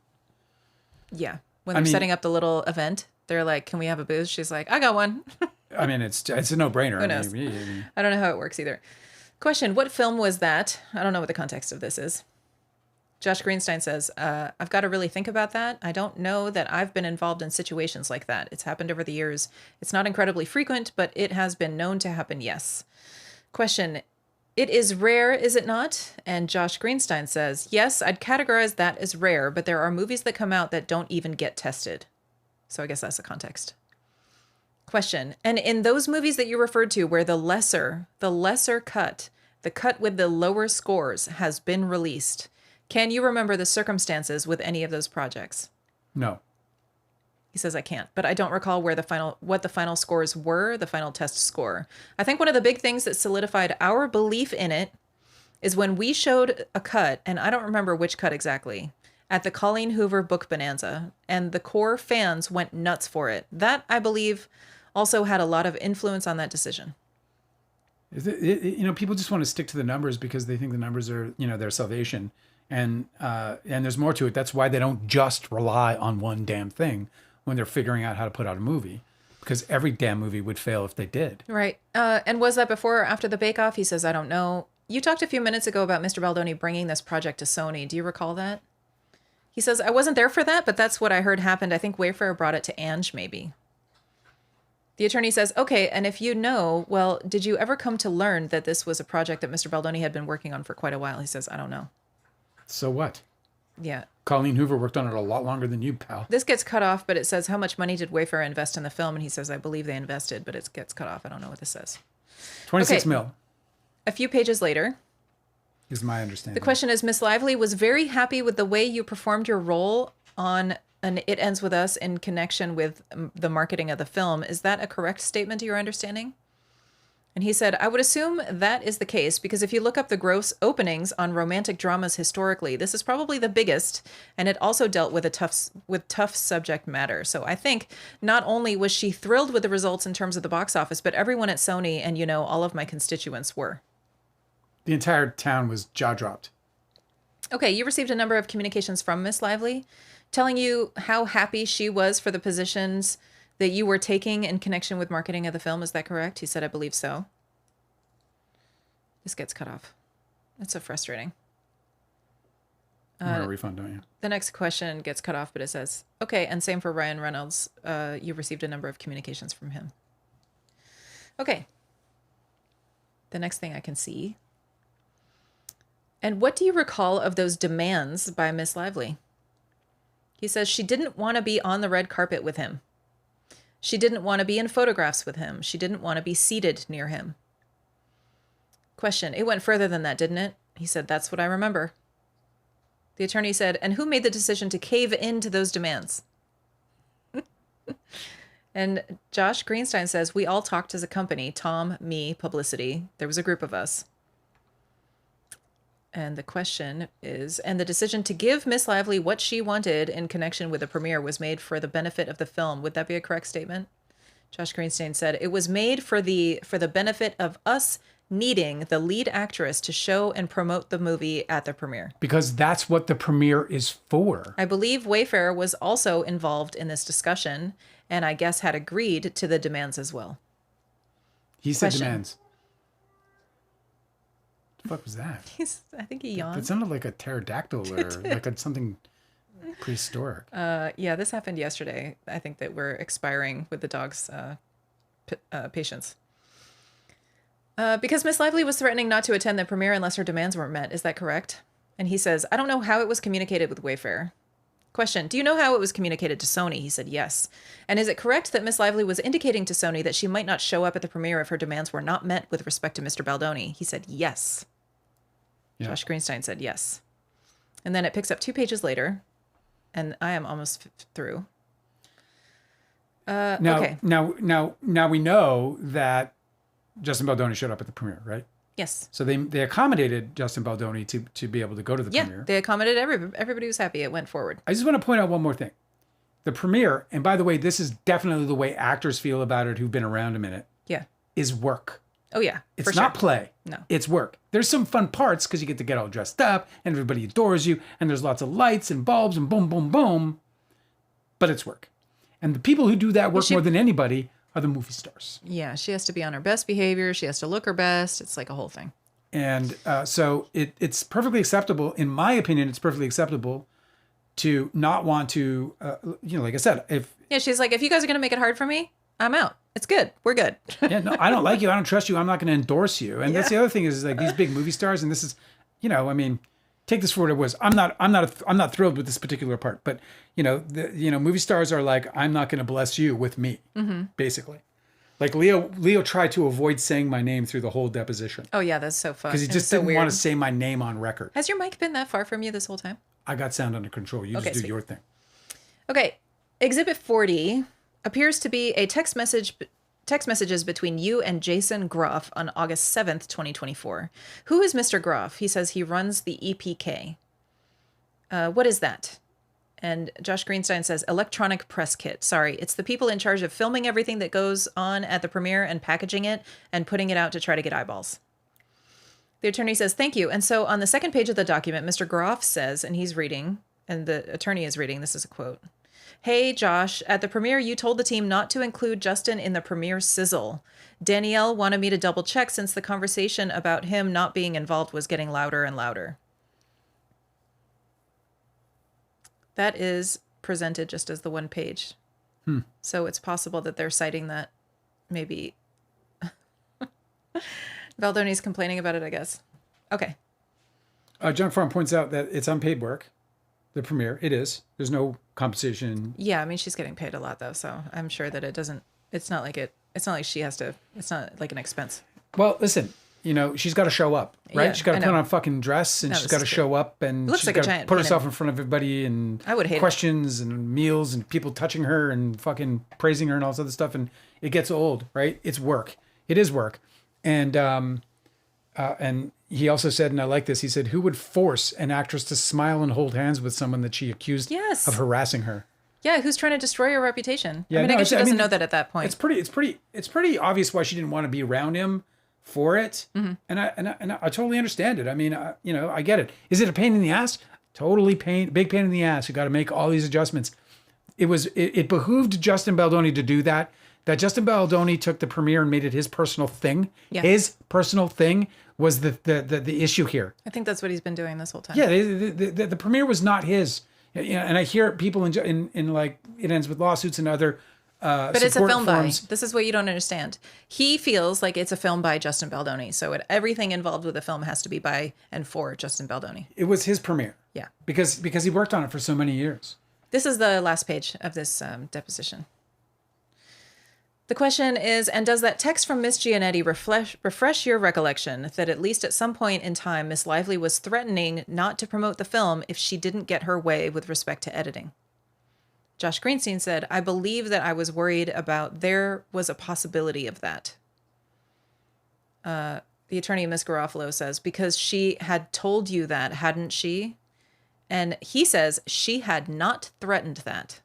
Yeah, when they're setting up the little event, they're like, "Can we have a booth?" She's like, "I got one." I mean, it's a no-brainer. Who knows? I don't know how it works either. Question. What film was that? I don't know what the context of this is. Josh Greenstein says, I've got to really think about that. I don't know that I've been involved in situations like that. It's happened over the years. It's not incredibly frequent, but it has been known to happen, yes. Question, it is rare, is it not? And Josh Greenstein says, yes, I'd categorize that as rare, but there are movies that come out that don't even get tested. So I guess that's the context. Question, and in those movies that you referred to where the lesser cut, the cut with the lower scores has been released, can you remember the circumstances with any of those projects? No. He says, I can't, but I don't recall what the final scores were, the final test score. I think one of the big things that solidified our belief in it is when we showed a cut, and I don't remember which cut exactly, at the Colleen Hoover Book Bonanza, and the core fans went nuts for it. That, I believe, also had a lot of influence on that decision. People just want to stick to the numbers because they think the numbers are, their salvation. And there's more to it. That's why they don't just rely on one damn thing when they're figuring out how to put out a movie, because every damn movie would fail if they did. Right. And was that before or after the Bake Off? He says, I don't know. You talked a few minutes ago about Mr. Baldoni bringing this project to Sony. Do you recall that? He says, I wasn't there for that, but that's what I heard happened. I think Wayfair brought it to Ange, maybe. The attorney says, okay, and if you know, well, did you ever come to learn that this was a project that Mr. Baldoni had been working on for quite a while? He says, I don't know. So what? Yeah. Colleen Hoover worked on it a lot longer than you, pal. This gets cut off, but it says, how much money did Wayfair invest in the film? And he says, I believe they invested, but it gets cut off. I don't know what this says. 26 mil. A few pages later. Is my understanding. The question is, Miss Lively was very happy with the way you performed your role on It Ends With Us in connection with the marketing of the film. Is that a correct statement to your understanding? And he said, I would assume that is the case because if you look up the gross openings on romantic dramas historically, this is probably the biggest, and it also dealt with tough subject matter. So I think not only was she thrilled with the results in terms of the box office, but everyone at Sony and, all of my constituents were. The entire town was jaw-dropped. Okay, you received a number of communications from Miss Lively telling you how happy she was for the positions that you were taking in connection with marketing of the film. Is that correct? He said, I believe so. This gets cut off. That's so frustrating. You want a refund, don't you? The next question gets cut off, but it says, okay, and same for Ryan Reynolds. You received a number of communications from him. Okay. The next thing I can see. And what do you recall of those demands by Miss Lively? He says she didn't want to be on the red carpet with him. She didn't want to be in photographs with him. She didn't want to be seated near him. Question, it went further than that, didn't it? He said, that's what I remember. The attorney said, and who made the decision to cave into those demands? And Josh Greenstein says, we all talked as a company, Tom, me, publicity. There was a group of us. And the question is, and the decision to give Miss Lively what she wanted in connection with the premiere was made for the benefit of the film. Would that be a correct statement? Josh Greenstein said, it was made for the benefit of us needing the lead actress to show and promote the movie at the premiere. Because that's what the premiere is for. I believe Wayfair was also involved in this discussion, and I guess had agreed to the demands as well. He said demands. The fuck was that? I think he yawned. It sounded like a pterodactyl or like something prehistoric. Yeah, this happened yesterday. I think that we're expiring with the dog's patience. Because Miss Lively was threatening not to attend the premiere unless her demands weren't met. Is that correct? And he says, I don't know how it was communicated with Wayfair. Question, do you know how it was communicated to Sony? He said, yes. And is it correct that Miss Lively was indicating to Sony that she might not show up at the premiere if her demands were not met with respect to Mr. Baldoni? He said, yes. Yeah. Josh Greenstein said, yes. And then it picks up 2 pages later, and I am almost through. Okay. Now we know that Justin Baldoni showed up at the premiere, right? Yes. So they accommodated Justin Baldoni to be able to go to the premiere. Yeah, they accommodated everybody was happy. It went forward. I just want to point out one more thing. The premiere, and by the way, this is definitely the way actors feel about it who've been around a minute. Yeah. Is work. Oh, yeah. It's not play. No. It's work. There's some fun parts because you get to get all dressed up and everybody adores you and there's lots of lights and bulbs and boom, boom, boom. But it's work. And the people who do that work more than anybody are the movie stars. Yeah, she has to be on her best behavior. She has to look her best. It's like a whole thing. And so it's perfectly acceptable. In my opinion, it's perfectly acceptable to not want to, like I said, Yeah, she's like, if you guys are going to make it hard for me, I'm out. It's good. We're good. Yeah, no, I don't like you. I don't trust you. I'm not going to endorse you. And that's the other thing is like these big movie stars. And this is, I mean, take this for what it was. I'm not thrilled with this particular part. But movie stars are like, I'm not going to bless you with me, basically. Like Leo tried to avoid saying my name through the whole deposition. Oh yeah, that's so fun. Because he just didn't want to say my name on record. Has your mic been that far from you this whole time? I got sound under control. You just do your thing. Okay, Exhibit 40 appears to be a text messages between you and Jason Groff on August 7th, 2024. Who is Mr. Groff? He says he runs the EPK. What is that? And Josh Greenstein says, electronic press kit. Sorry, it's the people in charge of filming everything that goes on at the premiere and packaging it and putting it out to try to get eyeballs. The attorney says, thank you. And so on the second page of the document, Mr. Groff says, and he's reading, and the attorney is reading, this is a quote. Hey, Josh, at the premiere, you told the team not to include Justin in the premiere sizzle. Danielle wanted me to double check since the conversation about him not being involved was getting louder and louder. That is presented just as the one page. So it's possible that they're citing that maybe Baldoni's complaining about it, I guess. Okay. John Farm points out that it's unpaid work. The premiere, it is. There's no compensation. Yeah, I mean, she's getting paid a lot though, so I'm sure that it's not like she has to, it's not like an expense. Well, listen, she's got to show up, right? Yeah, she's got to put on a fucking dress and she's got to show up and she's got to put herself in front of everybody and I would hate questions and meals and people touching her and fucking praising her and all this other stuff. And it gets old, right? It's work. It is work. And he also said, and I like this, he said, who would force an actress to smile and hold hands with someone that she accused of harassing her? Yeah, who's trying to destroy her reputation? Yeah, I guess she doesn't know that at that point. It's pretty obvious why she didn't want to be around him for it. Mm-hmm. And I totally understand it. I mean, I get it. Is it a pain in the ass? Totally big pain in the ass. You got to make all these adjustments. It behooved Justin Baldoni to do that. That Justin Baldoni took the premiere and made it his personal thing. Yeah. His personal thing was the issue here. I think that's what he's been doing this whole time. Yeah, the premiere was not his. And I hear people in like it ends with lawsuits and other. But it's a film forums. By. This is what you don't understand. He feels like it's a film by Justin Baldoni. So everything involved with the film has to be by and for Justin Baldoni. It was his premiere. Yeah. Because he worked on it for so many years. This is the last page of this deposition. The question is, and does that text from Miss Gianetti refresh your recollection that at least at some point in time, Miss Lively was threatening not to promote the film if she didn't get her way with respect to editing? Josh Greenstein said, I believe that I was worried about there was a possibility of that. The attorney, Miss Garofalo, says, because she had told you that, hadn't she? And he says she had not threatened that.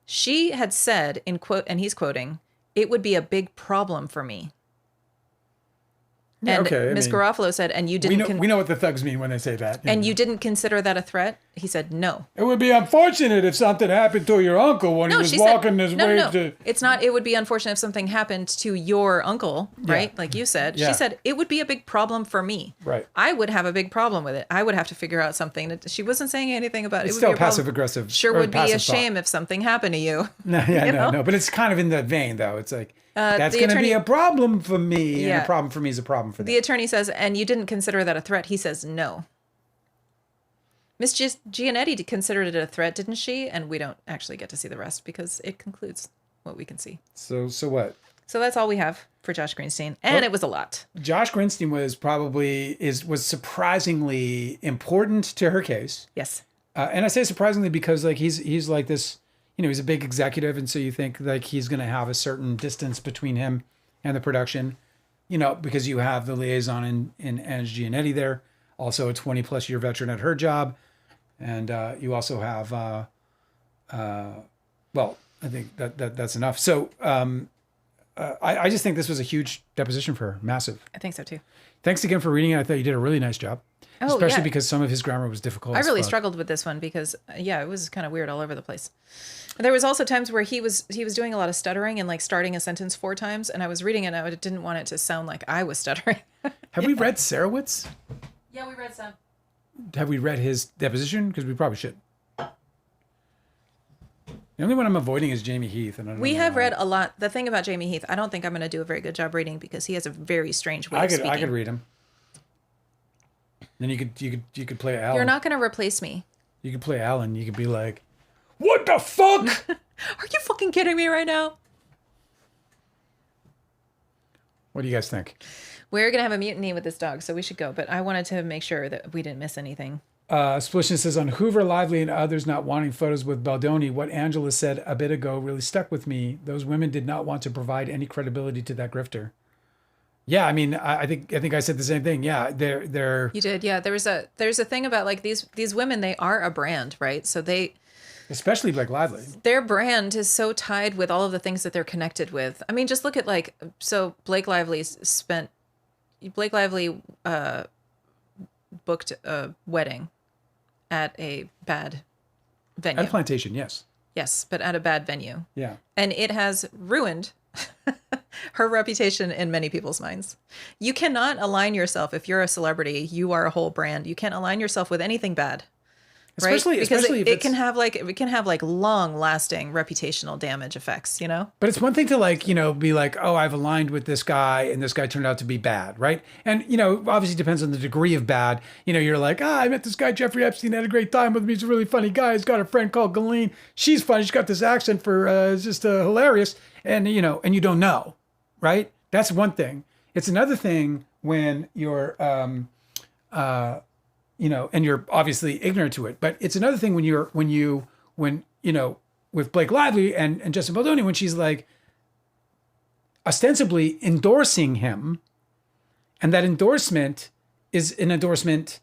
She had said, in quote, and he's quoting, it would be a big problem for me. Yeah, and Miss Garofalo said, and you didn't... We know what the thugs mean when they say that. And you didn't consider that a threat? He said, no. It would be unfortunate if something happened to your uncle when he was walking his way to... It's not, it would be unfortunate if something happened to your uncle, right? Like you said. Yeah. She said, it would be a big problem for me. Right. I would have a big problem with it. I would have to figure out something. She wasn't saying anything about it. It's still passive-aggressive. Sure would be a shame if something happened to you. No. But it's kind of in that vein, though. It's like... That's going to be a problem for me, and a problem for me is a problem for them. The attorney says, and you didn't consider that a threat? He says, no. Miss Gianetti considered it a threat, didn't she? And we don't actually get to see the rest because it concludes what we can see. So what? So that's all we have for Josh Greenstein, and it was a lot. Josh Greenstein was surprisingly important to her case. Yes. And I say surprisingly because like he's like this... he's a big executive, and so you think like he's going to have a certain distance between him and the production, because you have the liaison in Ange Gianetti there, also a 20-plus year veteran at her job, and you also have, I think that's enough. So I just think this was a huge deposition for her, massive. I think so too. Thanks again for reading it. I thought you did a really nice job. Especially because some of his grammar was difficult. I really struggled with this one because, it was kind of weird all over the place. There was also times where he was doing a lot of stuttering and like starting a sentence 4 times, and I was reading it and I didn't want it to sound like I was stuttering. Have we read Sarowitz? Yeah, we read some. Have we read his deposition? Because we probably should. The only one I'm avoiding is Jamie Heath. And we have read a lot. The thing about Jamie Heath, I don't think I'm going to do a very good job reading because he has a very strange way of speaking. I could read him. Then you could play Alan. You're not going to replace me. You could play Alan. You could be like, "What the fuck? Are you fucking kidding me right now?" What do you guys think? We're going to have a mutiny with this dog, so we should go. But I wanted to make sure that we didn't miss anything. Splishin says, on Hoover, Lively, and others not wanting photos with Baldoni, what Angela said a bit ago really stuck with me. Those women did not want to provide any credibility to that grifter. Yeah, I mean, I think I said the same thing. Yeah, they're. You did, yeah. There's a thing about like these women. They are a brand, right? So especially Blake Lively. Their brand is so tied with all of the things that they're connected with. I mean, just look at Blake Lively booked a wedding at a bad venue. At a plantation, yes. Yes, but at a bad venue. Yeah. And it has ruined her reputation in many people's minds. You cannot align yourself, if you're a celebrity, you are a whole brand. You can't align yourself with anything bad. Especially it can have long lasting reputational damage effects, But it's one thing to be like, oh, I've aligned with this guy and this guy turned out to be bad, right? And obviously it depends on the degree of bad. You're like, I met this guy Jeffrey Epstein, had a great time with me. He's a really funny guy. He's got a friend called Galene. She's funny. She's got this accent for it's just hilarious. And and you don't know, right? That's one thing. It's another thing when you're and you're obviously ignorant to it. But it's another thing when with Blake Lively and Justin Baldoni, when she's like ostensibly endorsing him, and that endorsement is an endorsement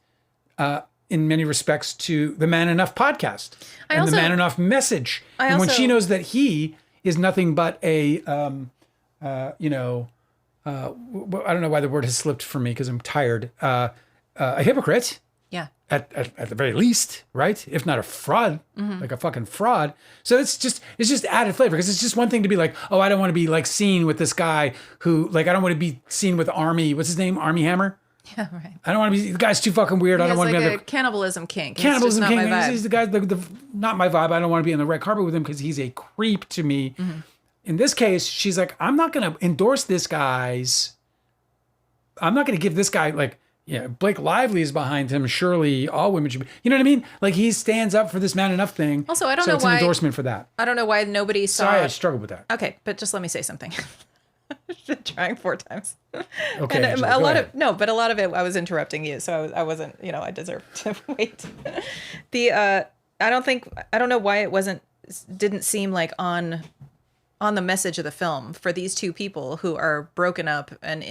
in many respects to the Man Enough podcast and the Man Enough message. And when she knows that he is nothing but I don't know why the word has slipped from me because I'm tired. A hypocrite. Yeah. At the very least, right? If not a fraud, like a fucking fraud. So it's just added flavor because it's just one thing to be like, oh, I don't want to be like seen with this guy who I don't want to be seen with what's his name? Army Hammer? Yeah, right. I don't want to be, the guy's too fucking weird. I don't want to be on the cannibalism king. Cannibalism king. He's the guy, not my vibe. I don't want to be on the red carpet with him because he's a creep to me. Mm-hmm. In this case, she's like, I'm not going to endorse this guy's, I'm not going to give this guy Blake Lively is behind him. Surely all women should be. You know what I mean? Like he stands up for this Man Enough thing. Also, I don't know why. It's an endorsement for that. I don't know why nobody saw. Sorry, I struggled with that. Okay, but just let me say something. I've been trying 4 times. Okay, and Angela, but a lot of it I was interrupting you, so I wasn't. I deserved to wait. I don't know why it wasn't didn't seem like on the message of the film for these two people who are broken up and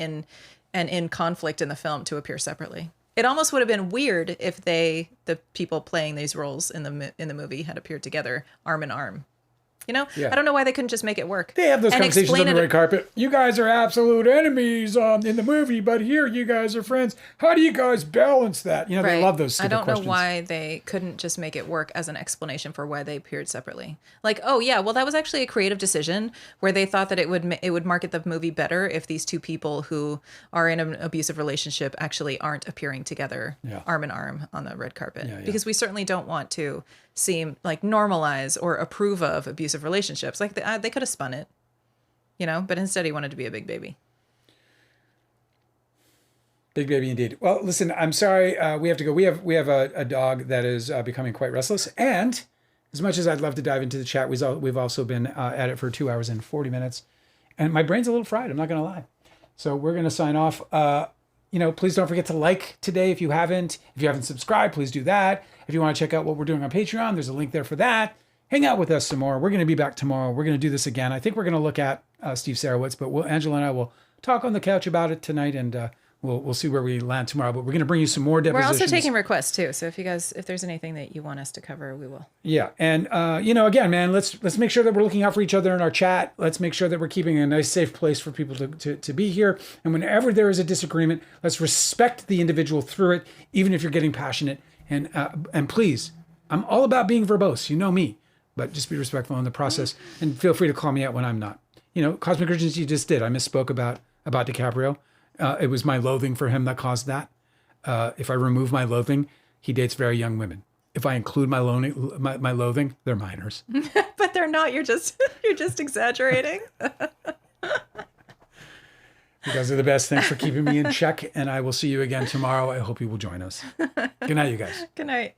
in conflict in the film to appear separately. It almost would have been weird if the people playing these roles in the movie had appeared together arm in arm. You know, I don't know why they couldn't just make it work. They have those conversations on the red carpet. You guys are absolute enemies in the movie, but here you guys are friends. How do you guys balance that? You know, they love those stupid questions. I don't know why they couldn't just make it work as an explanation for why they appeared separately. Like, oh yeah, well that was actually a creative decision where they thought that it would market the movie better if these two people who are in an abusive relationship actually aren't appearing together arm in arm on the red carpet. Because we certainly don't want to seem like normalize or approve of abusive relationships. Like they could have spun it, you know, but instead he wanted to be a big baby. Big baby indeed. Well, listen, I'm sorry. We have to go. We have a dog that is becoming quite restless. And as much as I'd love to dive into the chat, we've also been at it for 2 hours and 40 minutes. And my brain's a little fried. I'm not going to lie. So we're going to sign off. You know, please don't forget to like today if you haven't. If you haven't subscribed, please do that. If you want to check out what we're doing on Patreon, there's a link there for that. Hang out with us some more. We're going to be back tomorrow. We're going to do this again. I think we're going to look at Steve Sarowitz, but Angela and I will talk on the couch about it tonight, and we'll see where we land tomorrow. But we're going to bring you some more Depositions. We're also taking requests too. So if there's anything that you want us to cover, we will. Yeah, and you know, again, man, let's make sure that we're looking out for each other in our chat. Let's make sure that we're keeping a nice, safe place for people to be here. And whenever there is a disagreement, let's respect the individual through it, even if you're getting passionate. And please, I'm all about being verbose. You know me. But just be respectful in the process, and feel free to call me out when I'm not. You know, Cosmic Urgency just did. I misspoke about DiCaprio. It was my loathing for him that caused that. If I remove my loathing, he dates very young women. If I include my loathing, they're minors. But they're not. You're just exaggerating. You guys are the best. Thanks for keeping me in check, and I will see you again tomorrow. I hope you will join us. Good night, you guys. Good night.